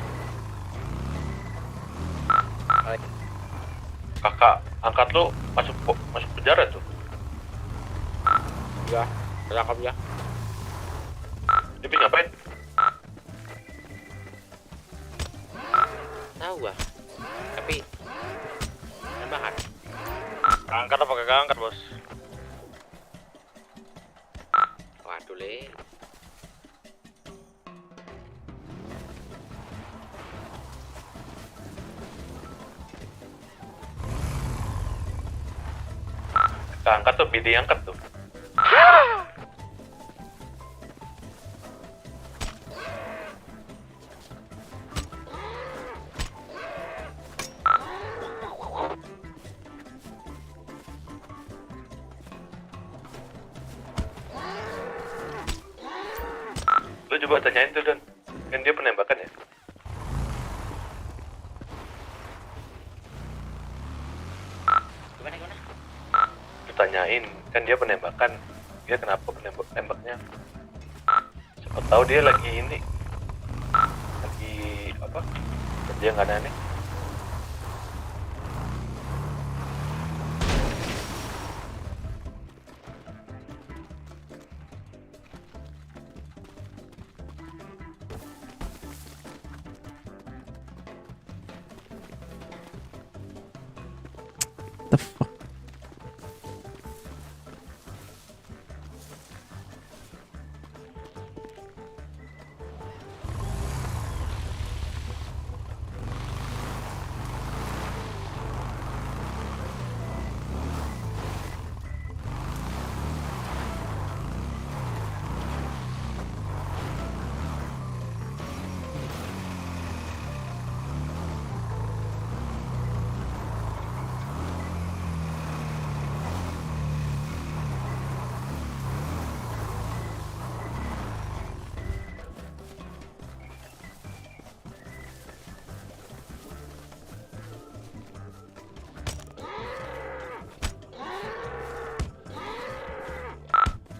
Kakak angkat lu masuk penjara tuh. Ya, tangkap ya. Tapi ngapain? Tahu gua. Tapi tambahan. Angkat apa kagak angkat, Bos? boleh. Kita angkat tuh, BD angkat tuh. Lu coba tanyain tuh, Don. Kan dia penembakan ya? Gimana? Lu tanyain, kan dia penembakan. Dia kenapa nembaknya? Siapa tahu dia lagi ini. Lagi apa? Kerja nggak aneh. The fuck?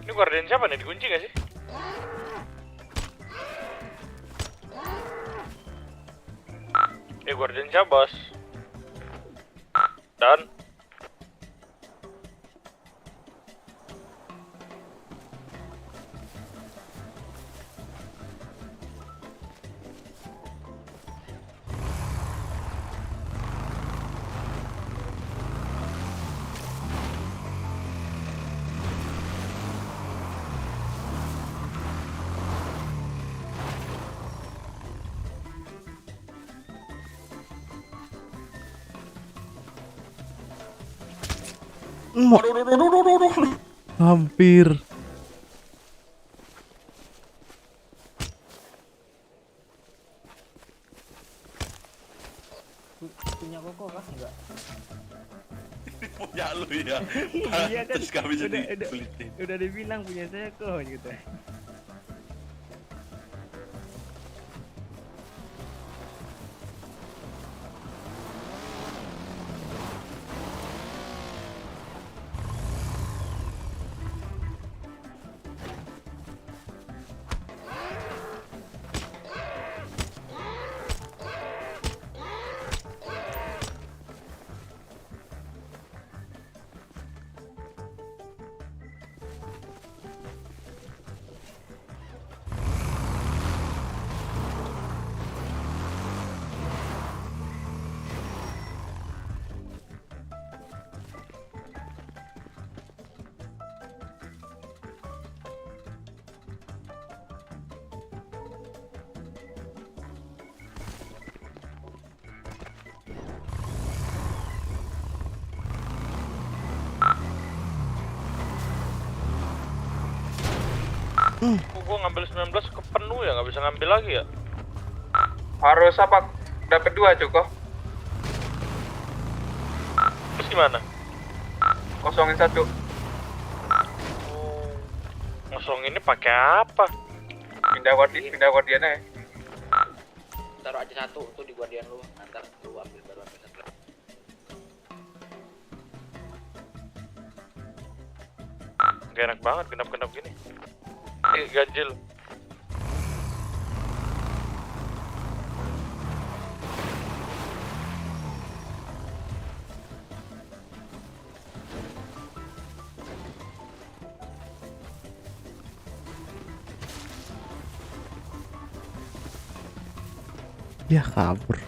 Ini guardian siapa nih? Dikunci nggak sih? Guardian siapa, bos? Dan Hampir. Punya koko kah enggak? punya lu ya. Iya kan. Terus kami jadi Udah dibilang punya saya kok gitu. Gua ngambil 19 kepenuh ya, nggak bisa ngambil lagi ya. Harus apa? Dapat 2 cukup. Terus gimana? Kosongin 1. Ngosong ini pakai apa? Pindah guardian aja. Taruh aja 1 tuh di guardian lu, ntar lu ambil baru ambil 1 lagi. Gak enak banget genap-genap gini. Ganjil. Ya kabur.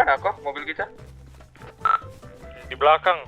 mana kok mobil kita? Di belakang.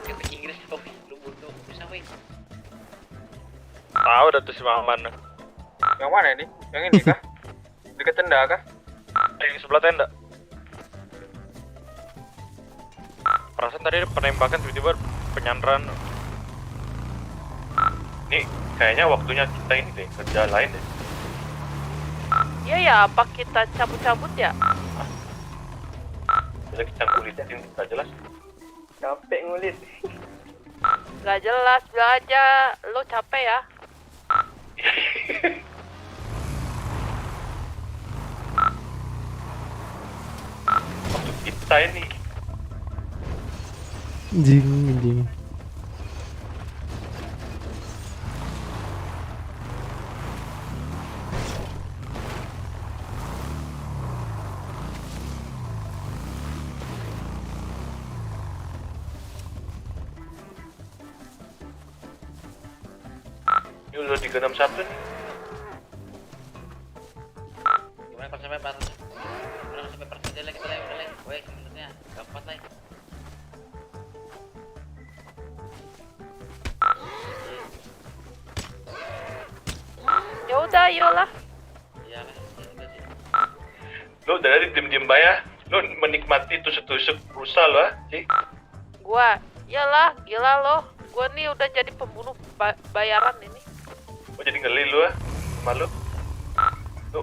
Yang Inggris kok lu bodoh bisa weh. tahu dah tuh si Maman. Yang mana ini? Yang ini kah? Dekat tenda kah? Yang sebelah tenda. Perasaan tadi ada penembakan tiba-tiba penyanderaan. Nih, kayaknya waktunya kita ini deh, kerja lain deh. Iya ya, apa kita cabut-cabut ya? Bisa kita ngulitin, gak jelas. Capek ngulit. Gak jelas, bilang aja lo capek ya. Waktu kita ini. Anjing. Ini udah 361 nih. Gimana kalau sampai 400? Udah sampai 400 aja lah kita lah, udah lah. Weh, sebenarnya gampang lah. Ya udah, ayolah. Iya lah, udah sih. Lo dari diem-diem ya. Lo menikmati tusuk-tusuk rusa lo, sih. Gua, iyalah, gila lo. Gua nih udah jadi pembunuh bayaran ini. Lo jadi ngeli lo, sama lo. Lo,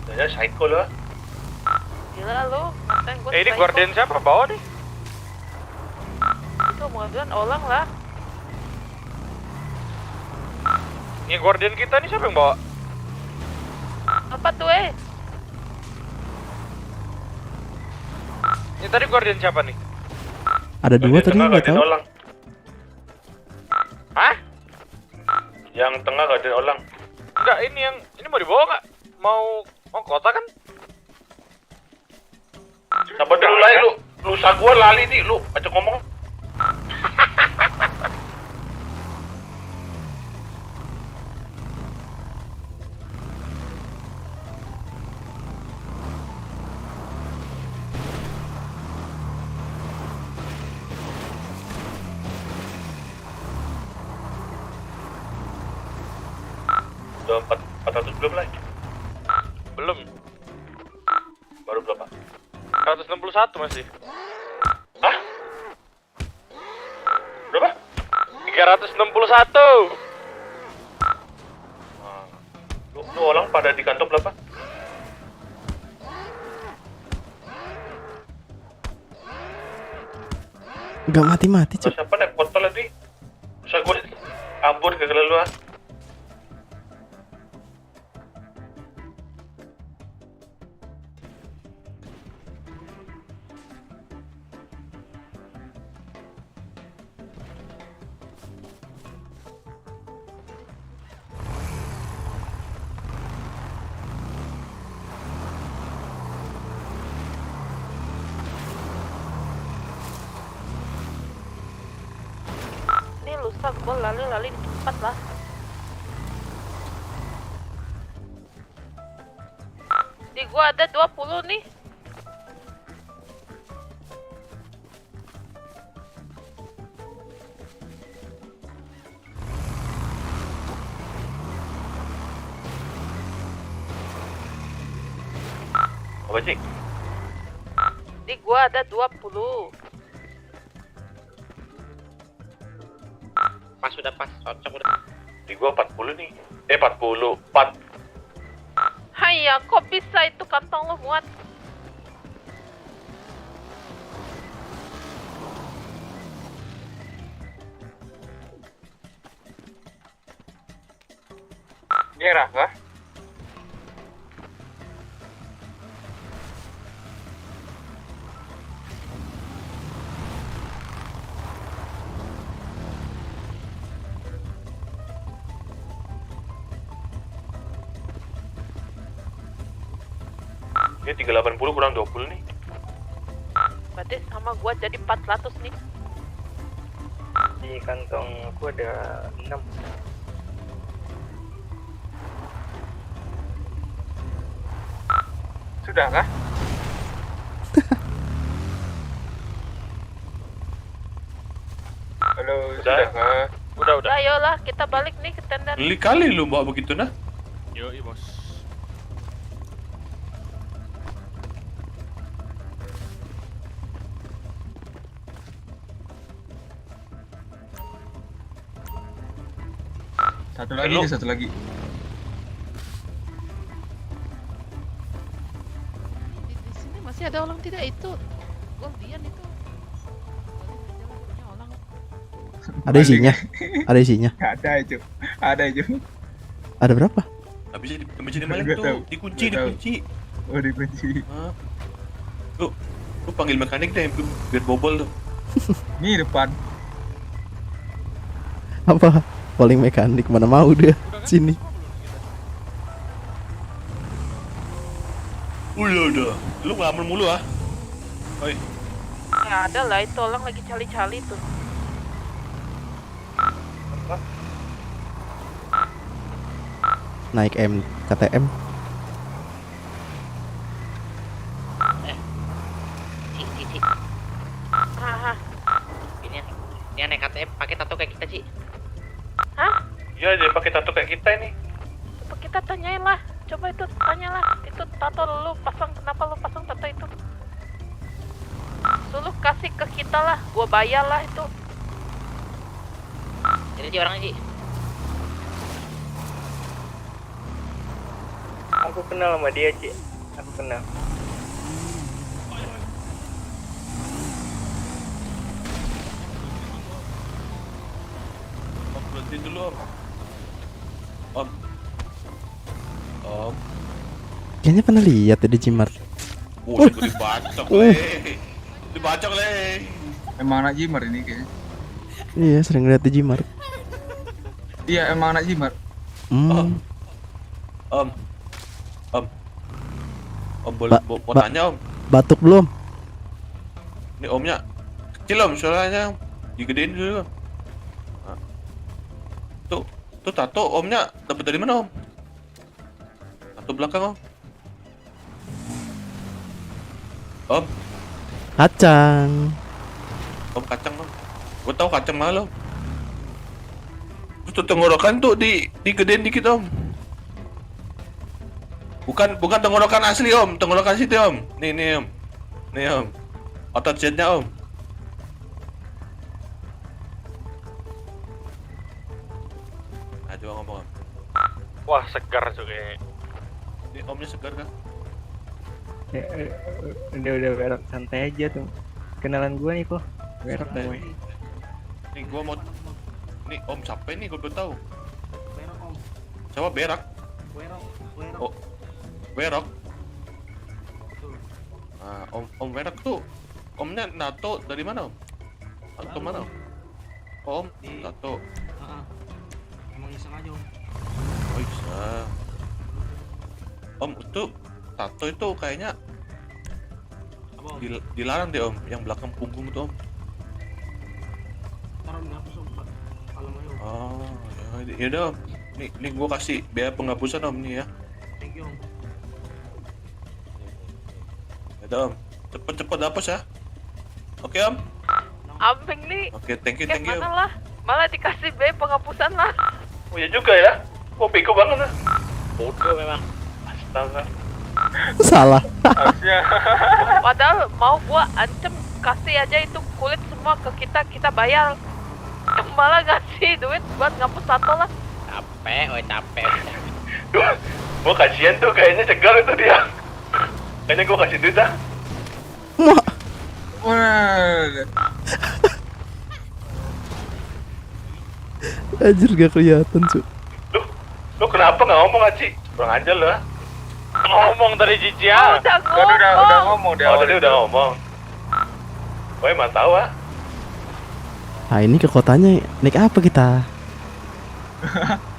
udah psycho lo. Gila lo, ngatain gua. Ini guardian siapa? Bawa deh. Itu mobilan orang lah. Ini guardian kita nih siapa yang bawa? Apa tuh Ini tadi guardian siapa nih? Ada dua tadi nggak tahu. Olang. Hah? Yang tengah gak ada olang. Enggak, ini mau dibawa nggak? Mau kota kan? Sabar dulu lah lu. Lusa gua lali nih lu. Ajak ngomong. Udah 400 belum lagi? Belum. Baru berapa? 161 masih. Hah? Berapa? 361. Lu orang pada di kantor berapa? Nggak mati-mati, Cuk. Siapa naik botol tadi? Bisa gue ambur ke lu ah. lusa gua lali di tempat lah. Di gua ada 20 nih. Apa sih? Di gua ada 20. Pas udah pas, cocok udah. Di gua 40 nih. 40. 4. Haiya, kok bisa itu kantong lo muat? Merah kah? Ini 380 kurang 20 nih. Berarti sama gua jadi 400 nih. Di kantong aku ada 6. Sudah kah? Halo, sudah kah? Udah. Ayolah kita balik nih ke tenda. Beli kali lu bawa begitu nah. Yo, bos. Satu lagi, satu lagi. Di sini masih ada orang tidak itu? Goldian itu. Ada isinya? Ada isinya? Ada itu. Ada berapa? Habis di mana tuh? Dikunci. Oh, dikunci. Lu panggil mekanik deh biar bobol tuh. Nih depan. Apa? Calling mekanik mana mau dia sini. Udah. Lu ngelamun mulu ah. Oi. Nggak ada lah, itu orang lagi cali-cali tuh. Naik KTM. Ci. Hah? Ini naik KTM pakai tato kayak kita, Ci. Hah? Iya, dia pakai tato kayak kita ini. Coba kita tanyain lah. Coba itu tanyalah. Itu tato lu pasang, kenapa lu pasang tato itu? Lu kasih ke kita lah, gua bayar lah itu. Ini Ci orangnya, Ci. Aku kenal sama dia, Ci. Aku kenal. Berhenti dulu Om. Kayaknya pernah lihat ya di Jimart. Itu dibacok le. Emang anak Jimar ini kayaknya. Iya, sering lihat di Jimart. Iya, emang anak Jimar. Om boleh mau tanya Om. Batuk belum? Ini Omnya kecil Om, soalnya digedein dulu. Tuh tato Omnya dapat dari mana Om? Tato belakang Om. Kacang. Om kacang Om. Gua tahu kacang mana Om. Terus tenggorokan tuh digedein dikit Om. Bukan tenggorokan asli Om, tenggorokan situ Om. Nih Om. Nih Om. Otot jetnya Om. Nah, coba ngomong Om. Wah, segar juga. Ini Omnya segar kan? Udah berok, santai aja tuh. Kenalan gua nih kok. Berok gue. Nih gua mau. Nih Om capek nih, gua belum tahu. Coba berak. Oh, Werok. Nah, Om Werok tuh Omnya nato dari mana Om? Atau mana Om? Tato. Emang iseng aja Om. Oh bisa. Om itu tato itu kayaknya dilarang deh Om, yang belakang punggung itu Om. Taruh dihapus Om. Kalau mau. Oh, ya udah Om. Nih gua kasih biaya penghapusan Om nih ya. Thank you Om. Om, cepet hapus ya. Oke Om. Ambing nih. Oke, thank you. Mana lah? Malah dikasih biaya penghapusan lah. Oh iya juga ya. Kok bego banget lah. Bodoh memang. Astaga. Salah. Padahal mau gua ancam kasih aja itu kulit semua ke kita bayar. Malah ngasih duit buat ngapus tato lah. Capek. Gua kasihan tuh, kayaknya segar itu dia. Kayaknya gua kasih duit ah. Anjir gak kelihatan cu. Lu kenapa nggak ngomong Aci? Kurang aja lu. Ngomong tadi Cici ya. Kan udah ngomong dia. Oh tadi udah ngomong. Gue emang tahu ah. Nah ini ke kotanya naik apa kita?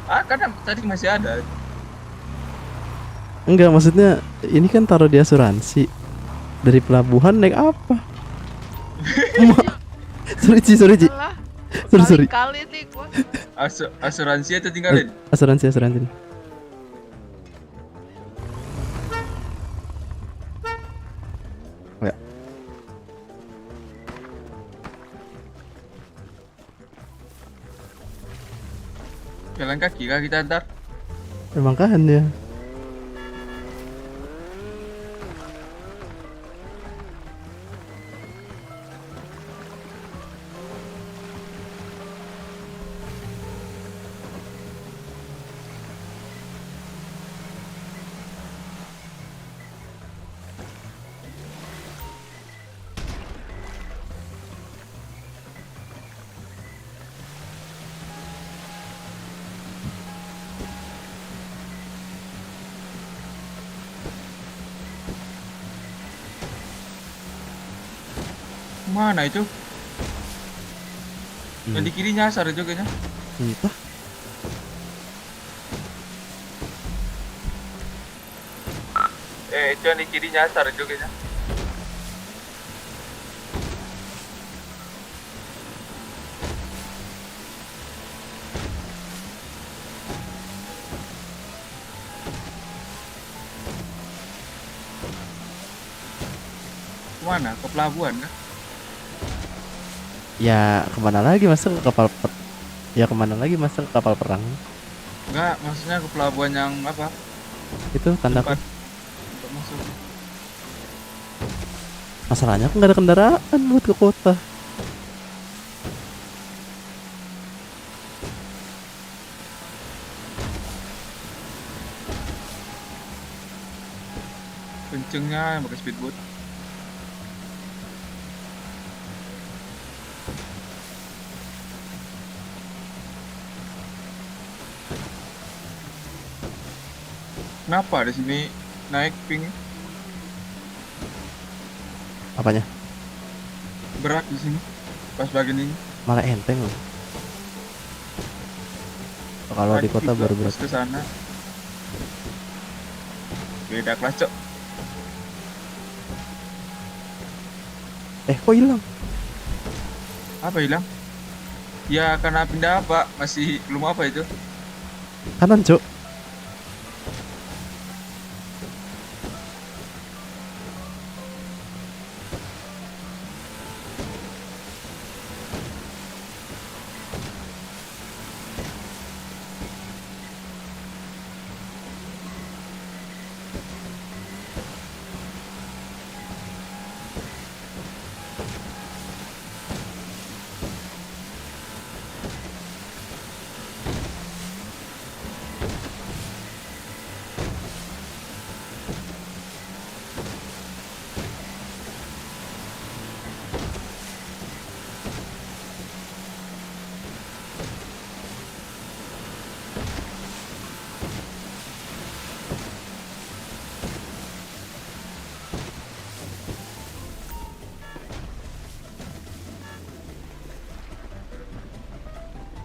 Kan tadi masih ada. Enggak, maksudnya ini kan taruh di asuransi. Dari pelabuhan naik apa? Sorry Ci. Sorry. Kali nih gua. Asuransi itu tinggalin. Asuransi. Ya. Jalan kaki kah kita ntar? Emang kan ya. Mana itu? Yang di kiri nyasar itu kayaknya. Entah. Itu yang di kiri nyasar itu kayaknya. Kemana? Ke pelabuhan kah? Ya kemana lagi masa ke kapal perang? Enggak, maksudnya ke pelabuhan yang apa? Itu tanda Tempat untuk masuk. Masalahnya aku nggak ada kendaraan buat ke kota. Kencengnya yang pakai speedboat. Kenapa di sini naik ping? Apanya? Berat di sini. Pas bagian ini. Malah enteng loh. Kalau di kota baru berat. Ke sana. Beda kelas, Cok. Kok hilang? Apa hilang? Ya karena pindah apa? Masih belum apa itu? Kanan, Cok.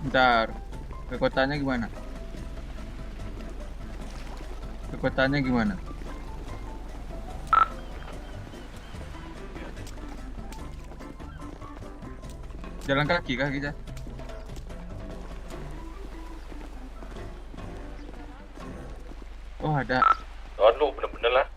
Bentar. Ke kotanya gimana? Ke kotanya gimana? Jalan kaki kah kita? Oh ada. Oh lu bener-bener lah.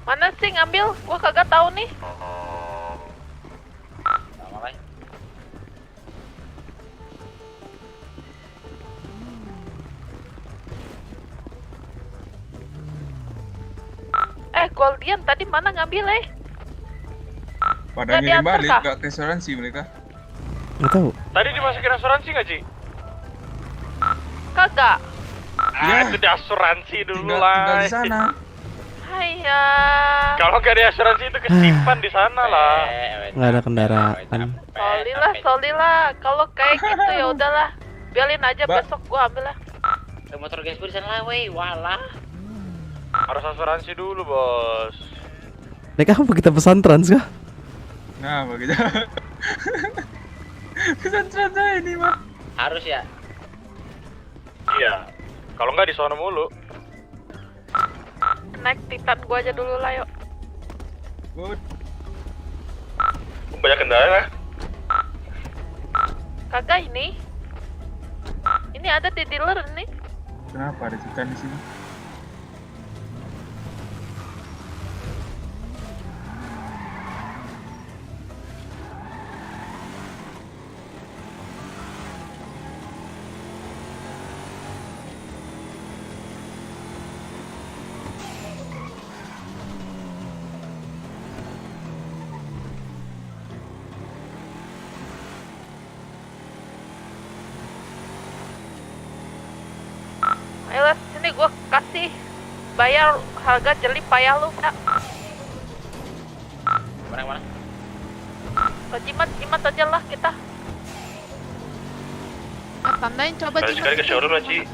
Mana sih ngambil? Gua kagak tahu nih. Goldian tadi mana ngambil Pada Nggak ngirim diantar balik kah? gak ke asuransi mereka. Nggak tahu. Tadi dimasukin asuransi nggak, Ci? Kagak. Itu di asuransi dulu Tinggal lah. di sana. Haiya. Kalau nggak di asuransi itu kesimpan di sana lah. Nggak ada kendaraan. Sorry lah. Kalau kayak gitu ya udahlah. Biarin aja besok gua ambil lah. Motor guys di sana lah, weh. Walah. Harus asuransi dulu, Bos. Mereka apa kita pesan trans kah? Nah, begitu. Pesantren aja ini, Mak. Harus ya. Iya. Kalau nggak di sono mulu. Naik Titan gua aja dulu lah yuk. Good. Banyak kendaraan. Kagak ini. Ini ada di dealer nih. Kenapa ada Titan di sini? Ayolah sini gua kasih bayar harga jeli payah lu. Mana? Ke jimat aja lah kita. Tandain coba Balik sekali ke showroom lah, Ci.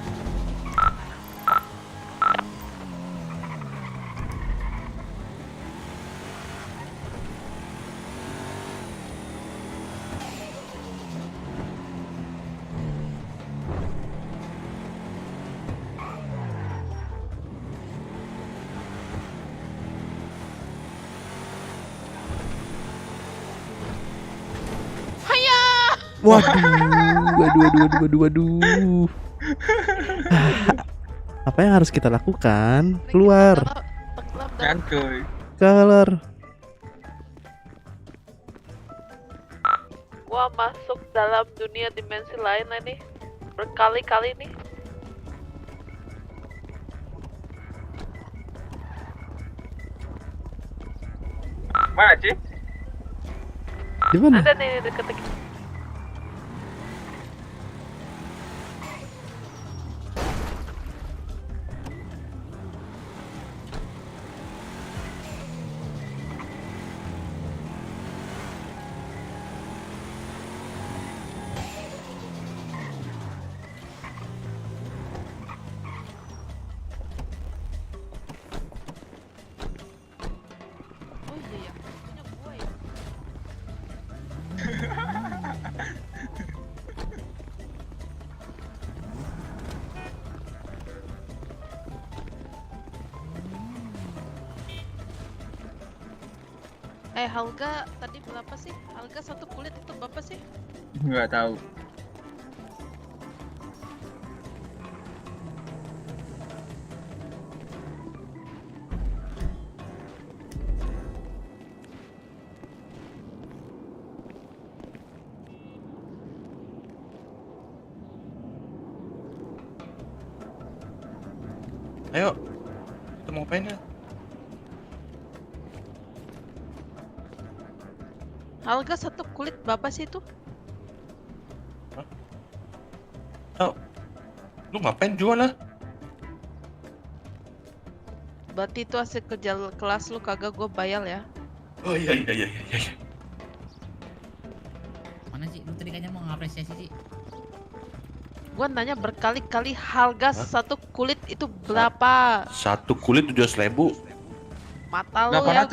Waduh. Apa yang harus kita lakukan? Keluar. Cantuy. Keluar. Gua masuk dalam dunia dimensi lain lah nih. Berkali-kali nih. Mana, Ci? Di mana? Ada nih deket-deket. Harga tadi berapa sih? Harga satu kulit itu berapa sih? Nggak tahu. Ayo, kita mau ngapain ya? Harga satu kulit berapa sih itu? Oh, lu ngapain jual lah? Berarti itu hasil kerja kelas lu, kagak gue bayar ya. Oh iya. Mana sih? Lu tadi kayaknya mau ngapresiasi sih. Gua nanya berkali-kali harga satu kulit itu berapa? Satu kulit 700.000. Mata lu ya,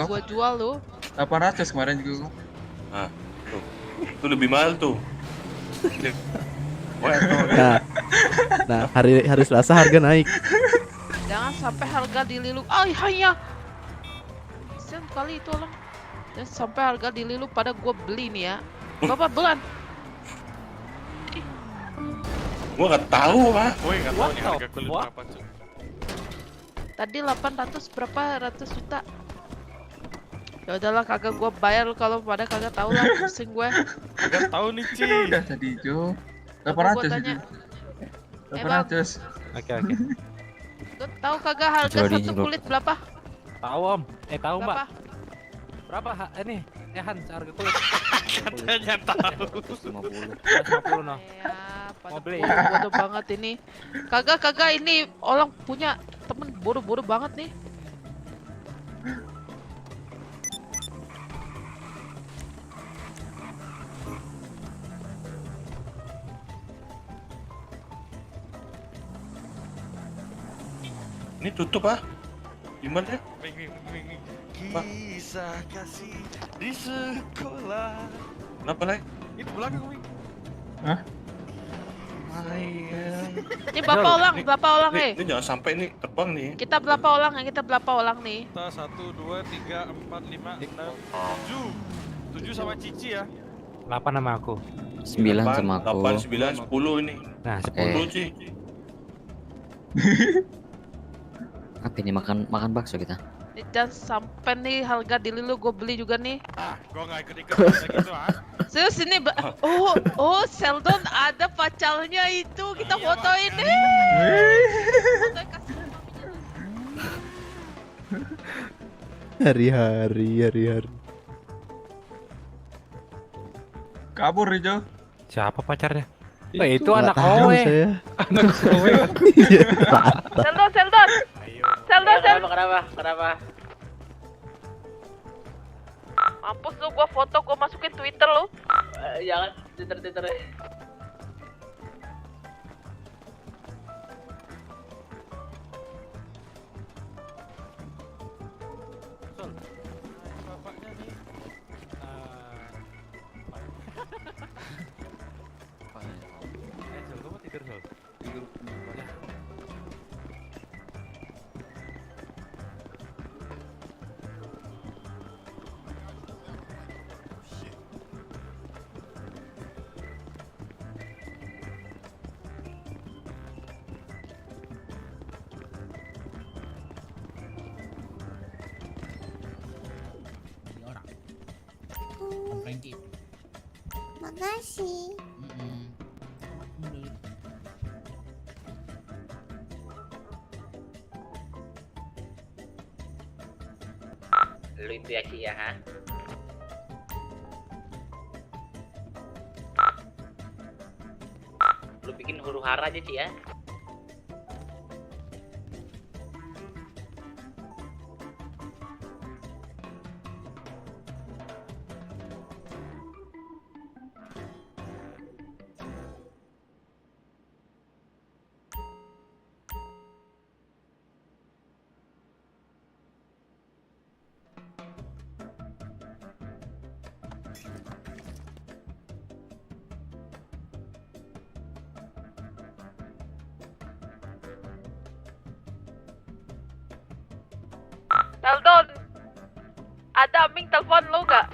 gua jual lu. 800 kemarin juga. Ah, tuh. Itu lebih mahal tuh. Nah, hari Selasa harga naik. Jangan sampai harga dililu. Hanya. Kasian kali itu orang. Dan sampai harga dililu pada gua beli nih ya. Berapa bulan? Gua nggak tahu, Pak. Woi, nggak tahu nih harga kulit berapa, cuy. Tadi 800 berapa ratus juta. Ya udahlah, kagak gua bayar lu kalau pada kagak tahu lah, pusing gue. Kagak tahu nih, Ci. Udah tadi, Jo. 800 itu. 800. Oke. Lu tahu kagak harga satu kulit berapa? Tahu Om. Tahu Mbak. Berapa? Berapa ini? Han harga kulit. Katanya tahu. 150 noh. Ya, pada Mau beli? bodoh banget ini. Kagak ini orang punya temen bodoh-bodoh banget nih. Ini tutup ah. Gimana ya? Kisah kasih di sekolah. Kenapa lagi? Itu belakang, Wing. Hah? Ini berapa orang Ini jangan sampai nih terbang nih. Kita berapa orang nih? Kita 1, 2, 3, 4, 5, 6, 7 sama Cici ya. 8 sama aku. 9 sama aku. 8, 9, 10 ini. Nah, 10 Ci. Apa ini makan bakso kita? Dan sampai nih harga diri lu gue beli juga nih. Gua nggak ikut-ikut gitu ah. Serius ini oh Sheldon ada pacarnya itu kita fotoin nih. Hari-hari. Kabur Rijo. Siapa pacarnya? Itu anak tahu Owe. saya. Anak Owe. Sheldon. Kenapa? Mampus lu, gua foto, gua masukin Twitter lu. Jangan Twitter. Bapaknya nih. Sol, kamu tidur Sol? Tidur. Ya. Frankie. Makasih. Lu itu ya Ci ya, ha? Lu bikin huru hara aja Ci ya. Sheldon, ada Ming telepon lu gak?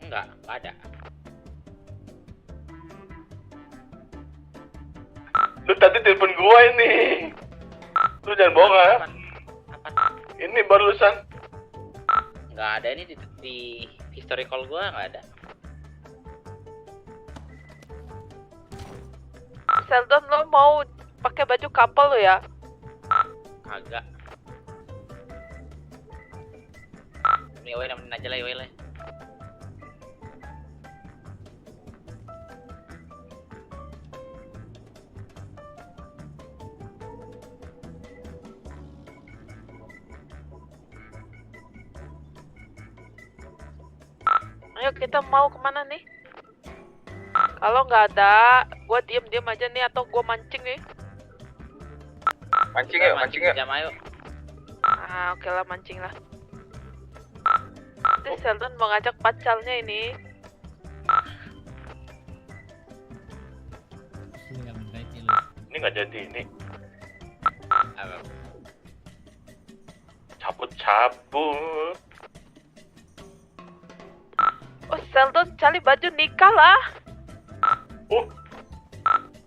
Enggak ada. Lu tadi telepon gua ini. Lu jangan bohong ah. Ini barusan. Enggak ada ini di history call gua enggak ada. Sheldon, lu mau pakai baju couple lu ya? Kagak. Ini Yoel nemenin aja lah Yoel. Ayo kita mau kemana nih? Kalau nggak ada, gua diem aja nih atau gua mancing nih. Mancing yuk. Jam ayo. Ah, oke lah, mancing lah. Nanti Sheldon mau ngajak pacarnya ini. Ini nggak jadi ini. Cabut. Oh, Sheldon cari baju nikah lah.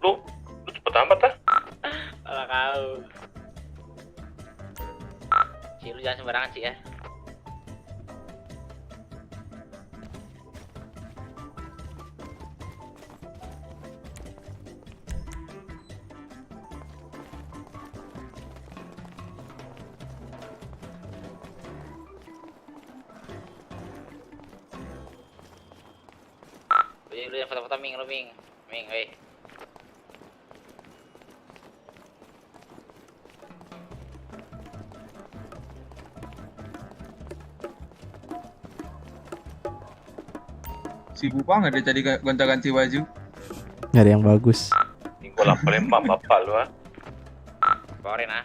Lu cepet amat ah. Kalau kau. Ci, lu jangan sembarangan Ci ya. dulu yang foto-foto Ming, lu Ming. Ming, weh. Si Bupa nggak ada tadi gonta-ganti baju. Nggak ada yang bagus. Gue laporin bapak lu ah. Laporin ah.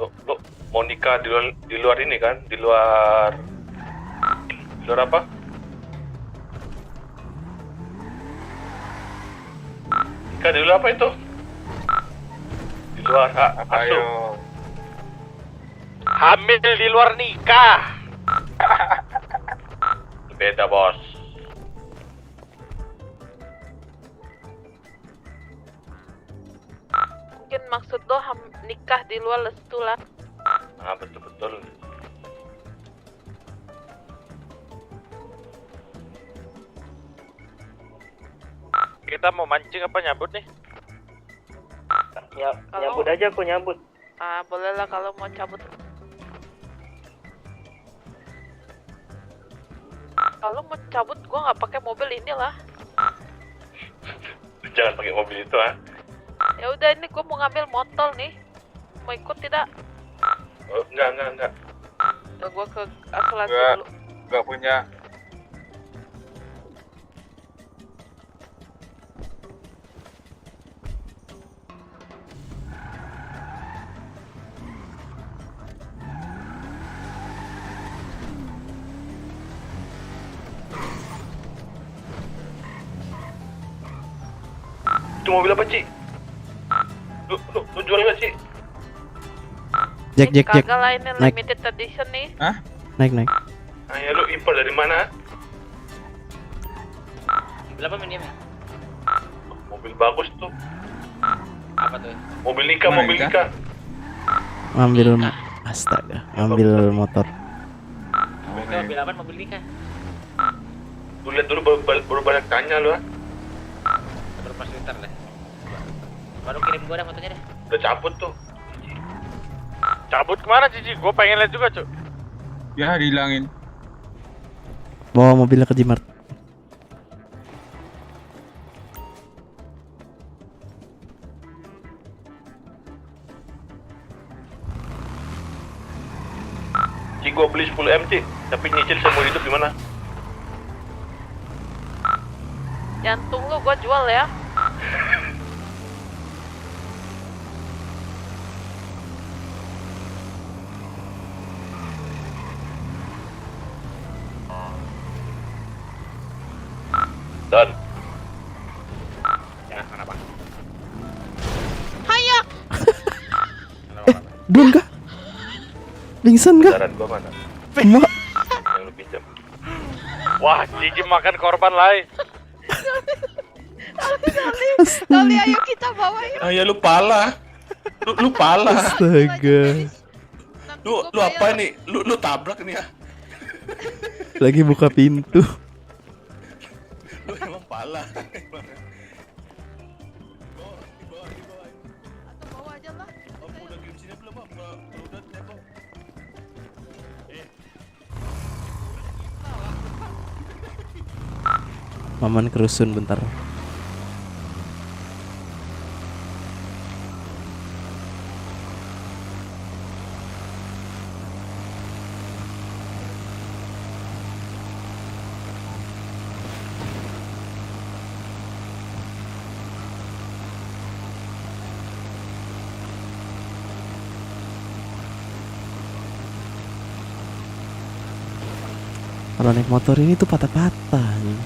Lu mau nikah di luar ini kan? Di luar apa? Nikah di luar apa itu? Di luar Ayo. Hamil di luar nikah. Beda bos. Mungkin maksud lo nikah di luar restu lah. Ah betul. Kita mau mancing apa nyambut nih? Nyambut aja aku nyambut. Ah, boleh lah kalau mau cabut. Kalau mau cabut, gua nggak pakai mobil ini lah. Jangan pakai mobil itu ah. Ya udah, ini gua mau ngambil motor nih. Mau ikut tidak? Oh, enggak. Udah gua ke asuransi dulu. Enggak punya. Itu mobil apa, Ci? Lu jual nggak, Ci? Jack. Kagak lah, ini Naik. limited edition nih. Hah? Naik. Ah, ya lu impor dari mana? Mobil apa Min, dia, Min? Mobil bagus tuh. Apa tuh? Mobil nikah. Ngambil astaga, ngambil motor. Mobil apa? Mobil nikah. Lu lihat dulu baru banyak tanya lu ah. Baru pas Twitter deh. Baru kirim gua dah fotonya deh. Udah cabut tuh. Cabut kemana Cici? Gue pengen lihat juga, Cuk. Ya dihilangin. Bawa mobilnya ke Jimart. Ci, gua beli 10M, Ci. Tapi nyicil seumur hidup gimana? Jantung lu gua jual ya. Dan Ya, kenapa? Hayak. Dun kah? Pingsan kah? saran gua mana? Emak. Yang lu pinjam. Wah, Cici makan korban lain. Tali, ayo kita bawa yuk. Ah, ya lu pala. Lu pala. Astaga. Lu apa nih? Lu tabrak nih ya. Lagi buka pintu. Lu emang pala. Bawa aja lah. Udah kirim sini belum, Bang? Udah tembok. Maman kerusun bentar. Kalau naik motor ini tuh patah-patah nih.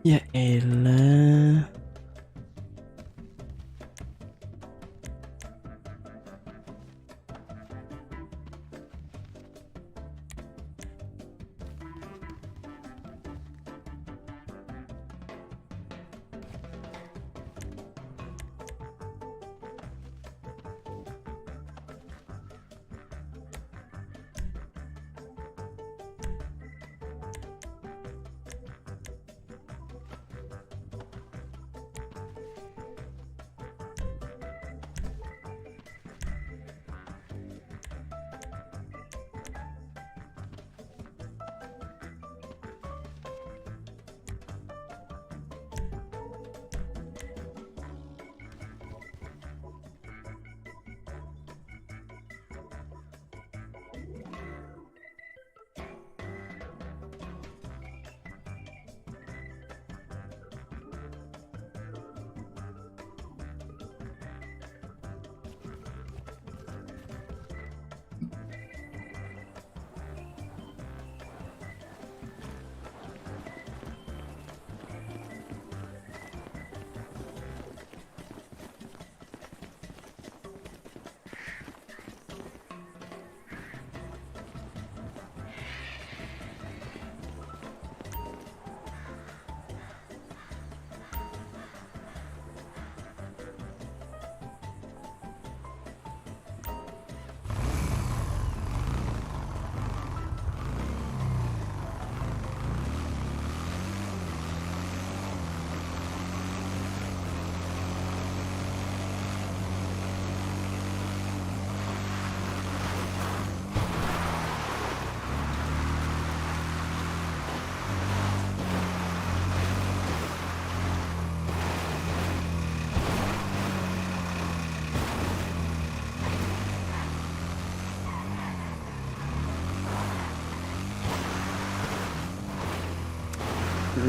Ya elah.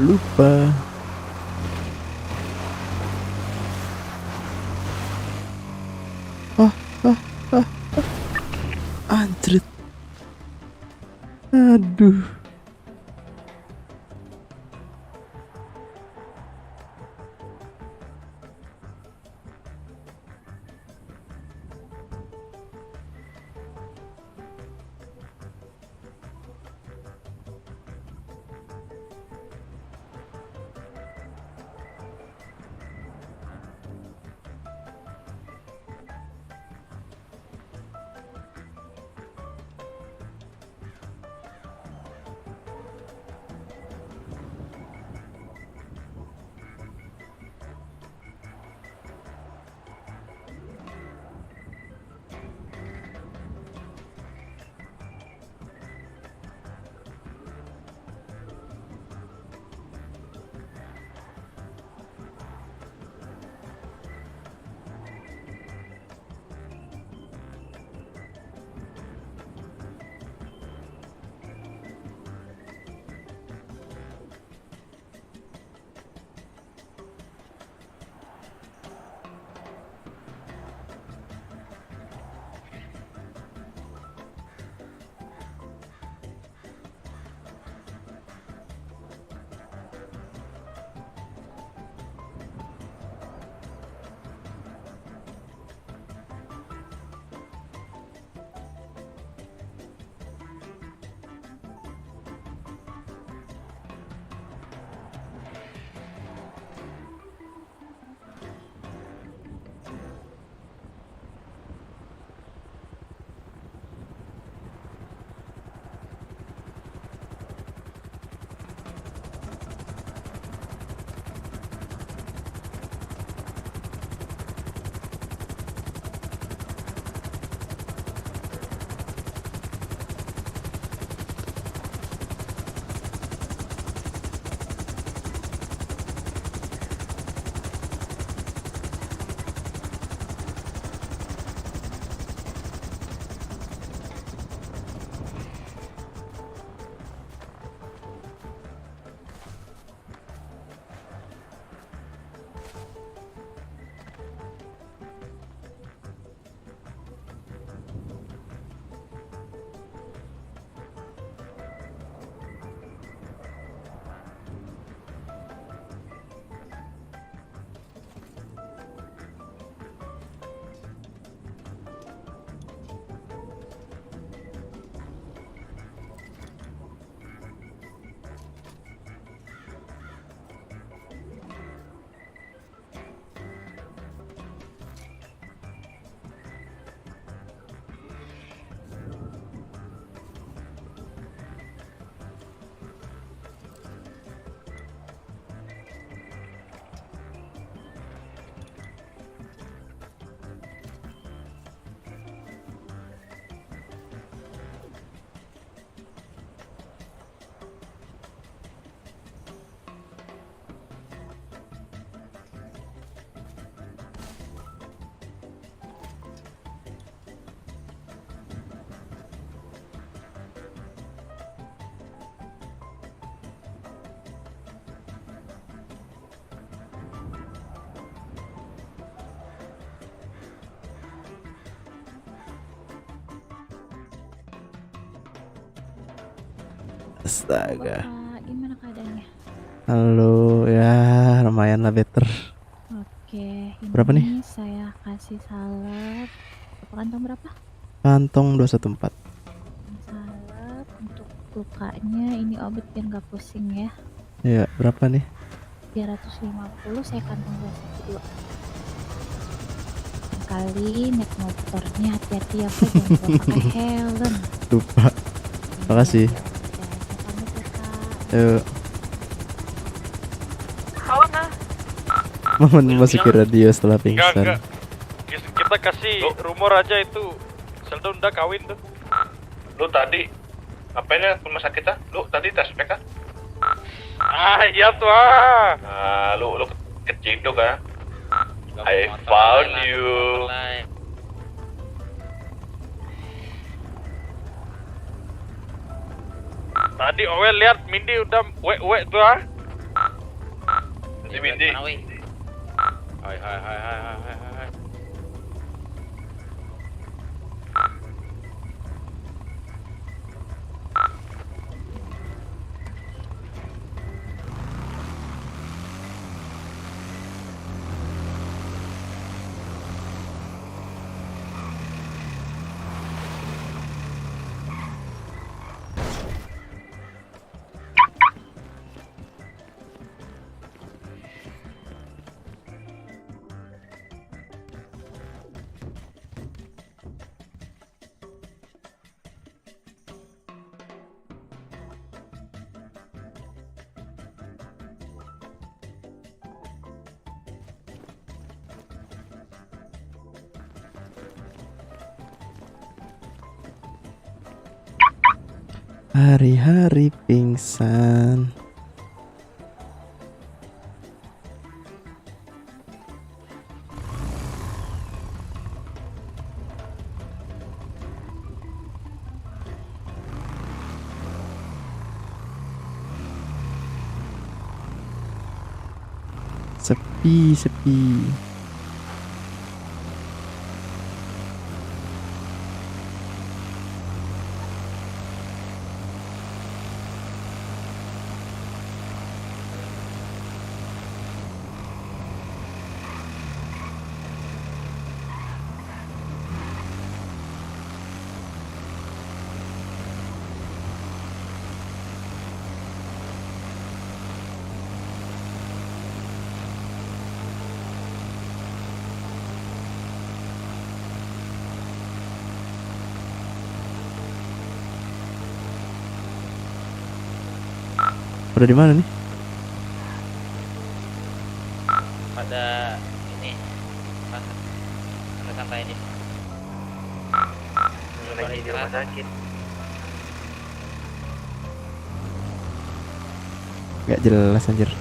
Lupa. Anjrit. Aduh. Astaga. Gimana keadaannya? Halo, ya lumayan lah better. Oke, ini Berapa nih? saya kasih salep. Kantong berapa? Kantong 214. Salep untuk lukanya, ini obat biar nggak pusing ya. Iya, berapa nih? 350, saya kantong 212. Kali naik motornya hati-hati ya, Pak, jangan lupa pakai helm. Lupa. Makasih. Yuk. Momen memasuki radio setelah pingsan. Enggak. Kita kasih rumor aja itu Sheldon udah kawin tuh. Lu tadi ngapain ya ke rumah sakit ah? Lu tadi tes PK? Iya tuh ah. Lu keciduk ah. I found you. Tadi Owel lihat Mindy udah wek tuh ah. Si Mindy. Hai. Hari-hari pingsan. Sepi. Udah di mana nih? Pada ini sampai ini. Lagi di rumah sakit. Gak jelas anjir.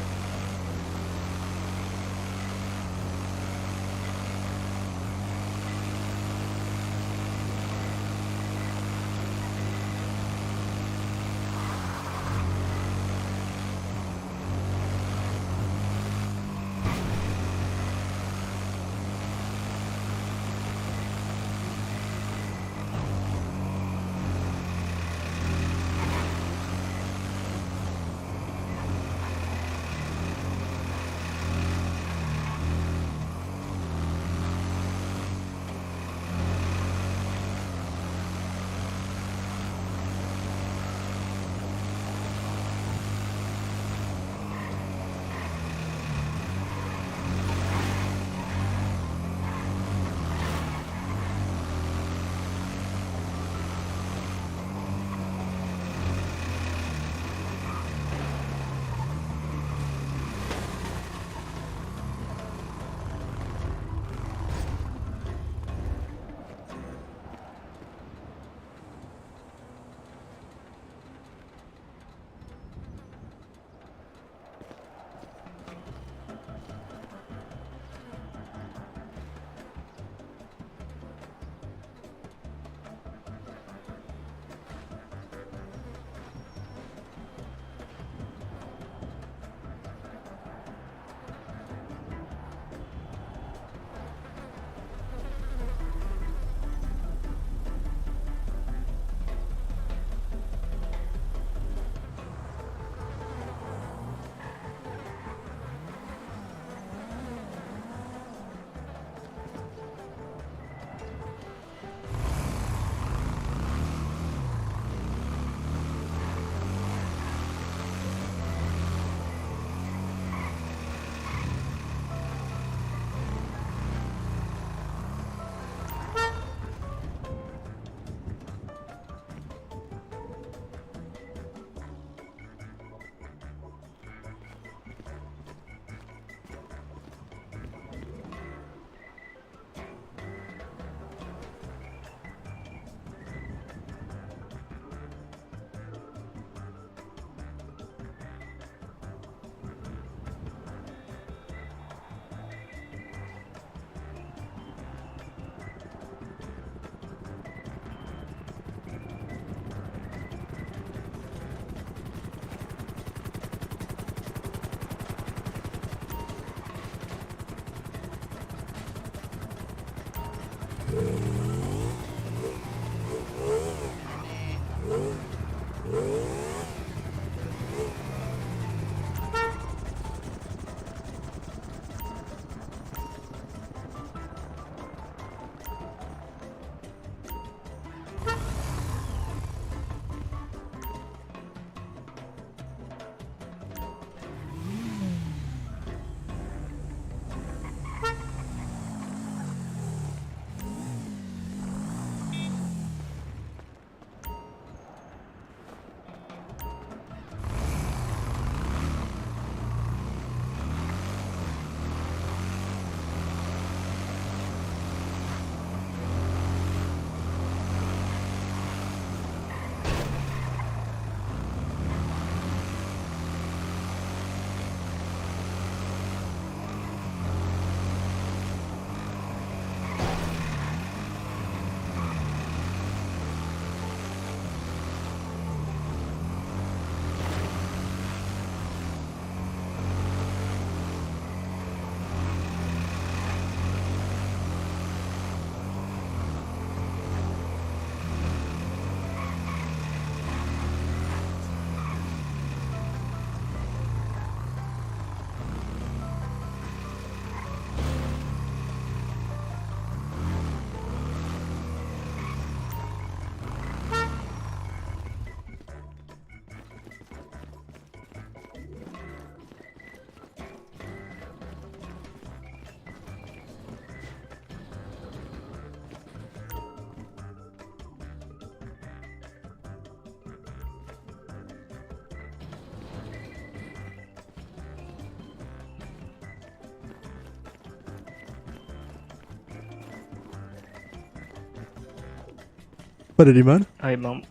Pada di mana? Hai Bang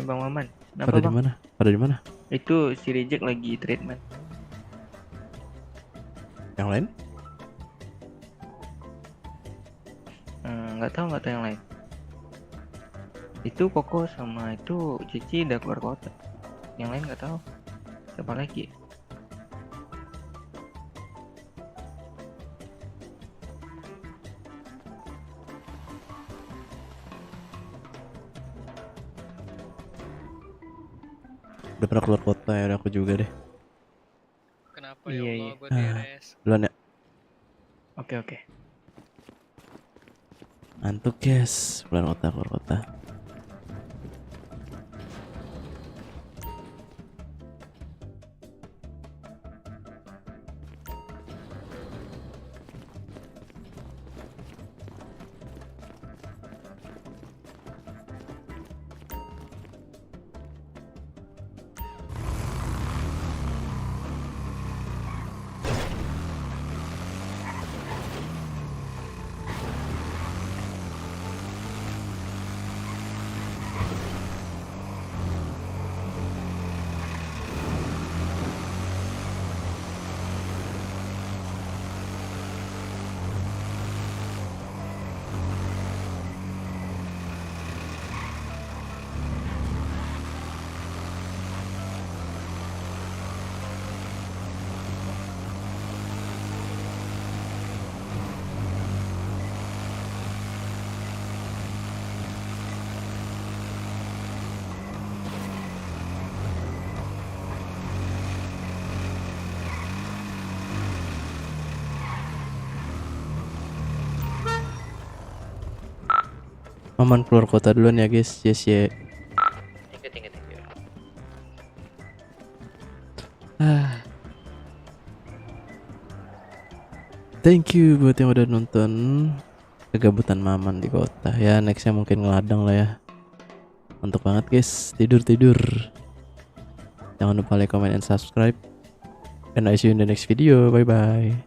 Maman. Pada di mana? Pada di mana? Itu si Reject lagi treatment. Yang lain? Nggak tahu yang lain. Itu Koko sama itu Cici udah keluar kota. Yang lain nggak tahu. Siapa lagi? Udah pernah keluar kota ya, udah aku juga deh. Kenapa ya Allah, gue Duluan ya. Oke. Ngantuk guys, keluar kota. Maman keluar kota duluan ya guys. Yes ya. Thank you. Thank you buat yang udah nonton kegabutan Maman di kota. Ya nextnya mungkin ngeladang lah ya. Mantap banget guys. Tidur. Jangan lupa like, comment, and subscribe. And I see you in the next video. Bye bye.